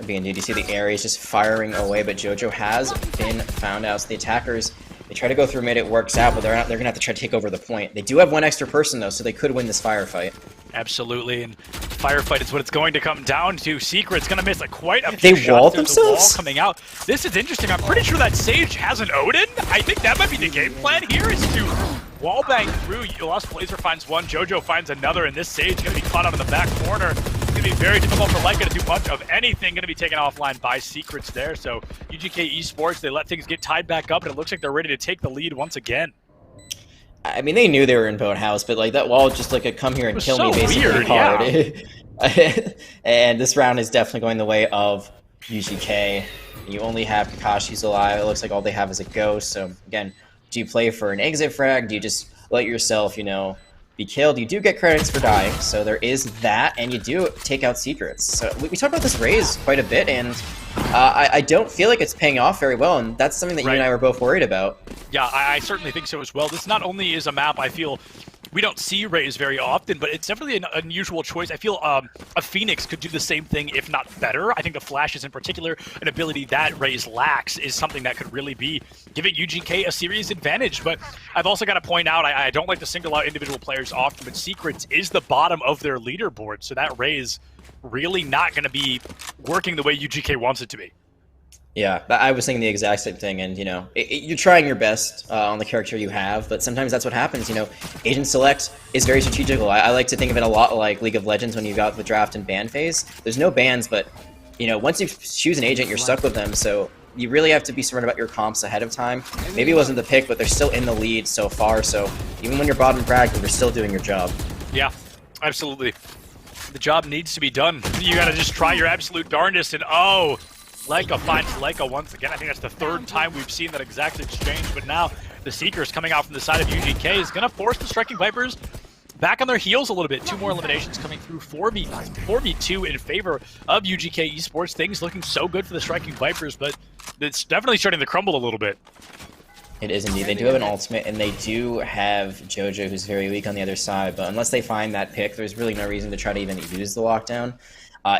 Indeed, you see the Ares just firing away, but JoJo has been found out. So the attackers, they try to go through mid, it works out, but they're going to have to try to take over the point. They do have 1 extra person, though, so they could win this firefight. Absolutely, and firefight is what it's going to come down to. Secret's going to miss quite a few shots. They walled There's themselves? a wall coming out. This is interesting. I'm pretty sure that Sage has an Odin. I think that might be the game plan here, is to wall bang through. Lost Blazer finds 1, JoJo finds another, and this Sage is going to be caught out in the back corner. It's going to be very difficult for Leica to do much of anything. Going to be taken offline by Secrets there. So UGK Esports, they let things get tied back up, and it looks like they're ready to take the lead once again. I mean, they knew they were in boathouse, but like that wall just like a come here and kill me basically weird, card. Yeah. And this round is definitely going the way of UGK. You only have Kakashi's alive. It looks like all they have is a ghost. So again, do you play for an exit frag? Do you just let yourself, you know, be killed? You do get credits for dying, so there is that, and you do take out secrets. So we talked about this raise quite a bit, and I don't feel like it's paying off very well, and that's something that you and I were both worried about. Yeah, I certainly think so as well. This not only is a map I feel we don't see Raze very often, but it's definitely an unusual choice. I feel a Phoenix could do the same thing, if not better. I think the flashes in particular, an ability that Raze lacks, is something that could really be giving UGK a serious advantage. But I've also got to point out, I don't like to single out individual players often, but Secrets is the bottom of their leaderboard, so that Raze really not going to be working the way UGK wants it to be. Yeah, I was thinking the exact same thing, and you're trying your best on the character you have, but sometimes that's what happens. Agent select is very strategical. I like to think of it a lot like League of Legends when you got the draft and ban phase. There's no bans, but once you choose an agent, you're stuck with them. So you really have to be smart about your comps ahead of time. Maybe it wasn't the pick, but they're still in the lead so far. So even when you're bottom fragged, you're still doing your job. Yeah, absolutely. The job needs to be done. You got to just try your absolute darndest, and oh. Leica finds Leica once again. I think that's the third time we've seen that exact exchange, but now the Seekers coming out from the side of UGK is going to force the Striking Vipers back on their heels a little bit. 2 more eliminations coming through, 4v2 in favor of UGK Esports. Things looking so good for the Striking Vipers, but it's definitely starting to crumble a little bit. It is indeed. They do have an ultimate, and they do have JoJo, who's very weak on the other side, but unless they find that pick, there's really no reason to try to even use the lockdown.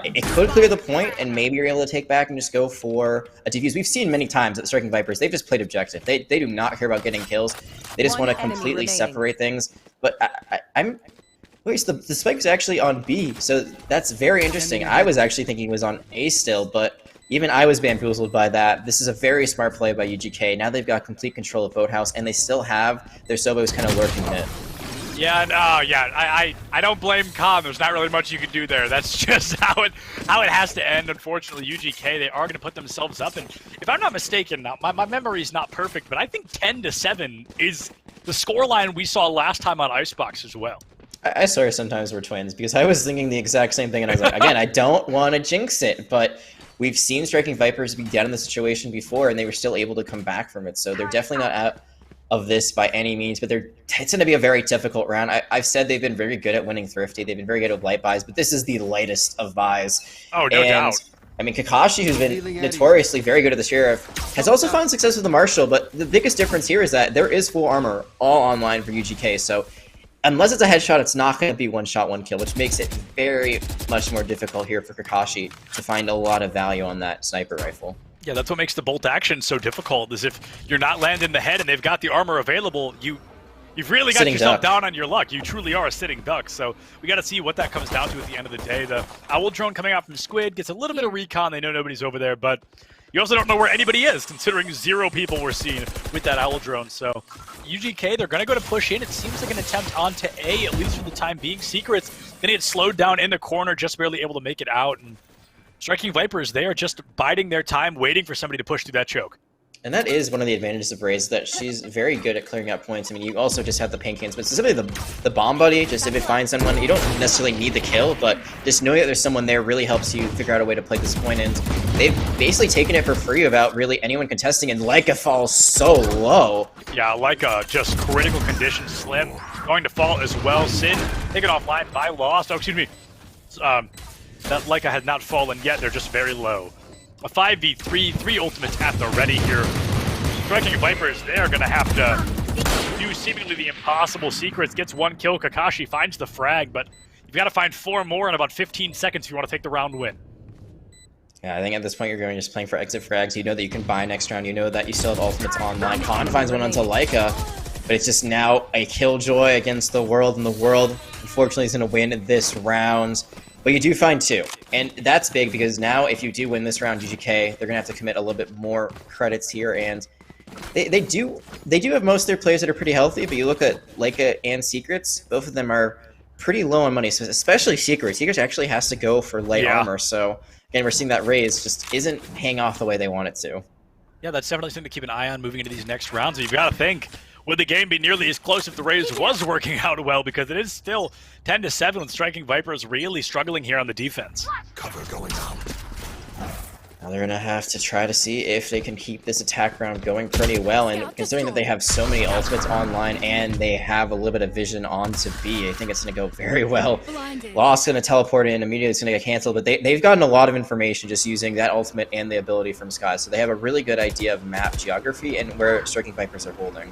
It could clear the point, and maybe you're able to take back and just go for a defuse. We've seen many times that the Striking Vipers, they've just played objective. They do not care about getting kills. They just want to completely separate things. But wait, so the spike was actually on B, so that's very interesting. I was actually thinking it was on A still, but even I was bamboozled by that. This is a very smart play by UGK. Now they've got complete control of Boathouse, and they still have their Sobos kind of lurking mid. Yeah, no, I don't blame Khan. There's not really much you can do there. That's just how it has to end. Unfortunately, UGK, they are going to put themselves up. And if I'm not mistaken, now my memory is not perfect, but I think 10-7 is the scoreline we saw last time on Icebox as well. I swear sometimes we're twins, because I was thinking the exact same thing, and I was like, again, I don't want to jinx it, but we've seen Striking Vipers be down in the situation before, and they were still able to come back from it. So they're definitely not out of this by any means, but it's going to be a very difficult round. I've said they've been very good at winning Thrifty. They've been very good at light buys, but this is the lightest of buys. Oh, no doubt. I mean, Kakashi, who's been notoriously very good at the Sheriff, has also found success with the Marshal, but the biggest difference here is that there is full armor all online for UGK, so unless it's a headshot, it's not going to be one shot, one kill, which makes it very much more difficult here for Kakashi to find a lot of value on that sniper rifle. Yeah, that's what makes the bolt action so difficult, is if you're not landing the head and they've got the armor available, you've really got yourself down on your luck. You truly are a sitting duck, so we got to see what that comes down to at the end of the day. The Owl Drone coming out from Squid gets a little bit of recon. They know nobody's over there, but you also don't know where anybody is, considering 0 people were seen with that Owl Drone. So UGK, they're going to go to push in. It seems like an attempt onto A, at least for the time being. Secrets going to get slowed down in the corner, just barely able to make it out. And Striking Vipers, they are just biding their time, waiting for somebody to push through that choke. And that is one of the advantages of Raze, that she's very good at clearing out points. I mean, you also just have the paint cans, but specifically the bomb buddy, just if it finds someone, you don't necessarily need the kill, but just knowing that there's someone there really helps you figure out a way to play this point. And they've basically taken it for free without really anyone contesting, and Leica falls so low. Yeah, Leica, just critical condition, Slim going to fall as well. Sin taken offline by Lost. Oh, excuse me. That Leica has not fallen yet. They're just very low. A 5v3, 3 ultimates at the ready here. Striking Vipers, they are going to have to do seemingly the impossible. Secrets gets 1 kill. Kakashi finds the frag, but you've got to find 4 more in about 15 seconds if you want to take the round win. Yeah, I think at this point you're going just playing for exit frags. You know that you can buy next round. You know that you still have ultimates online. Khan finds one onto Leica, but it's just now a killjoy against the world, and the world, unfortunately, is going to win this round. But you do find 2, and that's big, because now if you do win this round, UGK, they're going to have to commit a little bit more credits here, and they do have most of their players that are pretty healthy, but you look at Leica and Secrets, both of them are pretty low on money, so especially Secrets. Secrets actually has to go for light armor, so again, we're seeing that Raze just isn't paying off the way they want it to. Yeah, that's definitely something to keep an eye on moving into these next rounds. You've got to think, would the game be nearly as close if the Raze was working out well? Because it is still 10-7 with Striking Vipers really struggling here on the defense. Cover going out. Now they're going to have to try to see if they can keep this attack round going pretty well, and considering that they have so many ultimates online and they have a little bit of vision onto B, I think it's going to go very well. Lost going to teleport in, immediately it's going to get canceled, but they've gotten a lot of information just using that ultimate and the ability from Sky, so they have a really good idea of map geography and where Striking Vipers are holding.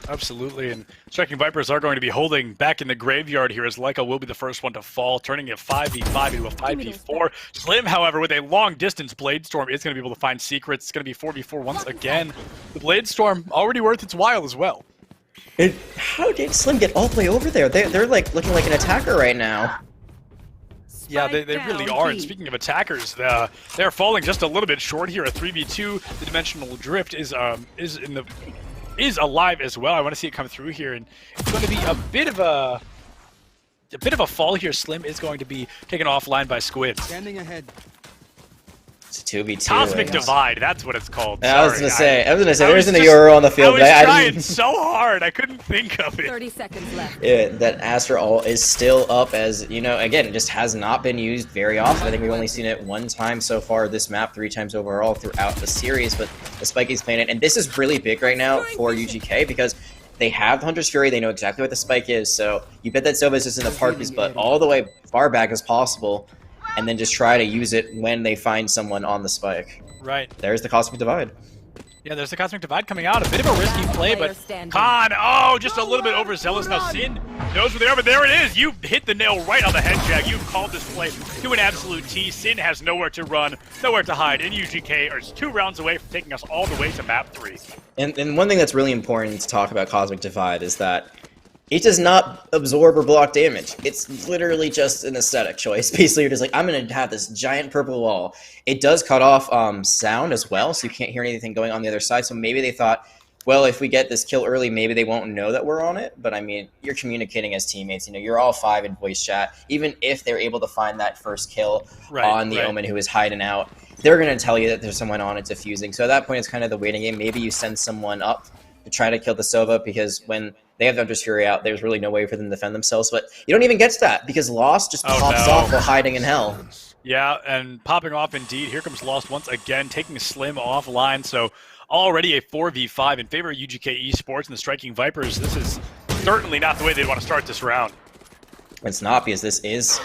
Absolutely, and Striking Vipers are going to be holding back in the graveyard here as Leica will be the first one to fall, turning a 5v5 into a 5v4. Slim, however, with a long-distance Bladestorm is going to be able to find secrets. It's going to be 4v4 once again. The Bladestorm already worth its while as well. How did Slim get all the way over there? They're like looking like an attacker right now. Yeah, they really are. And speaking of attackers, they're falling just a little bit short here. A 3v2, the Dimensional Drift is alive as well. I want to see it come through here, and it's going to be a bit of a fall here. Slim is going to be taken offline by Squid. Standing ahead. It's a 2v2. Cosmic Divide, that's what it's called. I was gonna say there isn't a just, URL on the field. I was trying so hard, I couldn't think of it. 30 seconds left. Yeah, that Astra ult is still up, as you know. Again, it just has not been used very often. I think we've only seen it one time so far this map, 3 times overall throughout the series. But the Spike is playing it, and this is really big right now for UGK because they have the Hunter's Fury. They know exactly what the Spike is. So you bet that Sova is just in the park his butt all the way far back as possible, and then just try to use it when they find someone on the Spike. Right. There's the Cosmic Divide. Yeah, there's the Cosmic Divide coming out. A bit of a risky play, but Khan, just a little bit overzealous. Now Sin knows where they are, but there it is. You hit the nail right on the head, Jack. You called this play to an absolute T. Sin has nowhere to run, nowhere to hide, and UGK are 2 rounds away from taking us all the way to map 3. And one thing that's really important to talk about Cosmic Divide is that it does not absorb or block damage. It's literally just an aesthetic choice. Basically, you're just like, I'm going to have this giant purple wall. It does cut off sound as well, so you can't hear anything going on the other side. So maybe they thought, well, if we get this kill early, maybe they won't know that we're on it. But I mean, you're communicating as teammates. You know, you're all 5 in voice chat. Even if they're able to find that first kill on the Omen who is hiding out, they're going to tell you that there's someone on it defusing. So at that point, it's kind of the waiting game. Maybe you send someone up to try to kill the Sova, because when they have the Hunter's Fury out, there's really no way for them to defend themselves. But you don't even get to that, because Lost just pops off while hiding in hell. Yeah, and popping off indeed. Here comes Lost once again, taking Slim offline. So already a 4v5 in favor of UGK Esports and the Striking Vipers. This is certainly not the way they'd want to start this round. It's not, because this is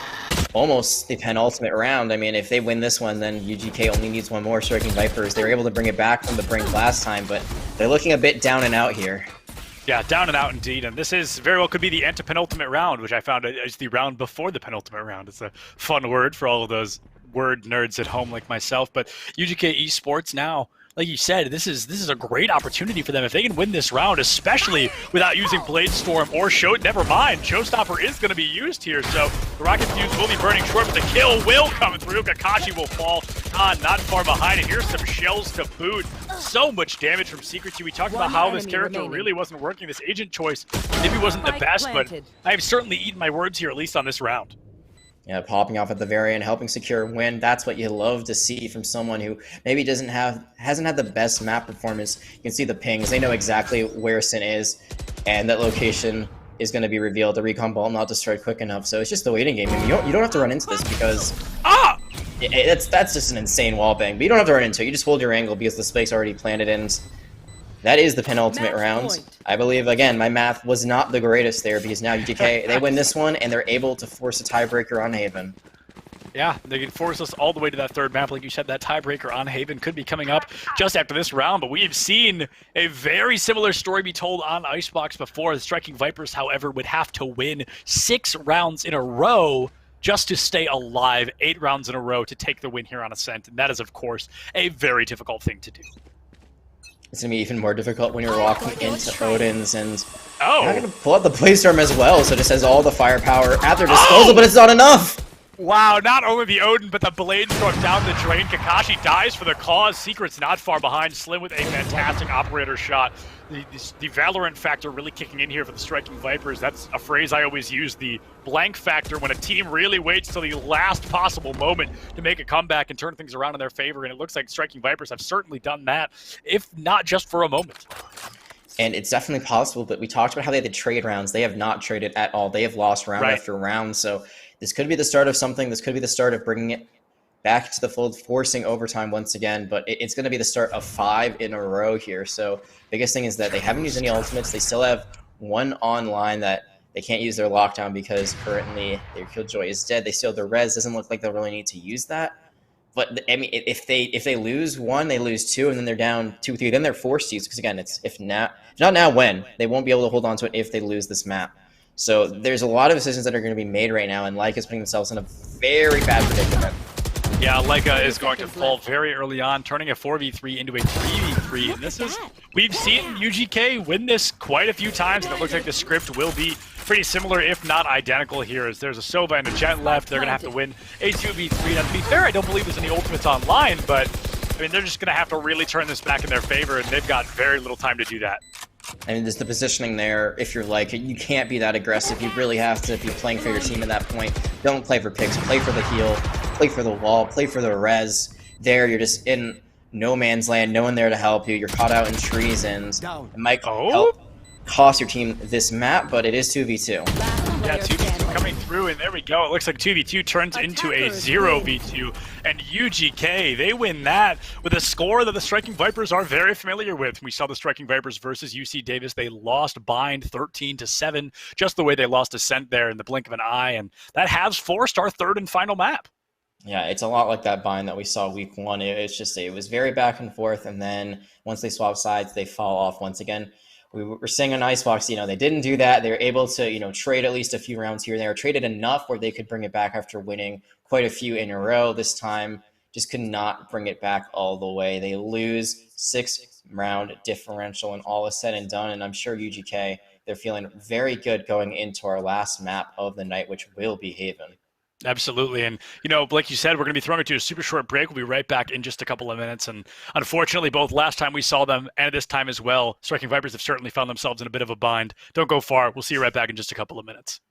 almost the penultimate round. I mean, if they win this one, then UGK only needs one more. Striking Vipers, they were able to bring it back from the brink last time, but they're looking a bit down and out here. Yeah, down and out indeed, and this is very well could be the antepenultimate round, which I found is the round before the penultimate round. It's a fun word for all of those word nerds at home like myself, but UGK Esports now, like you said, this is a great opportunity for them if they can win this round, especially without using Bladestorm or never mind, Showstopper is going to be used here, so the Rocket Fuse will be burning short, but the kill will come through. Kakashi will fall not far behind, and here's some shells to boot. So much damage from Secret Q. We talked about how this character really wasn't working. This agent choice maybe wasn't the best, but I have certainly eaten my words here, at least on this round. Yeah, popping off at the very end, helping secure a win. That's what you love to see from someone who maybe hasn't had the best map performance. You can see the pings. They know exactly where Sin is, and that location is going to be revealed. The recon ball not destroyed quick enough, so it's just the waiting game. I mean, you don't have to run into this, because that's just an insane wall bang. But you don't have to run into it. You just hold your angle because the spike's already planted in. That is the penultimate round. I believe, again, my math was not the greatest there, because now UGK, they win this one, and they're able to force a tiebreaker on Haven. Yeah, they can force us all the way to that third map. Like you said, that tiebreaker on Haven could be coming up just after this round, but we have seen a very similar story be told on Icebox before. The Striking Vipers, however, would have to win 6 rounds in a row just to stay alive, 8 rounds in a row to take the win here on Ascent, and that is, of course, a very difficult thing to do. It's going to be even more difficult when you're walking into Odin's, and you're going to pull out the Playstorm as well, so it just has all the firepower at their disposal, but it's not enough! Wow, not only the Odin, but the Bladestorm down the drain. Kakashi dies for the cause. Secret's not far behind. Slim with a fantastic operator shot. The Valorant factor really kicking in here for the Striking Vipers. That's a phrase I always use, the blank factor, when a team really waits till the last possible moment to make a comeback and turn things around in their favor. And it looks like Striking Vipers have certainly done that, if not just for a moment. And it's definitely possible, but we talked about how they had to trade rounds. They have not traded at all. They have lost round after round, so this could be the start of something. This could be the start of bringing it back to the fold, forcing overtime once again, but it's going to be the start of 5 in a row here. So biggest thing is that they haven't used any ultimates. They still have one online that they can't use their lockdown because currently their Killjoy is dead. They still have their res. Doesn't look like they'll really need to use that. But I mean, if they lose one, they lose two, and then they're down 2-3. Then they're forced to use, because again, it's if not now, when they won't be able to hold on to it if they lose this map. So there's a lot of decisions that are going to be made right now, and Leica is putting themselves in a very bad predicament. Yeah, Leica is going to fall very early on, turning a 4v3 into a 3v3. And this is, we've seen UGK win this quite a few times, and it looks like the script will be pretty similar, if not identical here, as there's a Sova and a Jet left. They're going to have to win a 2v3. Now, to be fair, I don't believe there's any ultimates online, but I mean, they're just going to have to really turn this back in their favor, and they've got very little time to do that. I mean, there's the positioning there. If you're like, you can't be that aggressive. You really have to be playing for your team at that point. Don't play for picks. Play for the heal. Play for the wall. Play for the res. There, you're just in no man's land. No one there to help you. You're caught out in trees, and it might help cost your team this map, but it is 2v2. Yeah, 2v2 coming through, and there we go. It looks like 2v2 turns into a 0v2, and UGK, they win that with a score that the Striking Vipers are very familiar with. We saw the Striking Vipers versus UC Davis. They lost Bind 13-7, just the way they lost Ascent there in the blink of an eye, and that has forced our third and final map. Yeah, it's a lot like that bind that we saw week one. It was very back and forth, and then once they swap sides, they fall off once again. We were seeing on Icebox, they didn't do that. They were able to, trade at least a few rounds here and there, traded enough where they could bring it back after winning quite a few in a row. This time, just could not bring it back all the way. They lose 6-round differential, and all is said and done. And I'm sure UGK, they're feeling very good going into our last map of the night, which will be Haven. Absolutely. And, like you said, we're going to be throwing it to a super short break. We'll be right back in just a couple of minutes. And unfortunately, both last time we saw them and this time as well, Striking Vipers have certainly found themselves in a bit of a bind. Don't go far. We'll see you right back in just a couple of minutes.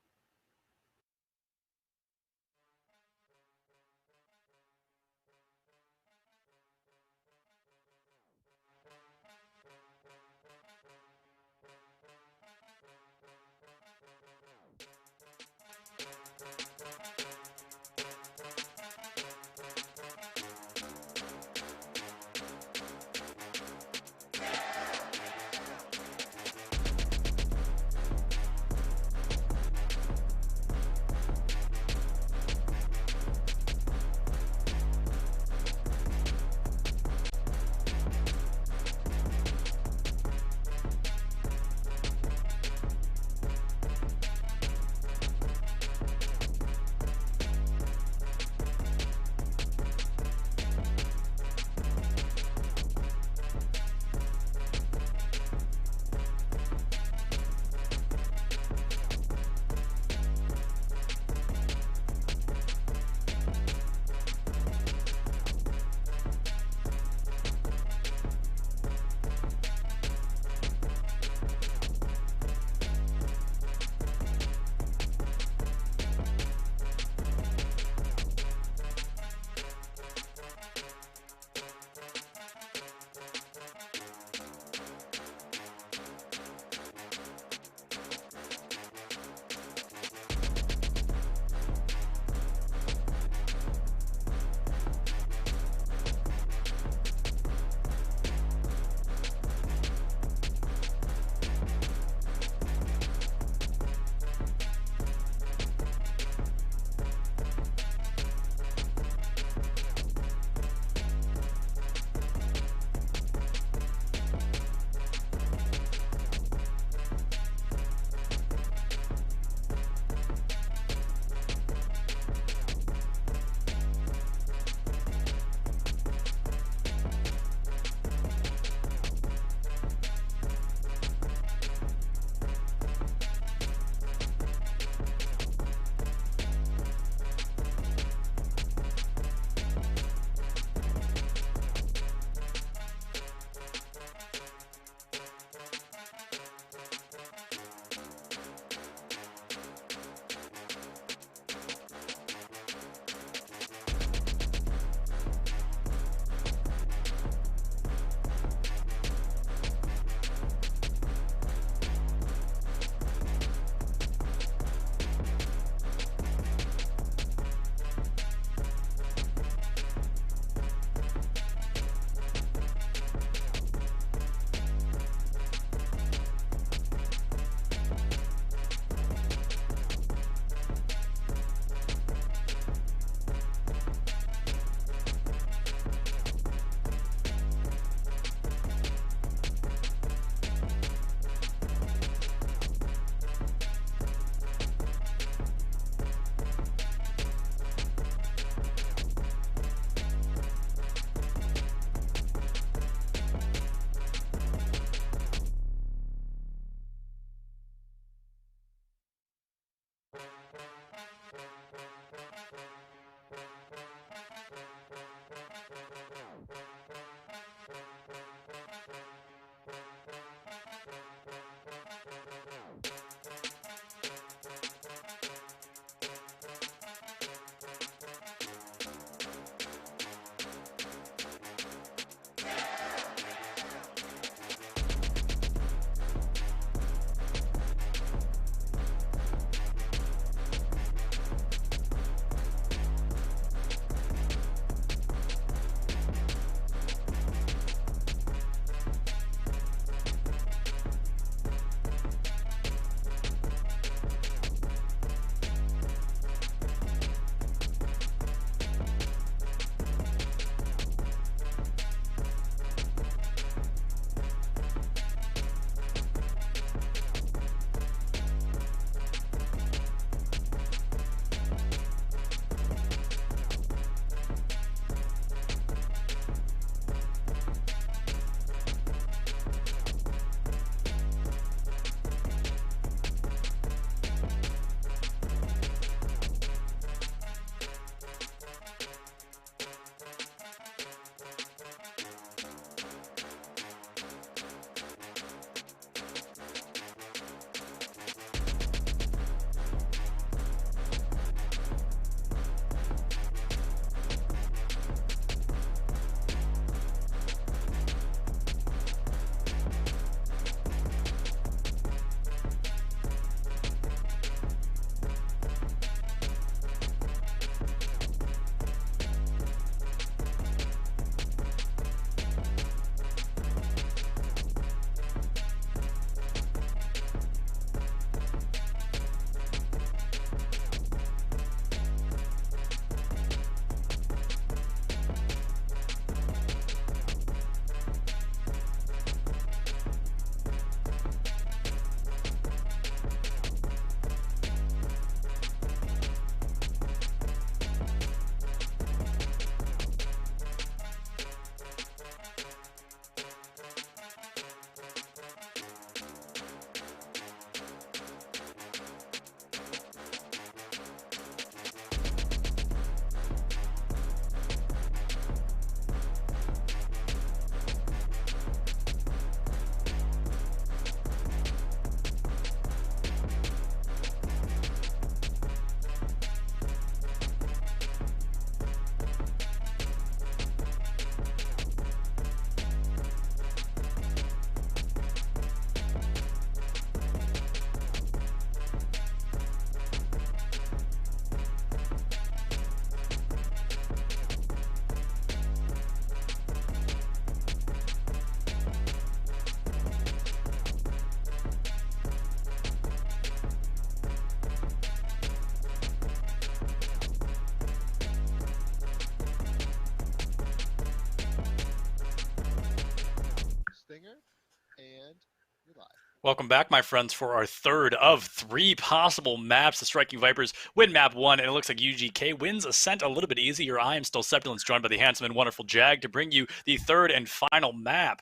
Welcome back, my friends, for our third of three possible maps. The Striking Vipers win map one, and it looks like UGK wins Ascent a little bit easier. I am still Sepulence, joined by the handsome and wonderful Jag to bring you the third and final map.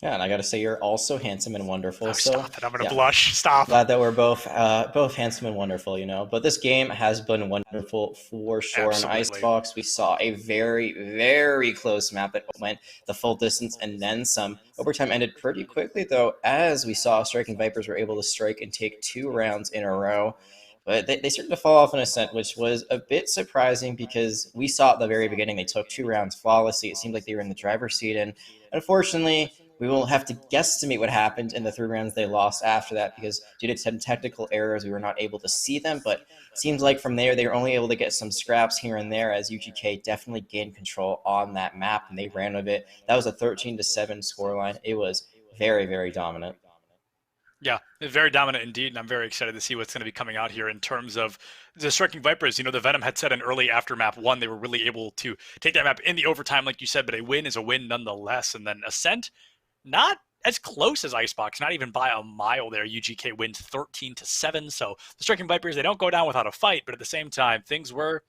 Yeah, and I got to say you're also handsome and wonderful. Oh, So stop it. I'm going to yeah, blush. Stop. glad that we're both handsome and wonderful, you know. But this game has been wonderful for sure. In Absolutely. Icebox, we saw a very, very close map that went the full distance and then some. Overtime ended pretty quickly, though, as we saw Striking Vipers were able to strike and take 2 rounds in a row. But they started to fall off in Ascent, which was a bit surprising because we saw at the very beginning they took 2 rounds flawlessly. It seemed like they were in the driver's seat, and unfortunately, we will have to guesstimate what happened in the 3 rounds they lost after that because due to some technical errors, we were not able to see them. But it seems like from there, they were only able to get some scraps here and there as UGK definitely gained control on that map and they ran with it. That was a 13-7 scoreline. It was very, very dominant. Yeah, very dominant indeed, and I'm very excited to see what's going to be coming out here in terms of the Striking Vipers. You know, the Venom had said in early after map one, they were really able to take that map in the overtime, like you said, but a win is a win nonetheless. And then Ascent, not as close as Icebox, not even by a mile there. UGK wins 13-7. So the Striking Vipers, they don't go down without a fight, but at the same time, things were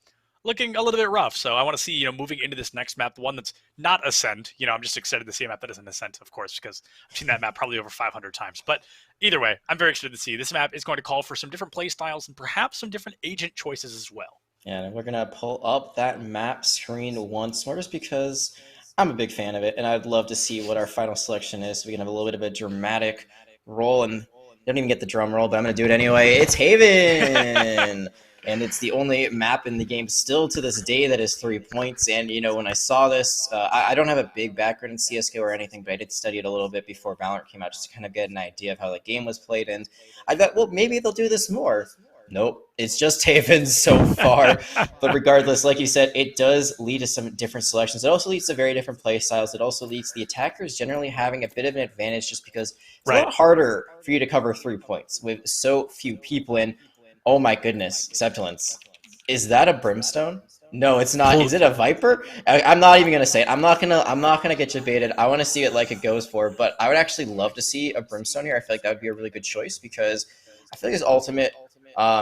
looking a little bit rough. So I want to see, moving into this next map, the one that's not Ascent. I'm just excited to see a map that isn't Ascent, of course, because I've seen that map probably over 500 times. But either way, I'm very excited to see. This map is going to call for some different play styles and perhaps some different agent choices as well. And we're going to pull up that map screen once more just because I'm a big fan of it, and I'd love to see what our final selection is so we can have a little bit of a dramatic roll. And don't even get the drum roll, but I'm going to do it anyway. It's Haven! And it's the only map in the game still to this day that is 3 points. And, when I saw this, I don't have a big background in CSGO or anything, but I did study it a little bit before Valorant came out just to kind of get an idea of how the game was played. And I thought, well, maybe they'll do this more. Nope, it's just Haven so far. But regardless, like you said, it does lead to some different selections. It also leads to very different play styles. It also leads to the attackers generally having a bit of an advantage just because it's a lot harder for you to cover 3 points with so few people in. Oh my goodness, Sepulence. Is that a Brimstone? No, it's not. Is it a Viper? I'm not even gonna say it. I'm not gonna get debated. I want to see it like it goes for, but I would actually love to see a Brimstone here. I feel like that would be a really good choice because I feel like his ultimate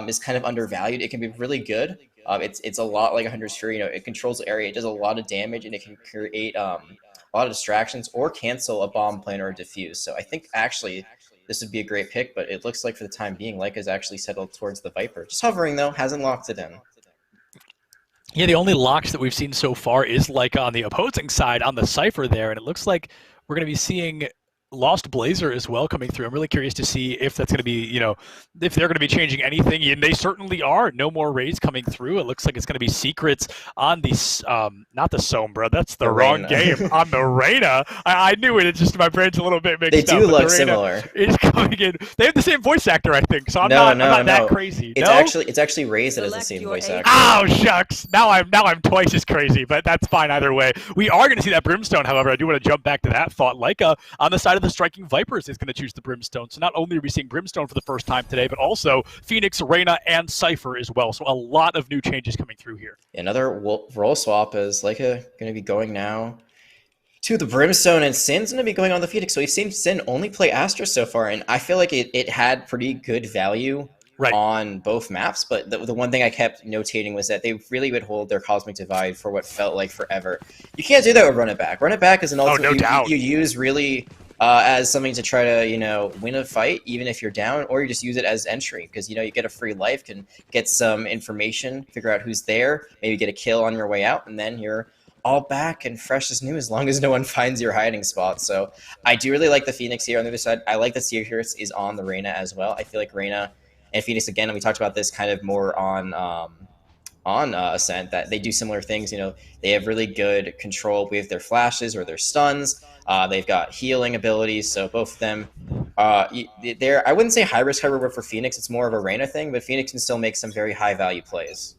is kind of undervalued. It can be really good. It's a lot like 100 Fury. It controls the area. It does a lot of damage, and it can create a lot of distractions or cancel a bomb plan or a defuse. So I think actually this would be a great pick, but it looks like for the time being, Leica's actually settled towards the Viper. Just hovering, though, hasn't locked it in. Yeah, the only locks that we've seen so far is like on the opposing side on the Cypher there, and it looks like we're going to be seeing Lost Blazer as well coming through. I'm really curious to see if that's going to be, if they're going to be changing anything, and they certainly are. No more raids coming through. It looks like it's going to be secrets on the, not the Sombra, that's the wrong game, on the Reyna. I knew it, it's just my brain's a little bit mixed up. They do look similar. It's coming in. They have the same voice actor, I think, so I'm not that crazy. It's actually Raze that has the same voice actor. Oh, shucks. Now I'm twice as crazy, but that's fine either way. We are going to see that Brimstone, however. I do want to jump back to that thought. Leica, on the side of the Striking Vipers, is going to choose the Brimstone. So not only are we seeing Brimstone for the first time today, but also Phoenix, Reyna, and Cypher as well. So a lot of new changes coming through here. Another role swap is Leica going to be going now to the Brimstone, and Sin's going to be going on the Phoenix. So we've seen Sin only play Astra so far, and I feel like it had pretty good value on both maps, but the one thing I kept notating was that they really would hold their Cosmic Divide for what felt like forever. You can't do that with Run It Back. Run It Back is an ultimate you use really as something to try to, win a fight, even if you're down, or you just use it as entry because, you get a free life, can get some information, figure out who's there, maybe get a kill on your way out, and then you're all back and fresh as new as long as no one finds your hiding spot. So I do really like the Phoenix here. On the other side, I like that Secrets is on the Reyna as well. I feel like Reyna and Phoenix, again, and we talked about this kind of more on Ascent, that they do similar things. They have really good control with their flashes or their stuns. They've got healing abilities, so both of them, I wouldn't say high risk, high reward for Phoenix. It's more of a Reyna thing, but Phoenix can still make some very high value plays.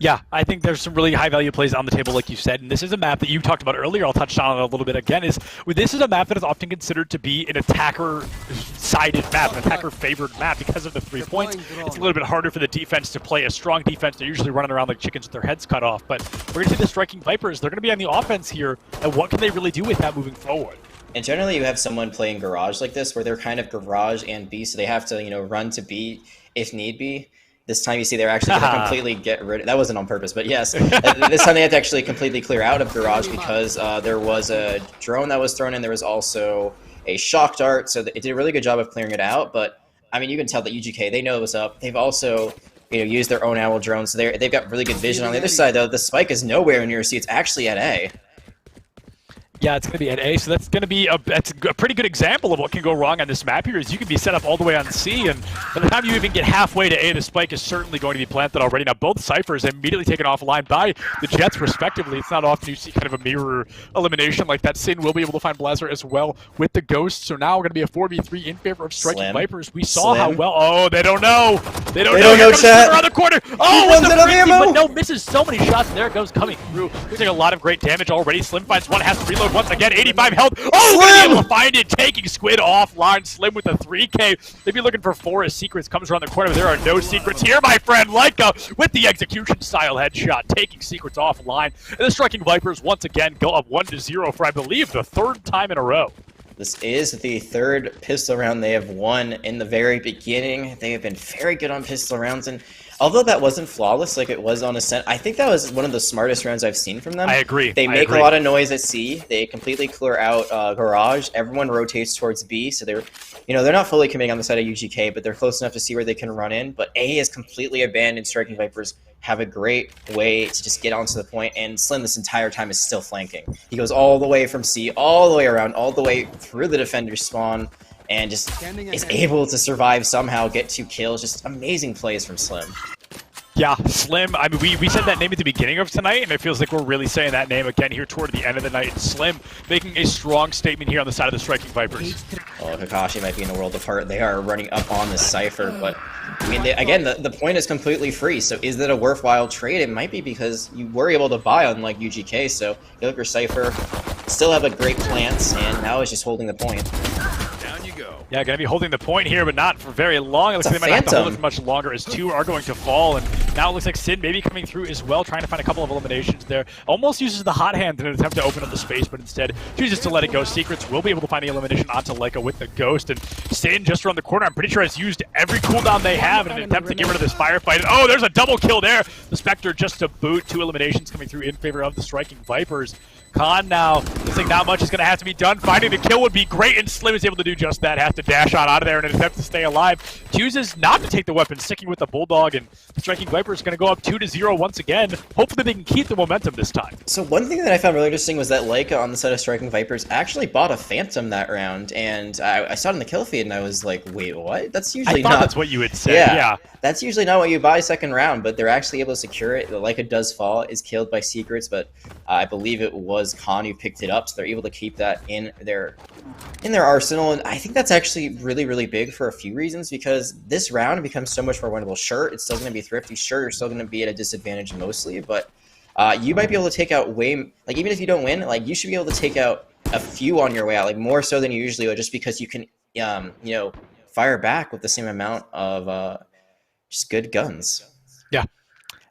Yeah, I think there's some really high-value plays on the table, like you said, and this is a map that you talked about earlier. I'll touch on it a little bit again. This is a map that is often considered to be an attacker-sided map, an attacker-favored map because of the 3 points. It's a little bit harder for the defense to play a strong defense. They're usually running around like chickens with their heads cut off, but we're going to see the Striking Vipers. They're going to be on the offense here, and what can they really do with that moving forward? And generally, you have someone playing Garage like this, where they're kind of Garage and B, so they have to, run to B if need be. This time, you see they're actually going to completely get rid of... That wasn't on purpose, but yes. This time, they have to actually completely clear out of Garage because there was a drone that was thrown in. There was also a shock dart, so it did a really good job of clearing it out. But, I mean, you can tell that UGK, they know what's up. They've also... used their own owl drone, so they've got really good vision. On the other side, though, the spike is nowhere near C. It's actually at A. Yeah, it's going to be at A, so that's going to be that's a pretty good example of what can go wrong on this map here, is you can be set up all the way on C, and by the time you even get halfway to A, the spike is certainly going to be planted already. Now, both Cyphers immediately taken offline by the Jets, respectively. It's not often you see kind of a mirror elimination like that. Sin will be able to find Blazer as well with the Ghost, so now we're going to be a 4v3 in favor of Striking Slim. We saw Slim. how well... Oh, they don't know! They don't know, Here chat. Around the corner! Oh, with the freaky, but no, misses so many shots, and there it goes coming through. Looks like a lot of great damage already. Slim finds one, has to reload once again, 85 health. Oh, Slim! gonna be able to find it, taking Squid offline. Slim with a 3K. They'd be looking for 4 as Secrets comes around the corner, but there are no Secrets here, my friend. Leica with the execution style headshot, taking Secrets offline. And the Striking Vipers once again go up 1-0 for, I believe, the 3rd time in a row. This is the 3rd pistol round they have won in the very beginning. They have been very good on pistol rounds, and although that wasn't flawless like it was on Ascent, I think that was one of the smartest rounds I've seen from them. I agree. They make a lot of noise at C. They completely clear out Garage. Everyone rotates towards B, so they're not fully committing on the side of UGK, but they're close enough to see where they can run in. But A is completely abandoned. Striking Vipers have a great way to just get onto the point, and Slim this entire time is still flanking. He goes all the way from C, all the way around, all the way through the defender's spawn, and just is able to survive somehow, get 2 kills. Just amazing plays from Slim. Yeah, Slim, I mean, we said that name at the beginning of tonight, and it feels like we're really saying that name again here toward the end of the night. Slim making a strong statement here on the side of the Striking Vipers. Oh, Kakashi might be in a world apart. They are running up on this Cypher, but I mean, again, the point is completely free, so is that a worthwhile trade? It might be because you were able to buy unlike UGK, so you look for Cypher, still have a great plants, and now it's just holding the point. Yeah, going to be holding the point here, but not for very long. It looks like they might not have to hold it for much longer as 2 are going to fall. And now it looks like Sid maybe coming through as well, trying to find a couple of eliminations there. Almost uses the hot hand in an attempt to open up the space, but instead chooses to let it go. Secrets will be able to find the elimination onto Leica with the Ghost. And Sin just around the corner, I'm pretty sure has used every cooldown they have in an attempt to get rid of this firefight. And oh, there's a double kill there. The Spectre just to boot. 2 eliminations coming through in favor of the Striking Vipers. Khan now, looks like not much is going to have to be done. Finding the kill would be great, and Slim is able to do just that. Has to dash on out of there in an attempt to stay alive. Chooses not to take the weapon, sticking with the Bulldog, and the Striking Viper is going to go up 2-0 once again. Hopefully they can keep the momentum this time. So one thing that I found really interesting was that Leica on the side of Striking Vipers actually bought a Phantom that round, and I saw it in the kill feed, and I was like, wait, what? That's usually not... that's what you would say, yeah. That's usually not what you buy second round, but they're actually able to secure it. The Leica does fall, is killed by Secrets, but I believe it was Khan who picked it up, so they're able to keep that in their arsenal. And I think that's actually really, really big for a few reasons, because this round becomes so much more winnable. Sure, it's still going to be thrifty. Sure, you're still going to be at a disadvantage mostly, but you might be able to take out way, like, even if you don't win, like, you should be able to take out a few on your way out, like more so than you usually would, just because you can, fire back with the same amount of just good guns. Yeah.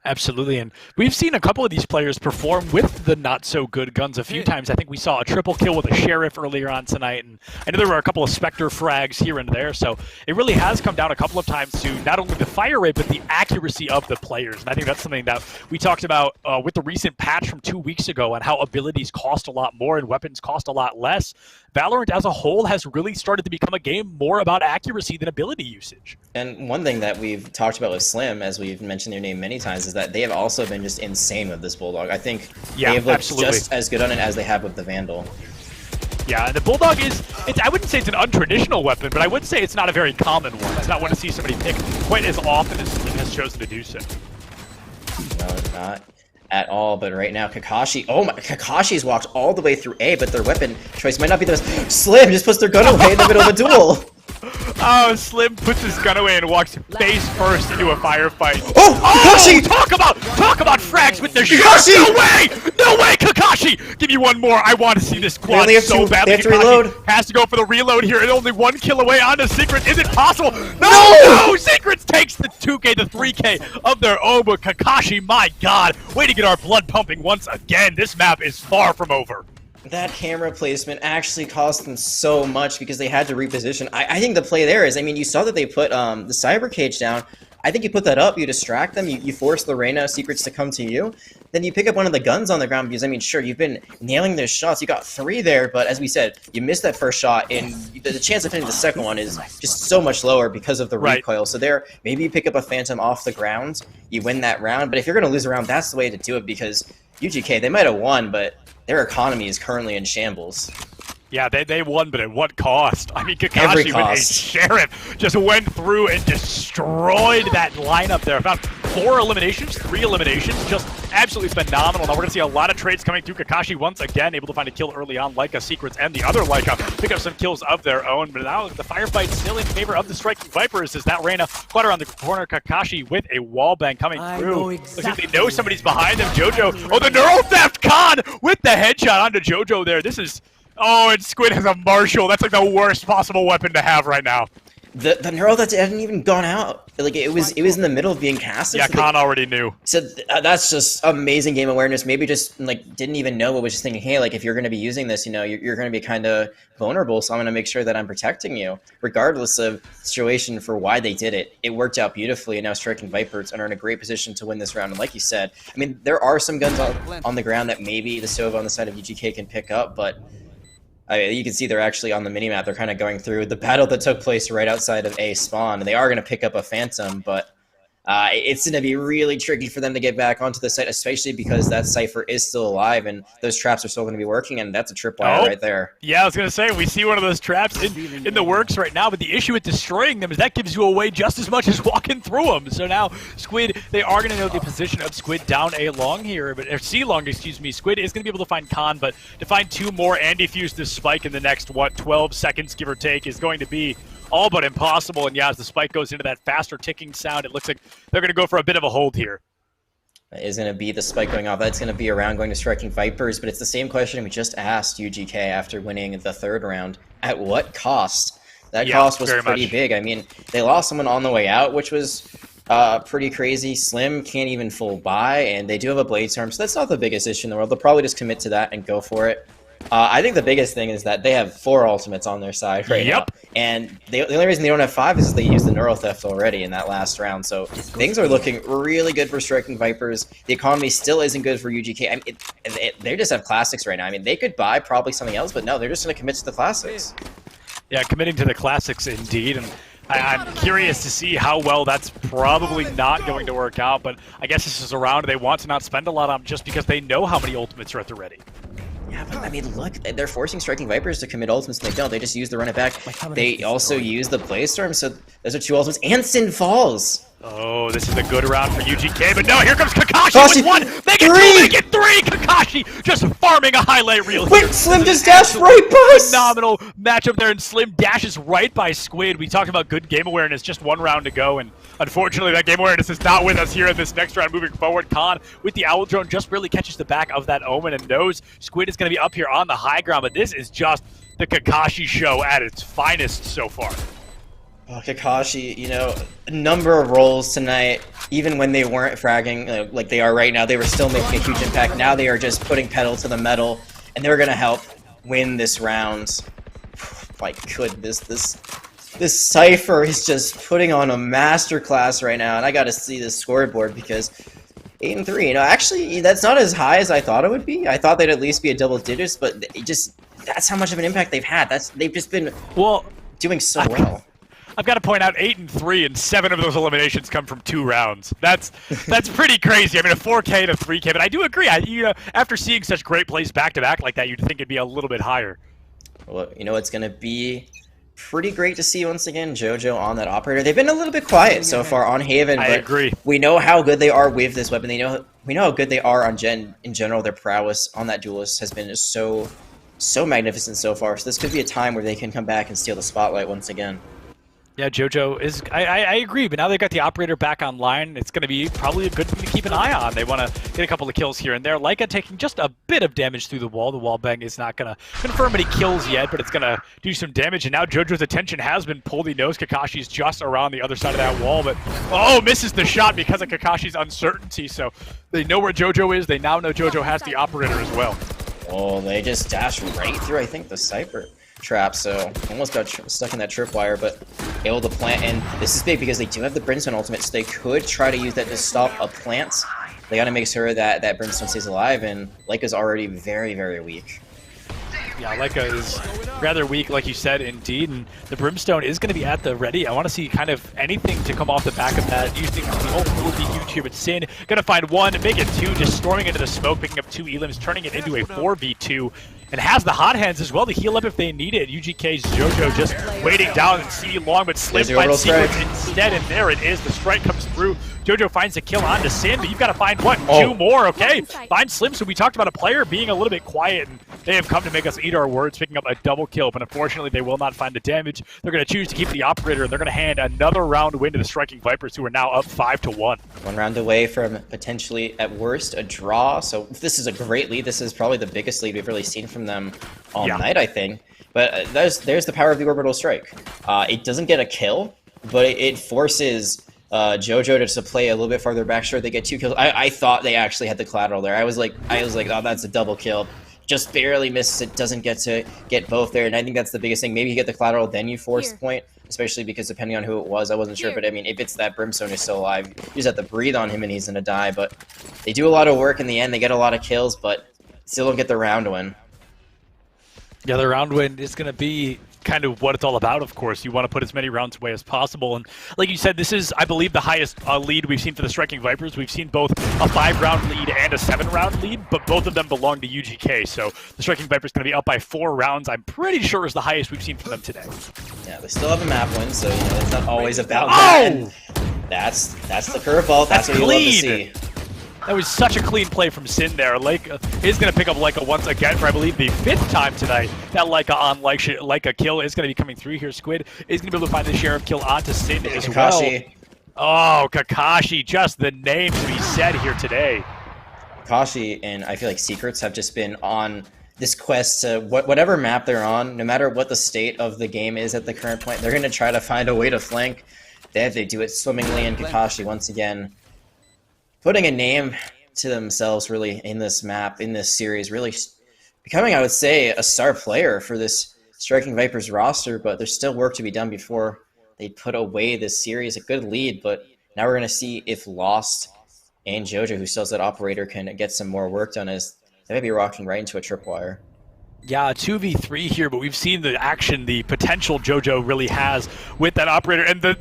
Absolutely, and we've seen a couple of these players perform with the not-so-good guns a few times. I think we saw a triple kill with a Sheriff earlier on tonight, and I know there were a couple of Spectre frags here and there, so it really has come down a couple of times to not only the fire rate, but the accuracy of the players, and I think that's something that we talked about with the recent patch from 2 weeks ago on how abilities cost a lot more and weapons cost a lot less. Valorant as a whole has really started to become a game more about accuracy than ability usage. And one thing that we've talked about with Slim, as we've mentioned their name many times, is that they have also been just insane with this Bulldog. I think they have looked just as good on it as they have with the Vandal. Yeah, and the Bulldog is, I wouldn't say it's an untraditional weapon, but I would say it's not a very common one. It's not one to see somebody pick quite as often as Slim has chosen to do so. No, not at all, but right now Kakashi's walked all the way through A, but their weapon choice might not be the best. Slim just puts their gun away in the middle of a duel. Oh, Slim puts his gun away and walks face first into a firefight. Oh, Kakashi! Talk about frags with the Kakashi! No way, Kakashi! Give me one more. I want to see this quad so badly. They have to reload. Has to go for the reload here, and only 1 kill away onto Secrets. Is it possible? No! Secrets takes the 2K, the 3K of their own, but Kakashi, my God, way to get our blood pumping once again. This map is far from over. That camera placement actually cost them so much because they had to reposition. I think the play there is, I mean, you saw that they put the cyber cage down. I think you put that up, you distract them, you force the Reyna secrets to come to you, then you pick up one of the guns on the ground because, I mean, sure, you've been nailing those shots. You got 3 there, but as we said, you missed that first shot, and the chance of hitting the second one is just so much lower because of the recoil. So there, maybe you pick up a Phantom off the ground, you win that round, but if you're going to lose a round, that's the way to do it because UGK, they might have won, but their economy is currently in shambles. Yeah, they won, but at what cost? I mean, Kakashi with a Sheriff just went through and destroyed that lineup there. Found 4 eliminations, 3 eliminations, just absolutely phenomenal. Now we're going to see a lot of trades coming through. Kakashi once again able to find a kill early on. Leica Secrets and the other Leica pick up some kills of their own, but now the firefight still in favor of the Striking Vipers as that Reyna quite around the corner. Kakashi with a wallbang coming through. Looks like they know somebody's behind them. Jojo, oh, the Neural Theft Khan with the headshot onto Jojo there. This is... Oh, and Squid has a Marshall. That's like the worst possible weapon to have right now. The neural that hadn't even gone out. Like it was in the middle of being casted. Yeah, so Khan already knew. So that's just amazing game awareness. Maybe just like didn't even know, but was just thinking, hey, like if you're going to be using this, you know, you're going to be kind of vulnerable. So I'm going to make sure that I'm protecting you, regardless of the situation for why they did it. It worked out beautifully, and now Striking Vipers are in a great position to win this round. And like you said, I mean, there are some guns on the ground that maybe the Sova on the side of UGK can pick up, but. You can see they're actually on the minimap. They're kind of going through the battle that took place right outside of A spawn. And they are going to pick up a Phantom, but it's going to be really tricky for them to get back onto the site, especially because that Cypher is still alive and those traps are still going to be working, and that's a tripwire right there. Yeah, I was going to say, we see one of those traps in the works right now, but the issue with destroying them is that gives you away just as much as walking through them. So now Squid, they are going to know the position of Squid down A long here, but or C long, excuse me. Squid is going to be able to find Khan, but to find 2 more and defuse this spike in the next, 12 seconds, give or take, is going to be all but impossible. And yeah, as the spike goes into that faster ticking sound, it looks like they're going to go for a bit of a hold here. That is going to be the spike going off. That's going to be around going to Striking Vipers, but it's the same question we just asked UGK after winning the 3rd round. At what cost? That cost was pretty big. I mean, they lost someone on the way out, which was pretty crazy. Slim can't even full buy, and they do have a Blade Storm, so that's not the biggest issue in the world. They'll probably just commit to that and go for it. I think the biggest thing is that they have 4 ultimates on their side right now. And the only reason they don't have 5 is they used the Neural Theft already in that last round. So things are looking really good for Striking Vipers. The economy still isn't good for UGK. I mean, they just have Classics right now. I mean, they could buy probably something else, but no, they're just going to commit to the Classics. Yeah, committing to the Classics indeed. And I'm curious to see how well that's probably not going to work out. But I guess this is a round they want to not spend a lot on just because they know how many ultimates are at the ready. Yeah, but I mean, look, they're forcing Striking Vipers to commit ultimates, and they don't. They just use the run it back. They also use the Blade Storm, so those are 2 ultimates, and Sin Falls! Oh, this is a good round for UGK, but no, here comes Kakashi with 1! Make it 2, make it 3! Kakashi just farming a highlight reel here. Wait, Slim just dashed right by us! Phenomenal matchup there, and Slim dashes right by Squid. We talked about good game awareness, just 1 round to go, and unfortunately that game awareness is not with us here in this next round moving forward. Khan with the Owl Drone just really catches the back of that Omen and knows Squid is going to be up here on the high ground, but this is just the Kakashi show at its finest so far. Oh, Kakashi, you know, a number of roles tonight, even when they weren't fragging like they are right now, they were still making a huge impact. Now they are just putting pedal to the metal, and they're going to help win this round. My goodness, this Cypher is just putting on a masterclass right now, and I got to see the scoreboard because 8-3, you know, actually, that's not as high as I thought it would be. I thought they'd at least be a double digits, but that's how much of an impact they've had. They've just been doing so well. I've got to point out 8-3, and 7 of those eliminations come from 2 rounds. That's pretty crazy. I mean, a 4K and a 3K, but I do agree. You know, after seeing such great plays back to back like that, you'd think it'd be a little bit higher. Well, you know, it's going to be pretty great to see once again JoJo on that operator. They've been a little bit quiet so far on Haven, but I agree. We know how good they are with this weapon. We know how good they are on Gen in general. Their prowess on that duelist has been so magnificent so far. So this could be a time where they can come back and steal the spotlight once again. Yeah, JoJo is, I agree, but now they've got the operator back online. It's going to be probably a good thing to keep an eye on. They want to get a couple of kills here and there. Leica taking just a bit of damage through the wall. The wall bang is not going to confirm any kills yet, but it's going to do some damage. And now JoJo's attention has been pulled. He knows Kakashi's just around the other side of that wall, but misses the shot because of Kakashi's uncertainty. So they know where JoJo is. They now know JoJo has the operator as well. Oh, they just dashed right through, I think, the Cypher trap, so almost got stuck in that tripwire, but able to plant, and this is big because they do have the Brimstone ultimate, so they could try to use that to stop a plant. They gotta make sure that that Brimstone stays alive, and Leica's already very, very weak. Yeah, Leica is rather weak, like you said, indeed, and the Brimstone is going to be at the ready. I want to see kind of anything to come off the back of that. You think the ultimate would be huge here, but Sin going to find one, make it two, just storming into the smoke, picking up 2 elims, turning it into a 4v2, and has the hot hands as well to heal up if they need it. UGK's JoJo just waiting down and CD long, but Slim finds Secrets instead, and there it is. The strike comes through. JoJo finds a kill onto Sin, but you've got to find, what, 2 more, okay? Find Slim, so we talked about a player being a little bit quiet, and they have come to make us eat our words, picking up a double kill, but unfortunately they will not find the damage. They're going to choose to keep the operator, and they're going to hand another round win to the Striking Vipers, who are now up 5-1. 1 round away from potentially, at worst, a draw, so this is a great lead. This is probably the biggest lead we've really seen from them all night, I think. But there's the power of the Orbital Strike. It doesn't get a kill, but it forces JoJo to play a little bit farther back. Sure, they get 2 kills. I thought they actually had the collateral there. I was like, oh, that's a double kill. Just barely misses it, doesn't get both there, and I think that's the biggest thing. Maybe you get the collateral, then you force the point, especially because depending on who it was, I wasn't sure. But I mean, if it's that Brimstone is still alive, you just have to breathe on him and he's gonna die. But they do a lot of work in the end. They get a lot of kills, but still don't get the round win. Yeah, the round win is going to be kind of what it's all about, of course. You want to put as many rounds away as possible. And like you said, this is, I believe, the highest lead we've seen for the Striking Vipers. We've seen both a 5-round lead and a 7-round lead, but both of them belong to UGK. So the Striking Vipers going to be up by 4 rounds. I'm pretty sure is the highest we've seen from them today. Yeah, they still have a map win, so it's not always about that. And that's the curveball. That's what you love to see. That was such a clean play from Sin there. Leica is going to pick up Leica once again for, I believe, the 5th time tonight. That Leica on Leica kill is going to be coming through here. Squid is going to be able to find the Sheriff kill onto Sin as Kakashi. well. Oh, Kakashi, just the name to be said here today. Kakashi and I feel like Secrets have just been on this quest to whatever map they're on, no matter what the state of the game is at the current point, they're going to try to find a way to flank. They do it swimmingly, and Kakashi once again putting a name to themselves really in this map, in this series, really becoming, I would say, a star player for this Striking Vipers roster, but there's still work to be done before they put away this series. A good lead, but now we're going to see if Lost and JoJo, who sells that operator, can get some more work done, as they may be rocking right into a tripwire. Yeah, 2v3 here, but we've seen the action, the potential JoJo really has with that operator, and the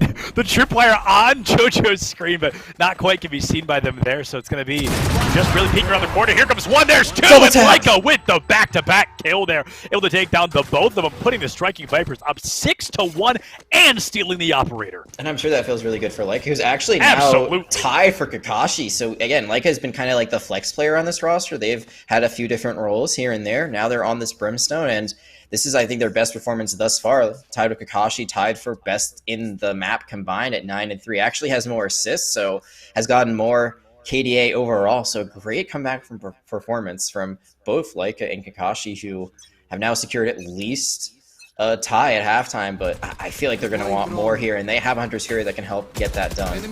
tripwire on JoJo's screen, but not quite can be seen by them there, so it's going to be just really peeking around the corner. Here comes 1, there's 2, and Leica with the back-to-back kill there, able to take down the both of them, putting the Striking Vipers up 6-1 and stealing the operator. And I'm sure that feels really good for Leica, who's actually now tied for Kakashi. So again, Leica has been kind of like the flex player on this roster. They've had a few different roles here and there. Now they're on this Brimstone, and this is, I think, their best performance thus far. Tied with Kakashi, tied for best in the map combined at 9-3. Actually has more assists, so has gotten more KDA overall. So great comeback from performance from both Leica and Kakashi, who have now secured at least a tie at halftime, but I feel like they're going to want more here, and they have Hunter's Fury that can help get that done.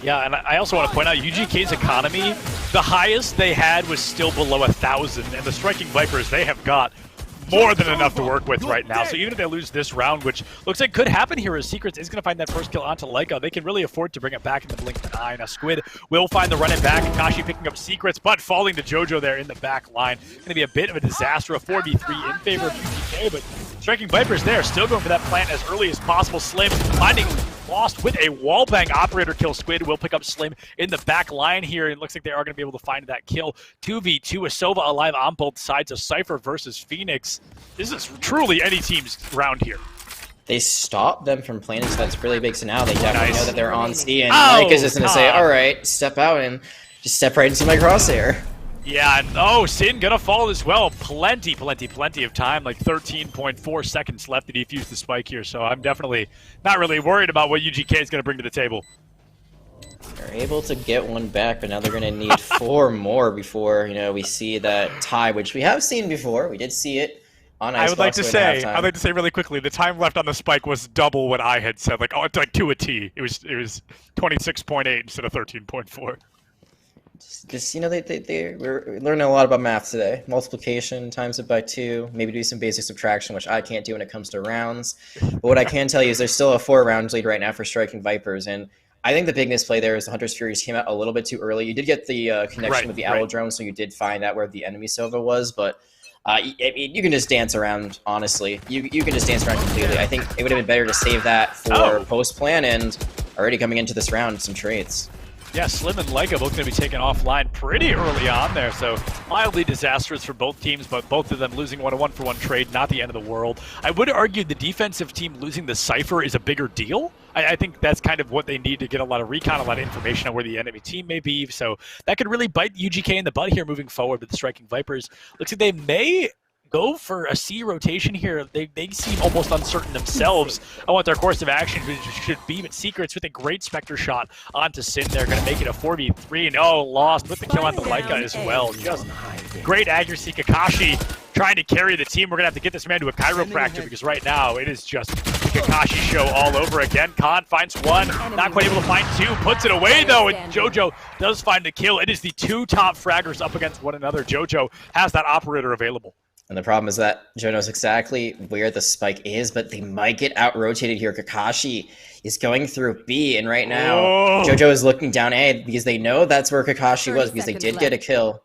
Yeah, and I also want to point out UGK's economy, the highest they had was still below 1,000, and the Striking Vipers, they have got more than enough to work with right now. So even if they lose this round, which looks like could happen here, as Secrets is going to find that first kill onto Leica, they can really afford to bring it back in the blink of an eye. Now Squid will find the run it back. Kakashi picking up Secrets, but falling to JoJo there in the back line. Going to be a bit of a disaster, a 4v3 in favor of UGK, but Striking Vipers there, still going for that plant as early as possible. Slim finding Lost with a wallbang operator kill. Squid will pick up Slim in the back line here, and it looks like they are going to be able to find that kill. 2v2, Asova alive on both sides of Cypher versus Phoenix. This is truly any team's round here. They stopped them from planning, so that's really big. So now they definitely know that they're on C, and Mike is just going to say, all right, step out and just step right into my crosshair. Yeah, and Sin gonna fall as well. Plenty of time, like 13.4 seconds left to defuse the spike here, so I'm definitely not really worried about what UGK is gonna bring to the table. They're able to get one back, but now they're gonna need 4 more before, we see that tie, which we have seen before. We did see it on Icebox. I'd like to say really quickly, the time left on the spike was double what I had said, like to a T. It was 26.8 instead of 13.4. This, we're learning a lot about math today. Multiplication, times it by 2, maybe do some basic subtraction, which I can't do when it comes to rounds. But what I can tell you is there's still a 4-round lead right now for Striking Vipers, and I think the big misplay there is the Hunter's Furies came out a little bit too early. You did get the connection with the Owl Drone, so you did find out where the enemy Sova was, but you can just dance around, honestly. You can just dance around completely. I think it would have been better to save that for post-plan, and already coming into this round, some trades. Yeah, Slim and Lego both going to be taken offline pretty early on there, so mildly disastrous for both teams, but both of them losing 1 1-for-1 trade, not the end of the world. I would argue the defensive team losing the Cypher is a bigger deal. I think that's kind of what they need to get a lot of recon, a lot of information on where the enemy team may be, so that could really bite UGK in the butt here moving forward with the Striking Vipers. Looks like they may go for a C rotation here. They seem almost uncertain themselves on what their course of action should be, but Secrets with a great Spectre shot onto Sin there, going to make it a 4v3, and lost with the kill on the Leica as well. Just great accuracy. Kakashi trying to carry the team. We're going to have to get this man to a chiropractor because right now it is just the Kakashi show all over again. Khan finds one, not quite able to find two, puts it away though, and JoJo does find the kill. It is the 2 top fraggers up against one another. JoJo has that operator available. And the problem is that Joe knows exactly where the spike is, but they might get out-rotated here. Kakashi is going through B, and right now, JoJo is looking down A because they know that's where Kakashi was because they did get a kill.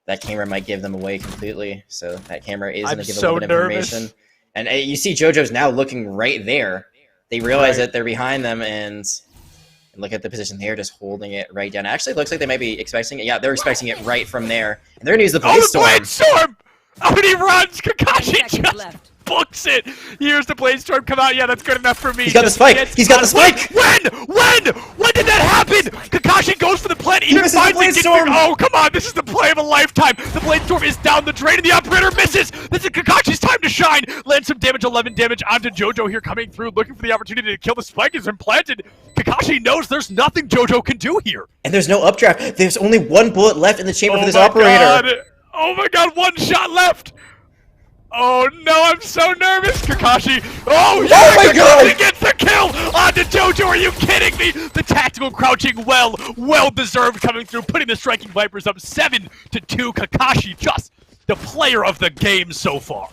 That camera might give them away completely, so that camera is going to give a little bit of information. And you see JoJo's now looking right there. They realize that they're behind them, and look at the position. They're just holding it right down. Actually, it looks like they might be expecting it. Yeah, they're expecting it right from there. And they're going to use the Blade Storm. Blade Storm! Out he runs! Kakashi just books it! Here's the Blade Storm come out. Yeah, that's good enough for me. He's got the spike! He's got the spike! When did that happen? Kakashi goes for the plant, even finds the Storm. Oh, come on, this is the play of a lifetime. The Blade Storm is down the drain, and the operator misses. This is Kakashi's time to shine. Lands some damage, 11 damage onto JoJo here coming through, looking for the opportunity to kill. The spike has been planted. Kakashi knows there's nothing JoJo can do here. And there's no updraft. There's only 1 bullet left in the chamber for this operator. God. Oh my god, 1 shot left! Oh no, I'm so nervous, Kakashi! Oh yeah, my Kakashi god! Gets the kill onto JoJo, are you kidding me? The tactical crouching well deserved coming through, putting the Striking Vipers up 7-2. Kakashi, just the player of the game so far.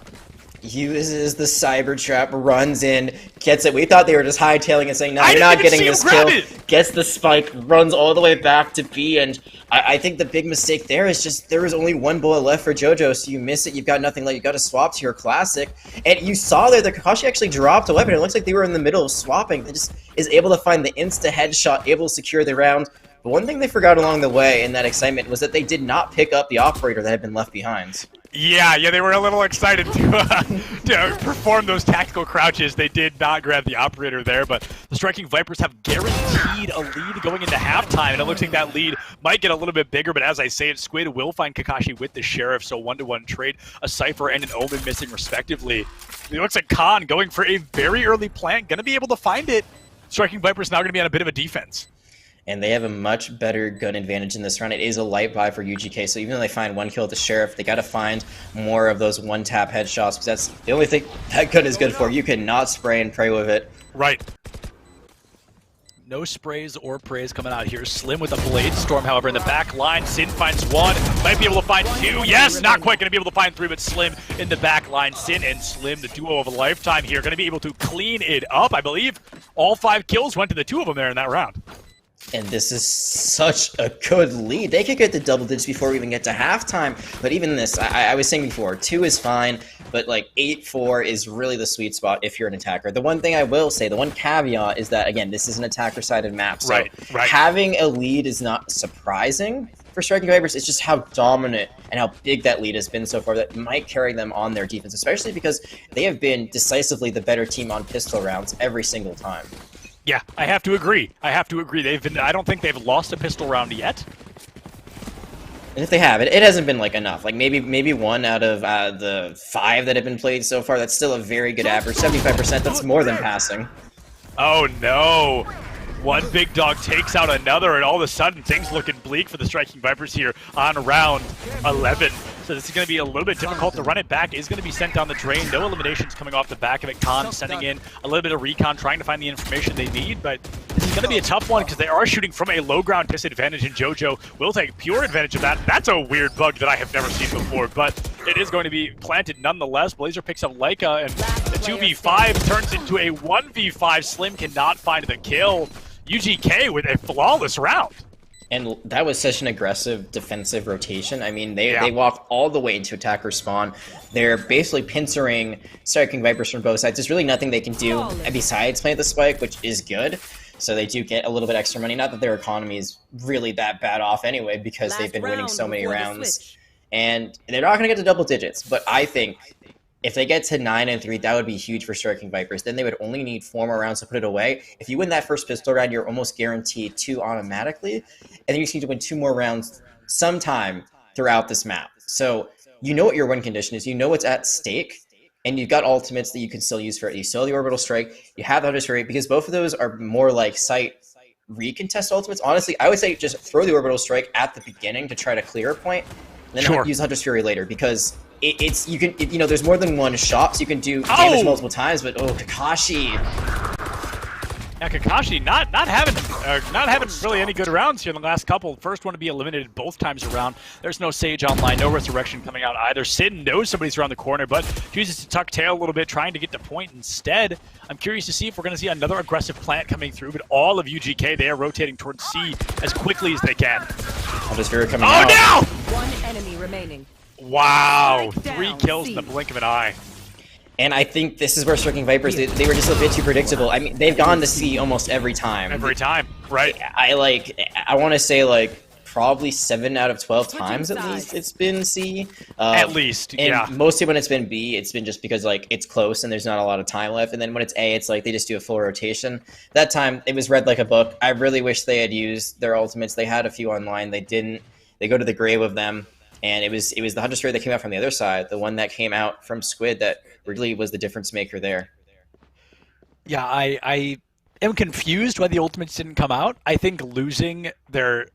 Uses the cyber trap, runs in, gets it. We thought they were just hightailing and saying, no, you're not getting this kill. Gets the spike, runs all the way back to B, and I think the big mistake there is just there was only 1 bullet left for JoJo, so you miss it, you've got nothing left, you got to swap to your classic. And you saw there that Kakashi actually dropped a weapon. It looks like they were in the middle of swapping. They just is able to find the insta headshot, able to secure the round. But one thing they forgot along the way in that excitement was that they did not pick up the operator that had been left behind. Yeah, they were a little excited to perform those tactical crouches. They did not grab the operator there, but the Striking Vipers have guaranteed a lead going into halftime, and it looks like that lead might get a little bit bigger, but as I say it, Squid will find Kakashi with the Sheriff, so 1-to-1 trade, a Cypher and an Omen missing respectively. It looks like Khan going for a very early plant, going to be able to find it. Striking Vipers now going to be on a bit of a defense. And they have a much better gun advantage in this round. It is a light buy for UGK, so even though they find 1 kill at the Sheriff, they got to find more of those 1-tap headshots, because that's the only thing that gun is good for. You cannot spray and pray with it. Right. No sprays or praise coming out here. Slim with a Blade Storm, however, in the back line. Sin finds 1, might be able to find 2. Yes, not quite going to be able to find 3, but Slim in the back line. Sin and Slim, the duo of a lifetime here, going to be able to clean it up. I believe all 5 kills went to the 2 of them there in that round. And this is such a good lead. They could get to double digits before we even get to halftime. But even this, I was saying before, 2 is fine, but like 8-4 is really the sweet spot if you're an attacker. The one thing I will say, the one caveat is that, again, this is an attacker-sided map. So right. Having a lead is not surprising for Striking Vipers. It's just how dominant and how big that lead has been so far that might carry them on their defense, especially because they have been decisively the better team on pistol rounds every single time. Yeah, I have to agree. They've been. I don't think they've lost a pistol round yet. And if they have, it hasn't been like enough. Like maybe 1 out of the 5 that have been played so far. That's still a very good average. 75%. That's more than passing. Oh no! One big dog takes out another, and all of a sudden things looking bleak for the Striking Vipers here on round 11. So this is going to be a little bit difficult. To run it back is going to be sent down the drain. No eliminations coming off the back of it. Khan sending in a little bit of recon, trying to find the information they need, but This is going to be a tough one because they are shooting from a low ground disadvantage, and JoJo will take pure advantage of that. That's a weird bug that I have never seen before, but it is going to be planted nonetheless. Blazer picks up Leica, and the 2v5 turns into a 1v5. Slim cannot find the kill. UGK with a flawless round. And that was such an aggressive defensive rotation. I mean, they walk all the way into attacker spawn. They're basically pincering striking Vipers from both sides. There's really nothing they can do besides plant the spike, which is good. So they do get a little bit extra money. Not that their economy is really that bad off anyway, because they've been winning so many rounds. And they're not going to get to double digits. But I think if they get to 9-3, that would be huge for striking Vipers. Then they would only need 4 more rounds to put it away. If you win that first pistol round, you're almost guaranteed 2 automatically. And then you just need to win 2 more rounds sometime throughout this map. So you know what your win condition is. You know what's at stake. And you've got ultimates that you can still use for it. You still have the Orbital Strike. You have the Hunter's Fury, because both of those are more like site recontest ultimates. Honestly, I would say just throw the Orbital Strike at the beginning to try to clear a point. And then use Hunter's Fury later, because there's more than one shot, so you can do damage multiple times. But Kakashi. Yeah, Kakashi not having really any good rounds here in the last couple. First one to be eliminated both times around. There's no Sage online, no Resurrection coming out either. Sin knows somebody's around the corner, but chooses to tuck tail a little bit, trying to get to point instead. I'm curious to see if we're going to see another aggressive plant coming through, but all of UGK, they are rotating towards C as quickly as they can. Hunter's Fury coming out. Oh, no! 1 enemy remaining. Wow, 3 kills in the blink of an eye. And I think this is where Striking Vipers, they were just a bit too predictable. I mean, they've gone to C almost every time. Every time, right. I want to say probably 7 out of 12 times at least it's been C. At least, yeah. And mostly when it's been B, it's been just because it's close and there's not a lot of time left. And then when it's A, it's they just do a full rotation. That time, it was read like a book. I really wish they had used their ultimates. They had a few online. They didn't. They go to the grave of them. And it was the Hunter's Fury that came out from the other side, the one that came out from Squid that really was the difference maker there. Yeah, I am confused why the ultimates didn't come out. I think losing their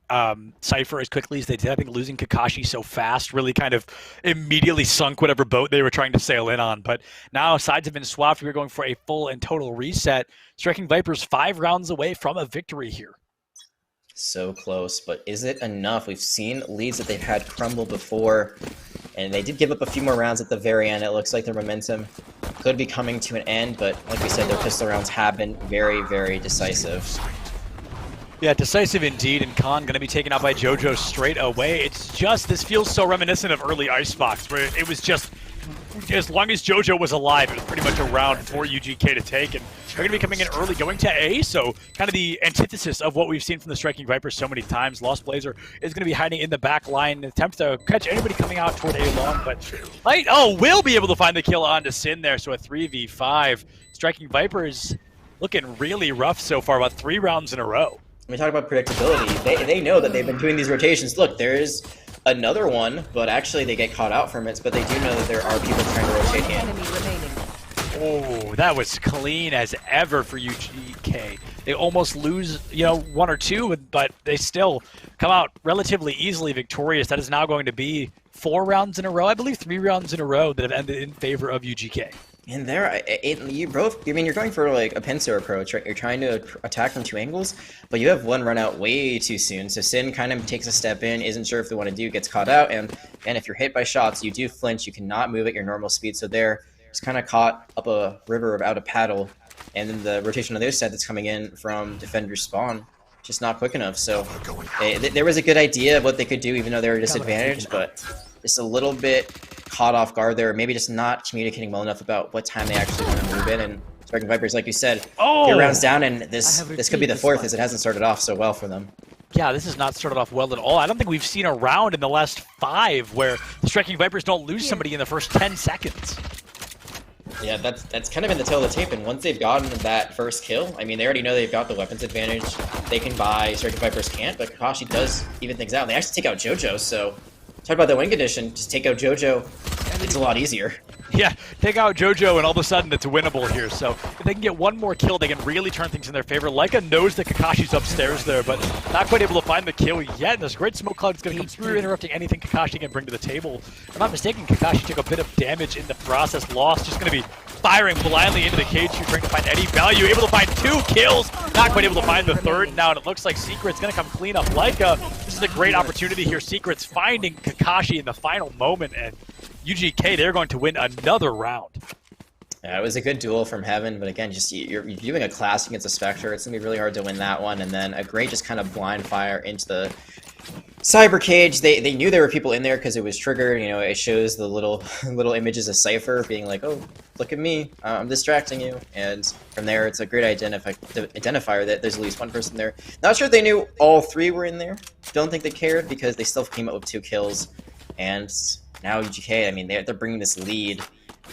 Cypher as quickly as they did, I think losing Kakashi so fast really kind of immediately sunk whatever boat they were trying to sail in on. But now sides have been swapped. We're going for a full and total reset. Striking Vipers 5 rounds away from a victory here. So close, but is it enough? We've seen leads that they've had crumble before, and they did give up a few more rounds at the very end. It looks like their momentum could be coming to an end, but like we said, their pistol rounds have been very, very decisive. Yeah, decisive indeed, and Khan going to be taken out by JoJo straight away. It's just, this feels so reminiscent of early Icebox, where it was just, as long as JoJo was alive, it was pretty much a round for UGK to take, and they're going to be coming in early, going to A, so kind of the antithesis of what we've seen from the Striking Vipers so many times. Lost Blazer is going to be hiding in the back line, attempt to catch anybody coming out toward A long, but will be able to find the kill onto Sin there, so a 3v5. Striking Vipers looking really rough so far, about 3 rounds in a row. When we talk about predictability, they know that they've been doing these rotations. Look, there's another one, but actually they get caught out from it, but they do know that there are people trying to rotate in. Oh, that was clean as ever for UGK. They almost lose, 1 or 2, but they still come out relatively easily victorious. That is now going to be 4 rounds in a row, I believe 3 rounds in a row that have ended in favor of UGK. And there, you're going for a pincer approach, right? You're trying to attack from 2 angles, but you have one run out way too soon. So Sin kind of takes a step in, isn't sure if they want to do, gets caught out, and if you're hit by shots, you do flinch. You cannot move at your normal speed. So there, just kind of caught up a river without a paddle, and then the rotation on the other side that's coming in from Defender's spawn, just not quick enough. So there was a good idea of what they could do, even though they were disadvantaged, but just a little bit caught off guard there, maybe just not communicating well enough about what time they actually want to move in. And Striking Vipers, like you said, 3 rounds down, and this could be the 4th, as it hasn't started off so well for them. Yeah, this has not started off well at all. I don't think we've seen a round in the last 5 where the Striking Vipers don't lose somebody in the first 10 seconds. Yeah, that's kind of in the tail of the tape, and once they've gotten that first kill, I mean, they already know they've got the weapons advantage. They can buy, Striking Vipers can't, but Kakashi does even things out. And they actually take out JoJo, so talk about the win condition, just take out JoJo, it's a lot easier. Yeah, take out JoJo, and all of a sudden it's winnable here. So if they can get one more kill, they can really turn things in their favor. Leica knows that Kakashi's upstairs there, but not quite able to find the kill yet. And this great smoke cloud is going to come through, interrupting anything Kakashi can bring to the table. If I'm not mistaken, Kakashi took a bit of damage in the process. Lost, just going to be firing blindly into the cage, trying to find any value. Able to find 2 kills, not quite able to find the third now, and it looks like Secret's going to come clean up Leica. This is a great opportunity here. Secret's finding Kakashi in the final moment, and UGK, they're going to win another round. Yeah, it was a good duel from Heaven, but again, just you're doing a class against a Spectre. It's going to be really hard to win that one, and then a great just kind of blind fire into the Cyber Cage. They knew there were people in there because it was triggered. You know, it shows the little images of Cypher being like, oh, look at me, I'm distracting you. And from there, it's a great identifier that there's at least one person there. Not sure if they knew all 3 were in there. Don't think they cared because they still came up with 2 kills. And now UGK, I mean, they're bringing this lead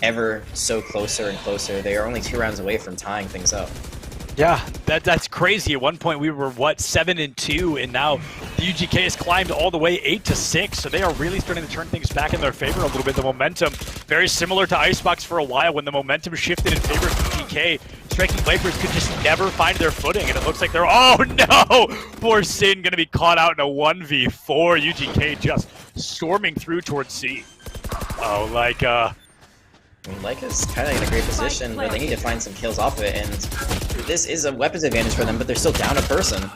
ever so closer and closer. They are only 2 rounds away from tying things up. Yeah, that's crazy. At one point we were, what, 7-2, and now the UGK has climbed all the way 8-6, so they are really starting to turn things back in their favor a little bit. The momentum, very similar to Icebox for a while, when the momentum shifted in favor of UGK. Striking Vipers could just never find their footing, and it looks like they're, oh no! Poor Sin gonna be caught out in a 1v4. UGK just storming through towards C. Oh, like, I mean, Leica's kind of in a great position, but they need to find some kills off of it, and this is a weapons advantage for them, but they're still down a person.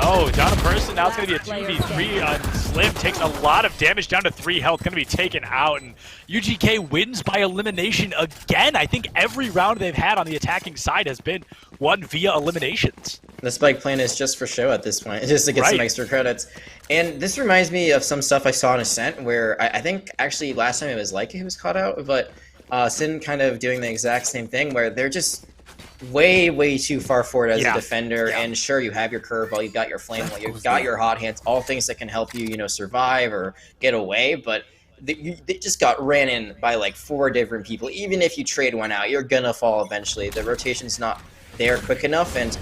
Oh, down a person. Now it's going to be a 2v3. Slim takes a lot of damage, down to 3 health, going to be taken out, and UGK wins by elimination again. I think every round they've had on the attacking side has been won via eliminations. The spike plan is just for show at this point, just to get some extra credits. And this reminds me of some stuff I saw in Ascent, where I think actually last time it was Leica who was caught out, but Sin kind of doing the exact same thing, where they're just way too far forward as a defender. And sure, you have your curveball, you've got your flame, you've got your hot hands, all things that can help you, you know, survive or get away, but they just got ran in by like 4 different people. Even if you trade one out, you're gonna fall eventually. The rotation's not there quick enough, and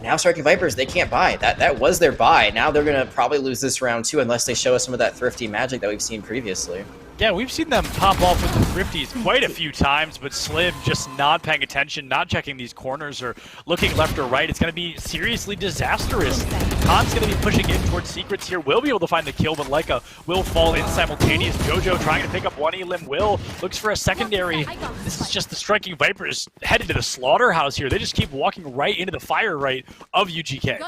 now Striking Vipers, they can't buy. That was their buy. Now they're gonna probably lose this round too, unless they show us some of that thrifty magic that we've seen previously. Yeah, we've seen them pop off with the thrifties quite a few times, but Slim just not paying attention, not checking these corners or looking left or right. It's going to be seriously disastrous. Khan's going to be pushing in towards Secrets here. Will be able to find the kill, but Leica will fall in simultaneous. JoJo trying to pick up one elim. Will looks for a secondary. This is just the Striking Vipers headed to the slaughterhouse here. They just keep walking right into the fire right of UGK.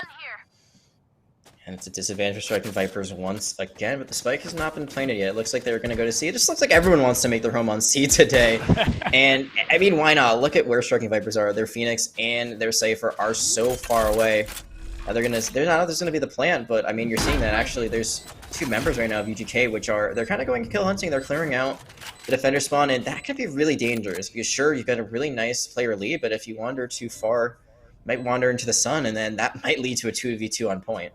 And it's a disadvantage for Striking Vipers once again, but the spike has not been planted yet. It looks like they're going to go to C. It just looks like everyone wants to make their home on C today. And, I mean, why not? Look at where Striking Vipers are. Their Phoenix and their Cypher are so far away. They're not going to be the plant, but, I mean, you're seeing that actually there's 2 members right now of UGK, which are, they're kind of going kill hunting. They're clearing out the defender spawn, and that could be really dangerous because, sure, you've got a really nice player lead, but if you wander too far, you might wander into the sun, and then that might lead to a 2v2 on point.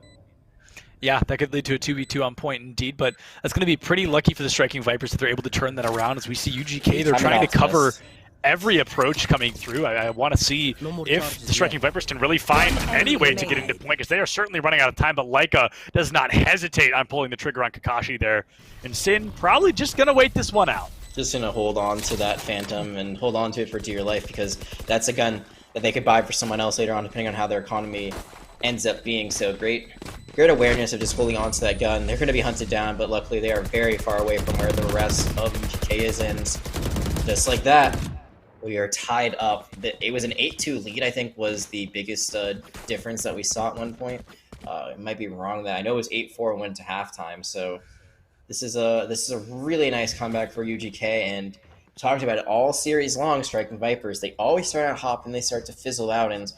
Yeah, that could lead to a 2v2 on point indeed, but that's going to be pretty lucky for the Striking Vipers that they're able to turn that around. As we see UGK, they're trying to cover every approach coming through. I want to see if the Striking Vipers can really find any way to get into point, because they are certainly running out of time, but Leica does not hesitate on pulling the trigger on Kakashi there. And Sin probably just going to wait this one out. Just going to hold on to that Phantom and hold on to it for dear life, because that's a gun that they could buy for someone else later on, depending on how their economy ends up being. So great awareness of just holding on to that gun. They're going to be hunted down, but luckily they are very far away from where the rest of UGK is, and just like that, we are tied up. It was an 8-2 lead, I think, was the biggest difference that we saw at one point. It might be wrong that I know it was 8-4 and went to halftime. So this is a really nice comeback for UGK, and talked about it all series long. Striking Vipers, they always start out hot and they start to fizzle out, and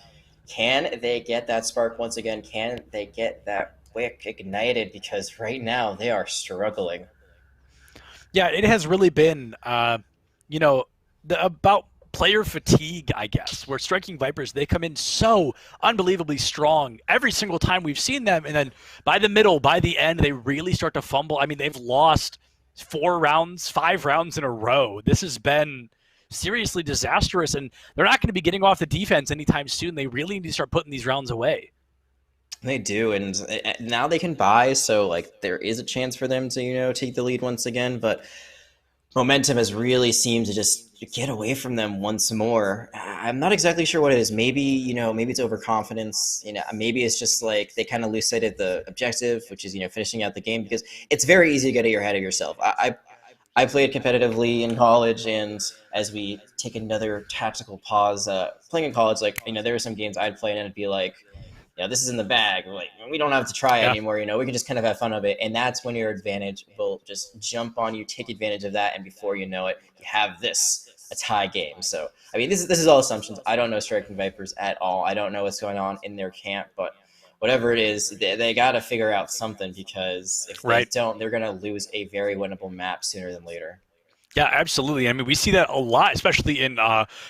can they get that spark once again? Can they get that wick ignited? Because right now they are struggling. Yeah, it has really been, about player fatigue, I guess, where Striking Vipers, they come in so unbelievably strong every single time we've seen them, and then by the middle, by the end, they really start to fumble. I mean, they've lost 5 rounds in a row. This has been seriously disastrous, and they're not going to be getting off the defense anytime soon. They really need to start putting these rounds away. They do, and now they can buy, so like there is a chance for them to take the lead once again. But momentum has really seemed to just get away from them once more. I'm not exactly sure what it is. Maybe, maybe it's overconfidence. Maybe it's just like they kind of lose sight of the objective, which is, finishing out the game, because it's very easy to get ahead of yourself. I played competitively in college, and as we take another tactical pause, playing in college, like, there were some games I'd play and it'd be like, this is in the bag. We're like, we don't have to try Yeah, anymore. We can just kind of have fun of it. And that's when your advantage will just jump on you, take advantage of that. And before you know it, you have a tie game. So, I mean, this is all assumptions. I don't know Striking Vipers at all. I don't know what's going on in their camp, but whatever it is, they got to figure out something, because if they right. don't, they're going to lose a very winnable map sooner than later. Yeah, absolutely. I mean, we see that a lot, especially in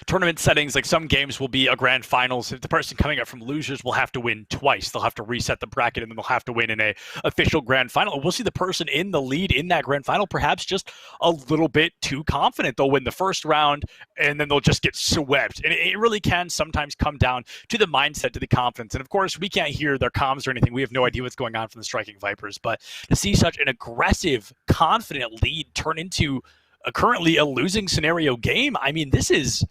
tournament settings. Like some games will be a grand finals. If the person coming up from losers will have to win twice, they'll have to reset the bracket, and then they'll have to win in a official grand final. We'll see the person in the lead in that grand final perhaps just a little bit too confident. They'll win the first round, and then they'll just get swept. And it really can sometimes come down to the mindset, to the confidence. And of course, we can't hear their comms or anything. We have no idea what's going on from the Striking Vipers. But to see such an aggressive, confident lead turn into currently a losing scenario game. I mean, this is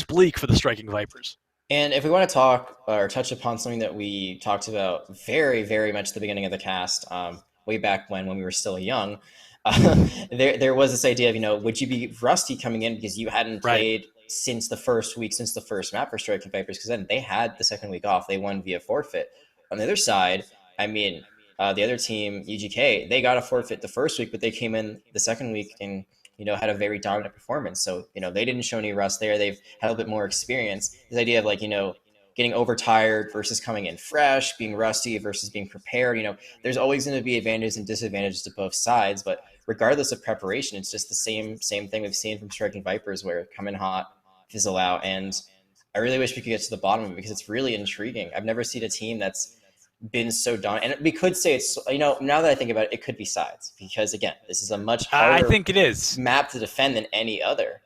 bleak for the Striking Vipers. And if we want to talk or touch upon something that we talked about very, very much at the beginning of the cast, way back when we were still young, there was this idea of, would you be rusty coming in because you hadn't Right. played since the first week, since the first map for Striking Vipers? Because then they had the second week off. They won via forfeit. On the other side, I mean, the other team, UGK, they got a forfeit the first week, but they came in the second week and had a very dominant performance. So, they didn't show any rust there. They've had a bit more experience. This idea of like, getting overtired versus coming in fresh, being rusty versus being prepared, there's always going to be advantages and disadvantages to both sides. But regardless of preparation, it's just the same thing we've seen from Striking Vipers, where come in hot, fizzle out. And I really wish we could get to the bottom of it, because it's really intriguing. I've never seen a team that's been so dominant. And we could say it's, now that I think about it, it could be sides, because again, this is a much I harder think it is. map to defend than any other.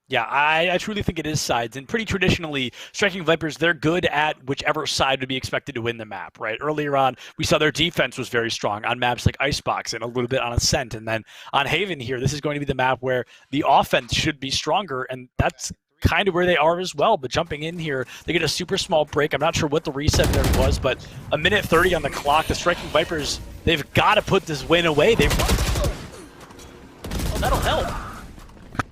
Yeah, I truly think it is sides. And pretty traditionally, Striking Vipers, they're good at whichever side would be expected to win the map, right? Earlier on, we saw their defense was very strong on maps like Icebox and a little bit on Ascent. And then on Haven here, this is going to be the map where the offense should be stronger, and that's kind of where they are as well. But jumping in here, they get a super small break. I'm not sure what the reset there was, but a minute 30 on the clock. The Striking Vipers, they've got to put this win away. Oh, that'll help.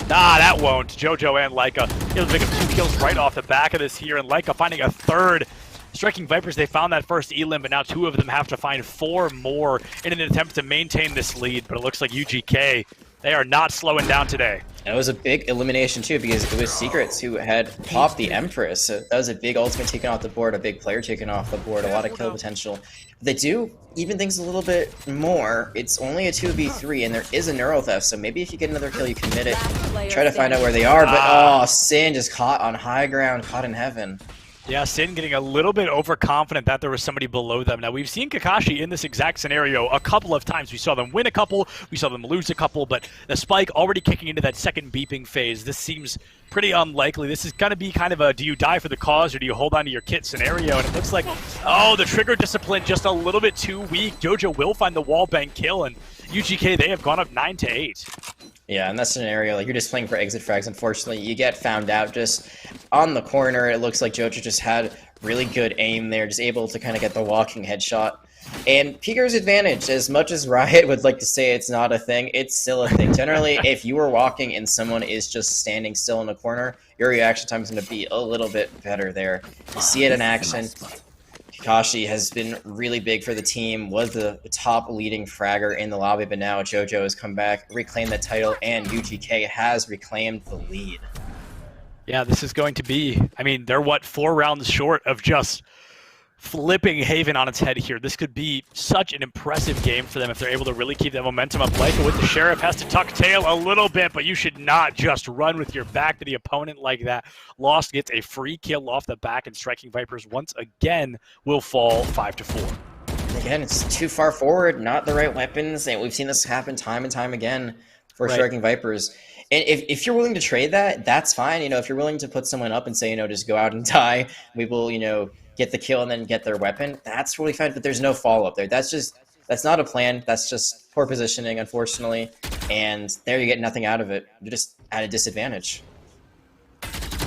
Nah, that won't. JoJo and Leica able to pick up 2 kills right off the back of this here, and Leica finding a third. Striking Vipers, they found that first elim, but now 2 of them have to find 4 more in an attempt to maintain this lead. But it looks like UGK, they are not slowing down today. And it was a big elimination too, because it was Secrets who had popped the Empress. So that was a big ultimate taken off the board, a big player taken off the board, a lot of kill potential. They do even things a little bit more. It's only a 2v3, and there is a Neuro Theft, so maybe if you get another kill, you commit it. Try to find out where they are, but Sin just caught on high ground, caught in heaven. Yeah, Sin getting a little bit overconfident that there was somebody below them. Now, we've seen Kakashi in this exact scenario a couple of times. We saw them win a couple, we saw them lose a couple, but the Spike already kicking into that second beeping phase. This seems pretty unlikely. This is going to be kind of a do you die for the cause or do you hold on to your kit scenario, and it looks like, oh, the trigger discipline just a little bit too weak. JoJo will find the wallbang kill, and UGK, they have gone up 9-8. Yeah, in that scenario, like, you're just playing for exit frags. Unfortunately, you get found out just on the corner. It looks like JoJo just had really good aim there, just able to kind of get the walking headshot. And Pico's advantage, as much as Riot would like to say it's not a thing, it's still a thing. Generally, if you are walking and someone is just standing still in the corner, your reaction time is going to be a little bit better there. You see it in action. Kakashi has been really big for the team, was the top leading fragger in the lobby, but now JoJo has come back, reclaimed the title, and UGK has reclaimed the lead. Yeah, this is going to be, I mean, they're 4 rounds short of just flipping Haven on its head here. This could be such an impressive game for them if they're able to really keep that momentum up. Leica with the Sheriff has to tuck tail a little bit, but you should not just run with your back to the opponent like that. Lost gets a free kill off the back, and Striking Vipers once again will fall 5-4. Again, it's too far forward, not the right weapons, and we've seen this happen time and time again for Striking Vipers. And if you're willing to trade that, that's fine. If you're willing to put someone up and say, just go out and die, we will, get the kill and then get their weapon, that's really fine, but there's no follow-up there. That's not a plan. That's just poor positioning, unfortunately. and there you get nothing out of it. You're just at a disadvantage.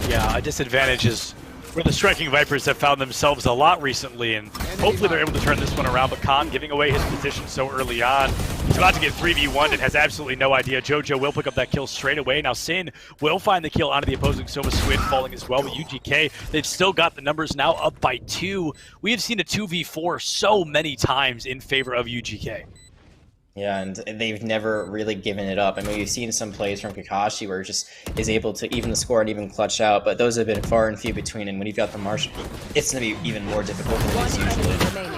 Yeah, a disadvantage is where the Striking Vipers have found themselves a lot recently, and hopefully they're able to turn this one around. But Khan giving away his position so early on. He's about to get 3v1 and has absolutely no idea. JoJo will pick up that kill straight away. Now Sin will find the kill onto the opposing Sova Squid, falling as well. But UGK, they've still got the numbers now up by 2. We have seen a 2v4 so many times in favor of UGK. Yeah, and they've never really given it up. I mean, we've seen some plays from Kakashi where he just is able to even the score and even clutch out, but those have been far and few between, and when you've got the Marshal, it's going to be even more difficult than it is usually.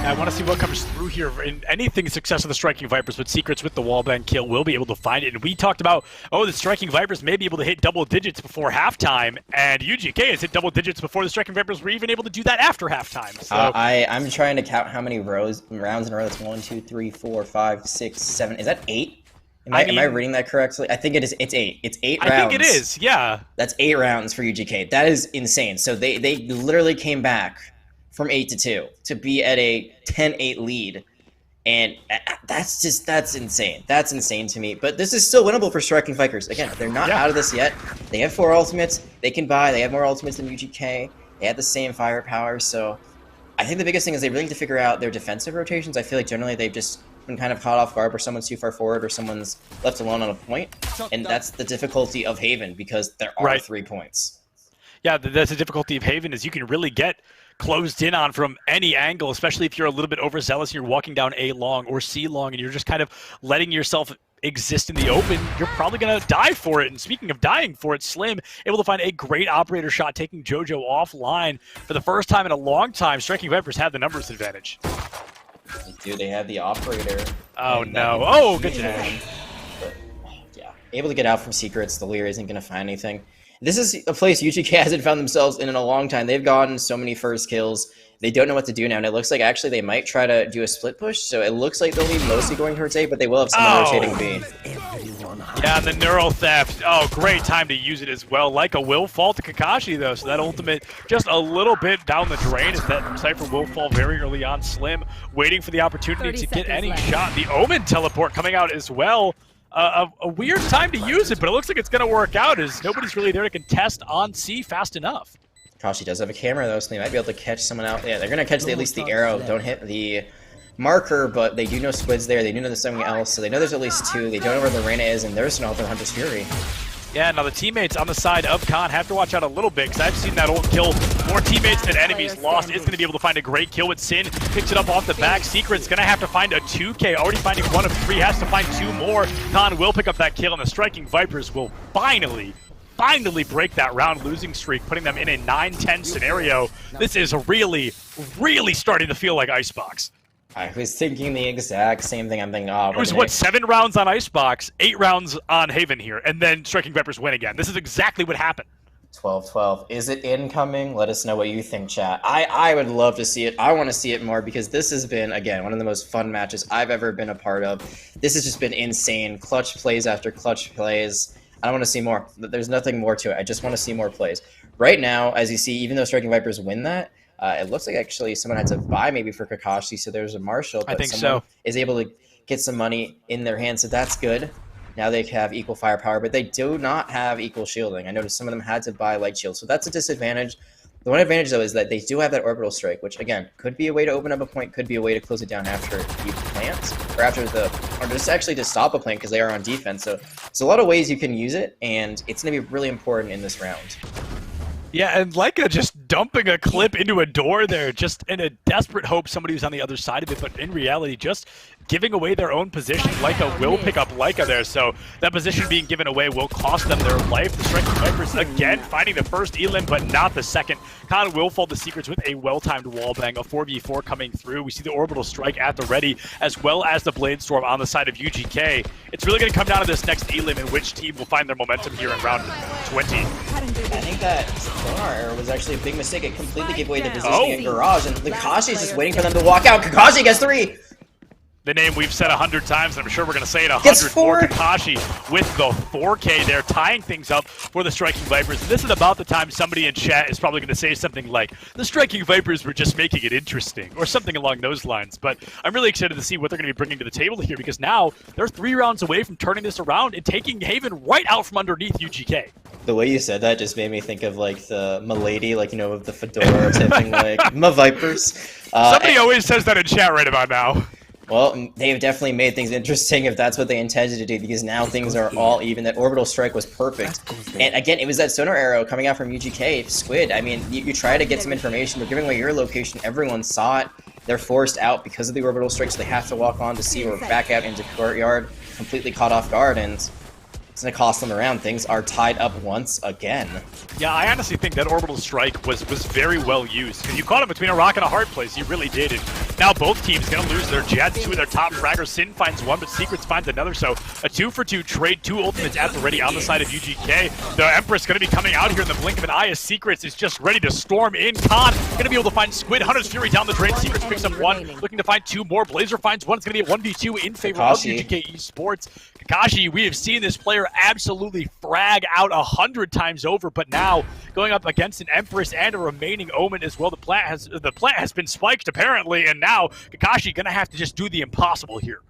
I want to see what comes through here in anything success of the Striking Vipers, but Secrets with the wallbang kill will be able to find it. And we talked about, oh, the Striking Vipers may be able to hit double digits before halftime, and UGK has hit double digits before the Striking Vipers were even able to do that after halftime. So I'm trying to count how many rounds in a row. That's 1, 2, 3, 4, 5, 6, 7. Is that 8? Am I reading that correctly? I think it is. It's 8. It's 8 rounds. I think it is, yeah. That's 8 rounds for UGK. That is insane. So they literally came back from 8-2 to be at a 10-8 lead, and that's insane. That's insane to me. But this is still winnable for Striking Vipers. Again, they're not out of this yet. They have 4 ultimates. They can buy. They have more ultimates than UGK. They have the same firepower. So I think the biggest thing is they really need to figure out their defensive rotations. I feel like generally they've just been kind of caught off guard where someone's too far forward or someone's left alone on a point, and that's the difficulty of Haven because there are 3 points. Yeah, that's the difficulty of Haven is you can really get closed in on from any angle, especially if you're a little bit overzealous and you're walking down A long or C long and you're just kind of letting yourself exist in the open, you're probably going to die for it. And speaking of dying for it, Slim able to find a great operator shot, taking JoJo offline for the first time in a long time. Striking Vipers have the numbers advantage. They do. They have the operator. Oh, no. Oh, good dash. But, yeah, able to get out from Secrets. The Lear isn't going to find anything. This is a place UGK hasn't found themselves in a long time. They've gotten so many first kills. They don't know what to do now, and it looks like actually they might try to do a split push, so it looks like they'll be mostly going towards A, but they will have someone rotating B. Yeah, and the Neuro Theft. Oh, great time to use it as well. Like a will fall to Kakashi, though, so that ultimate just a little bit down the drain as that Cypher will fall very early on. Slim waiting for the opportunity to get any shot. The Omen teleport coming out as well. A weird time to use it, but it looks like it's going to work out as nobody's really there to contest on C fast enough. Kashi does have a camera, though, so they might be able to catch someone out. Yeah, they're going to catch at least the arrow. Don't hit the marker, but they do know Squid's there. They do know there's something else, so they know there's at least 2. They don't know where the Reyna is, and there's no other Hunter's Fury. Yeah, now the teammates on the side of Khan have to watch out a little bit because I've seen that ult kill more teammates than enemies lost. Is going to be able to find a great kill with Sin. Picks it up off the back. Secret's going to have to find a 2K. Already finding 1 of 3. Has to find 2 more. Khan will pick up that kill, and the Striking Vipers will finally break that round losing streak, putting them in a 9-10 scenario. This is really starting to feel like Icebox. I was thinking the exact same thing. I'm thinking, oh, it was, what, 7 rounds on Icebox, 8 rounds on Haven here, and then Striking Vipers win again. This is exactly what happened. 12-12. Is it incoming? Let us know what you think, chat. I would love to see it. I want to see it more because this has been, again, one of the most fun matches I've ever been a part of. This has just been insane. Clutch plays after clutch plays. I don't want to see more. There's nothing more to it. I just want to see more plays. Right now, as you see, even though Striking Vipers win that, it looks like actually someone had to buy maybe for Kakashi, so there's a Marshal. But I think someone so. Is able to get some money in their hands, so that's good. Now they have equal firepower, but they do not have equal shielding. I noticed some of them had to buy light shield, so that's a disadvantage. The one advantage, though, is that they do have that orbital strike, which, again, could be a way to open up a point, could be a way to close it down after you plant, or just actually to stop a plant because they are on defense. So there's a lot of ways you can use it, and it's going to be really important in this round. Yeah, and Leica just dumping a clip into a door there, just in a desperate hope somebody was on the other side of it, but in reality, just giving away their own position. Leica will pick up Leica there, so that position being given away will cost them their life. The Striking Vipers again finding the first elim, but not the second. Khan will fall the Secrets with a well-timed wallbang, a 4v4 coming through. We see the orbital strike at the ready, as well as the Blade Storm on the side of UGK. It's really going to come down to this next elim in which team will find their momentum here in round 20. I think that Sonar was actually a big mistake. It completely gave away the positioning in Garage, and Kakashi's just waiting for them to walk out. Kakashi gets 3! The name we've said 100 times, and I'm sure we're going to say it 100 Gets more. 4. Kakashi with the 4K there, tying things up for the Striking Vipers. And this is about the time somebody in chat is probably going to say something like, the Striking Vipers were just making it interesting, or something along those lines. But I'm really excited to see what they're going to be bringing to the table here, because now they're 3 rounds away from turning this around and taking Haven right out from underneath UGK. The way you said that just made me think of like the Milady, like, you know, of the fedora type thing, like, my Vipers. Somebody always says that in chat right about now. Well, they've definitely made things interesting if that's what they intended to do, because now things are all even. That orbital strike was perfect. And again, it was that sonar arrow coming out from UGK. Squid, I mean, you try to get some information, but giving away your location, everyone saw it. They're forced out because of the orbital strike, so they have to walk on to see, or back out into courtyard, completely caught off guard, and it's going to cost them around. Things are tied up once again. Yeah, I honestly think that orbital strike was very well used, because you caught him between a rock and a hard place. You really did. And now both teams going to lose their Jets. 2 of their top fraggers. Sin finds 1, but Secrets finds another. So a 2-for-2 trade, 2 ultimates at the ready on the side of UGK. The Empress going to be coming out here in the blink of an eye as Secrets is just ready to storm in. Khan going to be able to find Squid. Hunter's Fury down the drain. Secrets picks up 1, looking to find 2 more. Blazer finds 1. It's going to be a 1v2 in favor of UGK Esports. Kakashi, we have seen this player absolutely frag out 100 times over, but now going up against an Empress and a remaining Omen as well. The plant has been spiked apparently, and now Kakashi gonna have to just do the impossible here.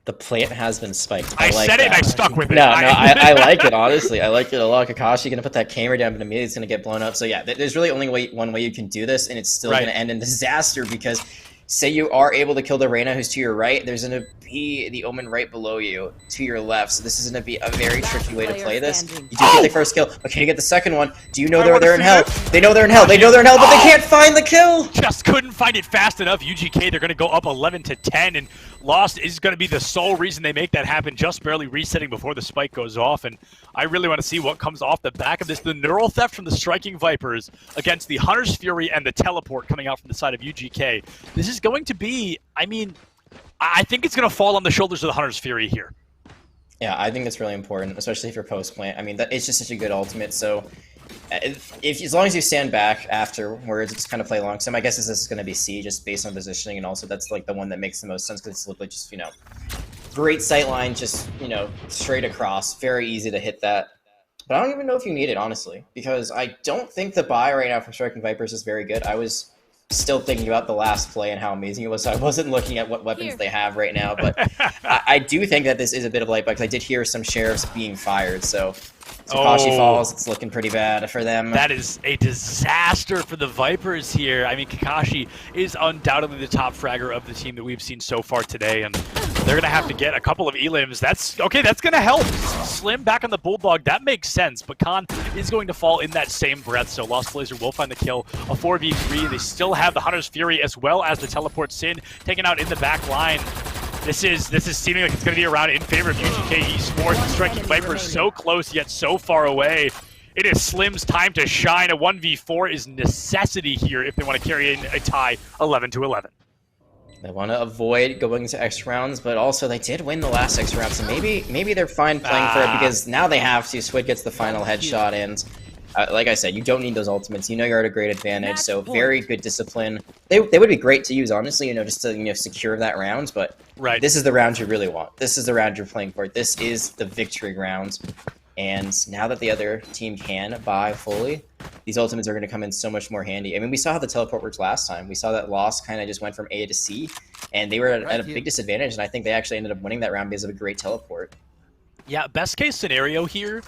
The plant has been spiked. I like said that. it and I stuck with it. No, I like it, honestly. I like it a lot. Kakashi gonna put that camera down, but immediately it's gonna get blown up. So yeah, there's really only one way you can do this, and it's still gonna end in disaster, because say you are able to kill the Reyna who's to your right, there's going to be the Omen right below you to your left. So this is going to be a very tricky way to play this. You do get the first kill. Okay, you get the second one. Do you know they're in hell? They know they're in hell. They know they're in hell, but they can't find the kill. Just couldn't find it fast enough. UGK, they're going to go up 11-10, and Lost is going to be the sole reason they make that happen, just barely resetting before the spike goes off. And I really want to see what comes off the back of this. The Neural Theft from the Striking Vipers against the Hunter's Fury and the Teleport coming out from the side of UGK. This is going to be, I mean, I think it's going to fall on the shoulders of the Hunter's Fury here. Yeah, I think it's really important, especially for post-plant. I mean, it's just such a good ultimate, so as long as you stand back afterwards, just kind of play along. So my guess is this is going to be C, just based on positioning, and also that's like the one that makes the most sense, because it's literally just, you know, great sight line, just, you know, straight across, very easy to hit that. But I don't even know if you need it, honestly, because I don't think the buy right now from Striking Vipers is very good. I was still thinking about the last play and how amazing it was, so I wasn't looking at what weapons they have right now, but I do think that this is a bit of light bug, because I did hear some sheriffs being fired, so Kakashi falls, it's looking pretty bad for them. That is a disaster for the Vipers here. I mean, Kakashi is undoubtedly the top fragger of the team that we've seen so far today, and they're going to have to get a couple of elims. That's going to help. Slim back on the Bulldog, that makes sense, but Khan is going to fall in that same breath, so Lost Blazer will find the kill. A 4v3, they still have the Hunter's Fury as well as the Teleport Sin taken out in the back line. This is seeming like it's going to be around in favor of UGK Esports. The Striking Vipers so close yet so far away. It is Slim's time to shine. A 1v4 is necessity here if they want to carry in a tie 11-11. They want to avoid going to extra rounds, but also they did win the last extra round, so maybe they're fine playing for it, because now they have to. Squid gets the final headshot, and like I said, you don't need those ultimates. You know you're at a great advantage, so very good discipline. They would be great to use, honestly, you know, just to, you know, secure that round, but this is the round you really want. This is the round you're playing for. This is the victory round. And now that the other team can buy fully, these ultimates are going to come in so much more handy. I mean, we saw how the teleport worked last time. We saw that Lost kind of just went from A to C, and they were at a big disadvantage, and I think they actually ended up winning that round because of a great teleport. Yeah, best case scenario here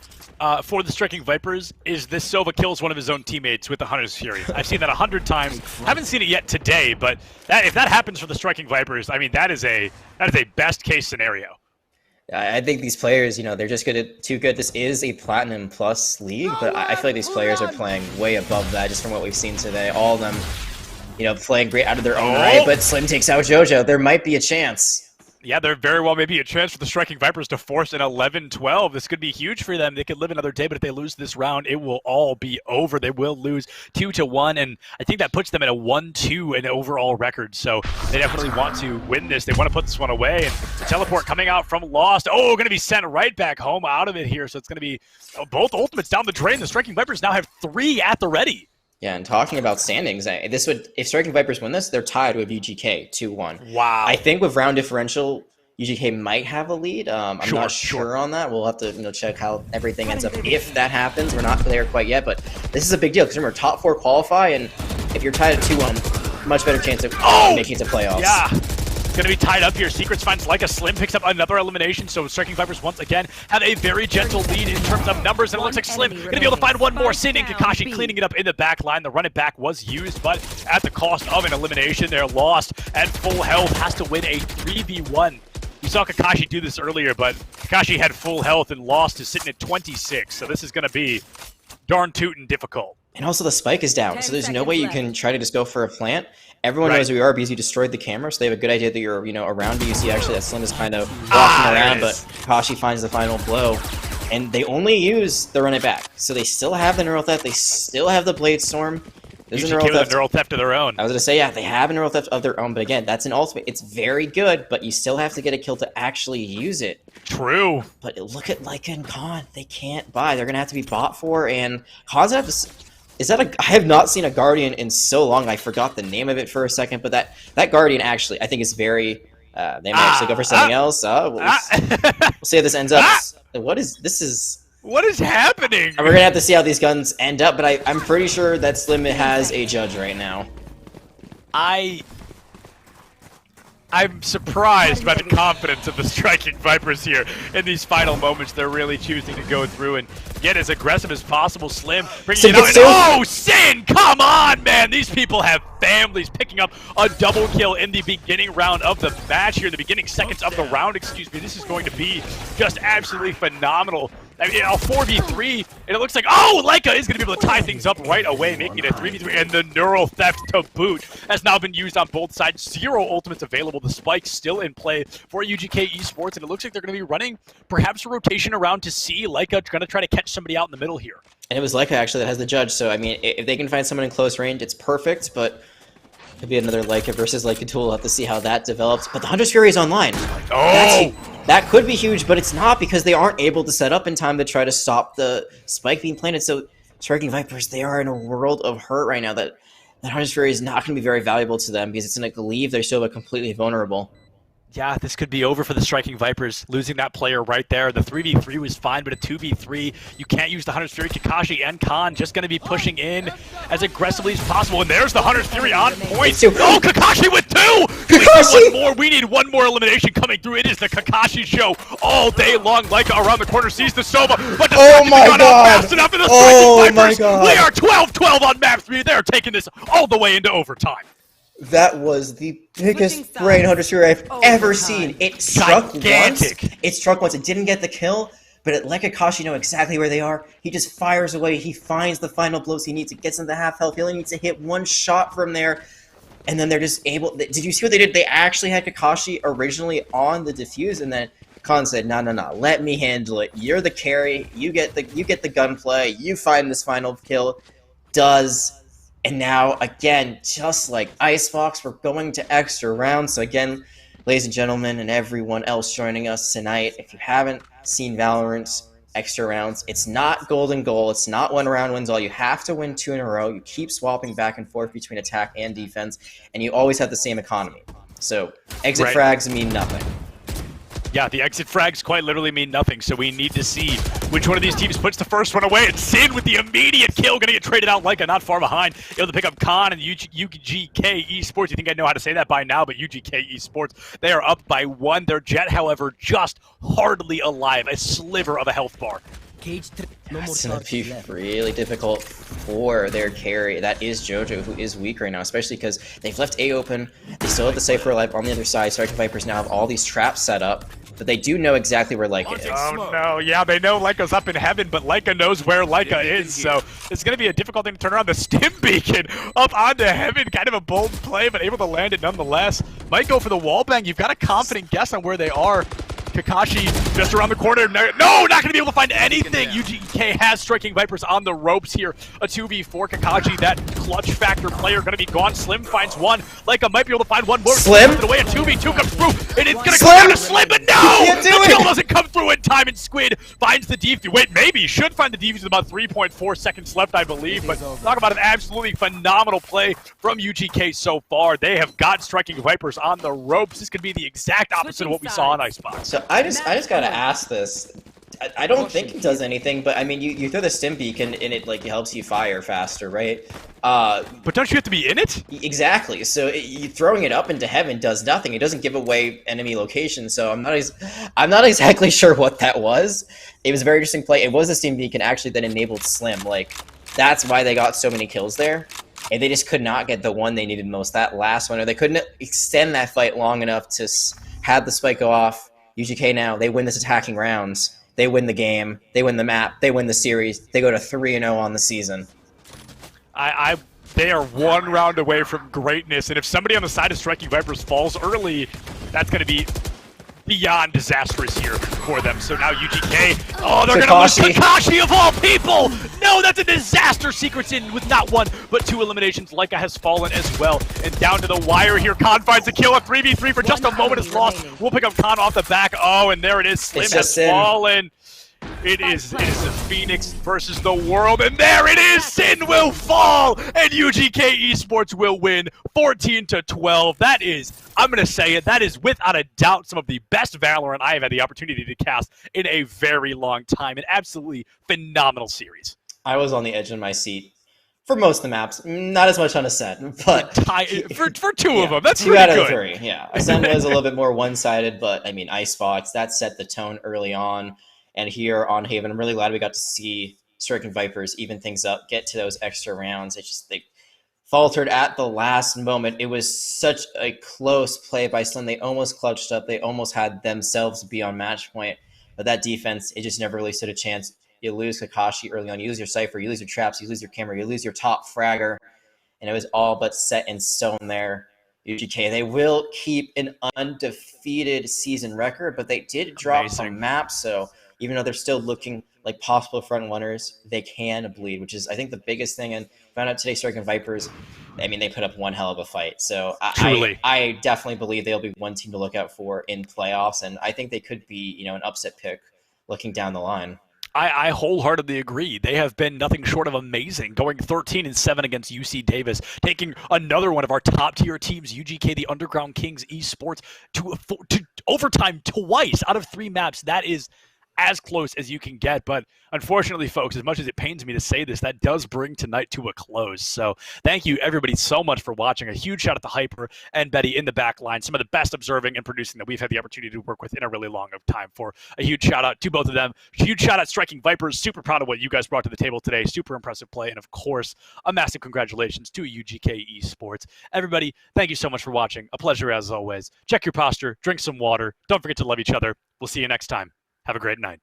for the Striking Vipers is this Sova kills one of his own teammates with the Hunter's Fury. I've seen that 100 times. Haven't seen it yet today, but if that happens for the Striking Vipers, I mean, that is a best case scenario. I think these players, you know, they're just too good. This is a Platinum Plus league, but I feel like these players are playing way above that just from what we've seen today. All of them, you know, playing great out of their own right, but Slim takes out JoJo. There might be a chance. Yeah, there very well may be a chance for the Striking Vipers to force an 11-12. This could be huge for them. They could live another day, but if they lose this round, it will all be over. They will lose 2-1, and I think that puts them at a 1-2 in overall record. So they definitely want to win this. They want to put this one away, and the teleport coming out from Lost. Oh, going to be sent right back home out of it here. So it's going to be both ultimates down the drain. The Striking Vipers now have 3 at the ready. Yeah, and talking about standings, this would if Striking Vipers win this, they're tied with UGK 2-1. Wow. I think with round differential, UGK might have a lead. I'm not sure on that. We'll have to check how everything ends up if that happens. We're not there quite yet, but this is a big deal because remember, top 4 qualify, and if you're tied at 2-1, much better chance of making it to playoffs. Yeah. Going to be tied up here. Secrets finds Leica. Slim picks up another elimination, so Striking Vipers once again have a very gentle lead in terms of numbers, and it looks like Slim going to be able to find one more. Sin and Kakashi cleaning it up in the back line. The run it back was used, but at the cost of an elimination. They're lost at full health. Has to win a 3v1. We saw Kakashi do this earlier, but Kakashi had full health and lost to sitting at 26, so this is going to be darn tootin' difficult. And also the spike is down, so there's no way you can try to just go for a plant. Everyone knows who you are because you destroyed the camera, so they have a good idea that you're, around you. You see actually that Slim is kind of walking around, but Kakashi finds the final blow. And they only use the run it back. So they still have the Neural Theft, they still have the Blade Storm. There's a Neural Theft of their own. I was going to say, yeah, they have a Neural Theft of their own, but again, that's an ultimate. It's very good, but you still have to get a kill to actually use it. True. But look at Leica and Khan. They can't buy. They're going to have to be bought for, and Khan's going to have to... I have not seen a Guardian in so long. I forgot the name of it for a second, but that Guardian actually, I think, is very... they might actually go for something else. We'll see how this ends up. What is happening? We're going to have to see how these guns end up, but I'm pretty sure that Slim has a judge right now. I'm surprised by the confidence of the Striking Vipers here in these final moments. They're really choosing to go through and get as aggressive as possible. Slim bringing it out. Oh, Sin! Come on, man! These people have families, picking up a double kill in the beginning round of the match here, the beginning seconds of the round, excuse me. This is going to be just absolutely phenomenal. I mean, a 4v3, and it looks like, Leica is going to be able to tie things up right away, making it a 3v3, and the Neural Theft to boot has now been used on both sides. 0 ultimates available. The spike still in play for UGK Esports, and it looks like they're going to be running perhaps a rotation around to see Leica going to try to catch somebody out in the middle here. And it was Leica, actually, that has the judge, so, I mean, if they can find someone in close range, it's perfect, but... Could be another Leica versus Leica tool. We'll have to see how that develops. But the Hunter's Fury is online. That could be huge, but it's not because they aren't able to set up in time to try to stop the spike being planted. So Striking Vipers, they are in a world of hurt right now. That Hunter's Fury is not going to be very valuable to them because it's going to leave their Silva completely vulnerable. Yeah, this could be over for the Striking Vipers, losing that player right there. The 3v3 was fine, but a 2v3, you can't use the Hunter's Fury. Kakashi and Khan just going to be pushing in as aggressively as possible, and there's the Hunter's Fury on point. Kakashi with 2! Kakashi! We need one more elimination coming through. It is the Kakashi show all day long. Leica around the corner sees the Sova, but not fast enough, and the Striking Vipers, we are 12-12 on map 3. They're taking this all the way into overtime. That was the biggest brain Hunter's Fury I've ever seen. It struck once. It struck once. It didn't get the kill, but it let Kakashi know exactly where they are. He just fires away. He finds the final blows he needs. It gets into half health. He only needs to hit one shot from there, and then they're just able... Did you see what they did? They actually had Kakashi originally on the defuse, and then Khan said, no, let me handle it. You're the carry. You get the gunplay. You find this final kill. And now, again, just like Icebox, we're going to extra rounds. So again, ladies and gentlemen, and everyone else joining us tonight, if you haven't seen Valorant's extra rounds, it's not golden goal. It's not one round wins all. You have to win 2 in a row. You keep swapping back and forth between attack and defense, and you always have the same economy. So exit frags mean nothing. Yeah, the exit frags quite literally mean nothing, so we need to see which one of these teams puts the first one away. And Sin with the immediate kill, going to get traded out Leica, not far behind. Able to pick up Khan and UGK Esports. You think I know how to say that by now, but UGK Esports, they are up by 1. Their Jet, however, just hardly alive, a sliver of a health bar. It's going to be really difficult for their carry. That is JoJo, who is weak right now, especially because they've left A open. They still have the Cypher alive on the other side. Striking Vipers now have all these traps set up, but they do know exactly where Leica is. Oh no, yeah, they know Leica's up in heaven, but Leica knows where Leica is, so it's going to be a difficult thing to turn around. The Stim Beacon up onto heaven, kind of a bold play, but able to land it nonetheless. Might go for the wall bang. You've got a confident guess on where they are. Kakashi just around the corner. No, not going to be able to find anything. UGK has Striking Vipers on the ropes here. A 2v4. Kakashi, that clutch factor player, going to be gone. Slim finds one. Leica might be able to find one more. Slim? Away. A 2v2 comes through. And it's going to come down to Slim, but no! The kill doesn't come through in time, and Squid finds the defuse. Wait, maybe. Should find the defuse with about 3.4 seconds left, I believe. But talk about an absolutely phenomenal play from UGK so far. They have got Striking Vipers on the ropes. This could be the exact opposite of what we saw on Icebox. So I just gotta ask this. I don't think it does anything, but I mean, you throw the stim beacon and it like helps you fire faster, right? But don't you have to be in it? Exactly. So you throwing it up into heaven does nothing. It doesn't give away enemy location. So I'm not exactly sure what that was. It was a very interesting play. It was a stim beacon actually that enabled Slim. Like that's why they got so many kills there. And they just could not get the one they needed most, that last one, or they couldn't extend that fight long enough to have the spike go off. UGK now, they win this attacking rounds. They win the game. They win the map. They win the series. They go to 3-0 on the season. They are one round away from greatness, and if somebody on the side of Striking Vipers falls early, that's going to be beyond disastrous here for them. So now UGK, oh, they're going to lose Kakashi of all people! No, that's a disaster. Secrets in with not one, but 2 eliminations. Leica has fallen as well. And down to the wire here, Khan finds the kill. A 3v3 for just a moment is lost. We'll pick up Khan off the back. Oh, and there it is. Slim has fallen. It is the Phoenix versus the world, and there it is! Sin will fall, and UGK Esports will win 14-12. That is, I'm going to say it, that is without a doubt some of the best Valorant I have had the opportunity to cast in a very long time. An absolutely phenomenal series. I was on the edge of my seat for most of the maps, not as much on Ascent, but for 2 of them, that's 2 out of good. 3. Yeah, Ascent was a little bit more one-sided, but I mean, Icebox, that set the tone early on. And here on Haven, I'm really glad we got to see Striking Vipers even things up, get to those extra rounds. It's just they faltered at the last moment. It was such a close play by Slim. They almost clutched up. They almost had themselves be on match point. But that defense, it just never really stood a chance. You lose Kakashi early on. You lose your Cypher. You lose your traps. You lose your camera. You lose your top fragger. And it was all but set in stone there. UGK, they will keep an undefeated season record, but they did drop some maps, so even though they're still looking like possible front runners, they can bleed, which is, I think, the biggest thing. And found out today, Striking Vipers, I mean, they put up one hell of a fight. So I definitely believe they'll be one team to look out for in playoffs, and I think they could be, an upset pick looking down the line. I wholeheartedly agree. They have been nothing short of amazing, going 13-7 against UC Davis, taking another one of our top-tier teams, UGK, the Underground Kings Esports, to overtime twice out of 3 maps. That is as close as you can get. But unfortunately, folks, as much as it pains me to say this, that does bring tonight to a close. So thank you, everybody, so much for watching. A huge shout out to Hyper and Betty in the back line, some of the best observing and producing that we've had the opportunity to work with in a really long time. For a huge shout out to both of them. Huge shout out Striking Vipers. Super proud of what you guys brought to the table today. Super impressive play. And of course, a massive congratulations to UGK Esports. Everybody, thank you so much for watching. A pleasure as always. Check your posture, drink some water. Don't forget to love each other. We'll see you next time. Have a great night.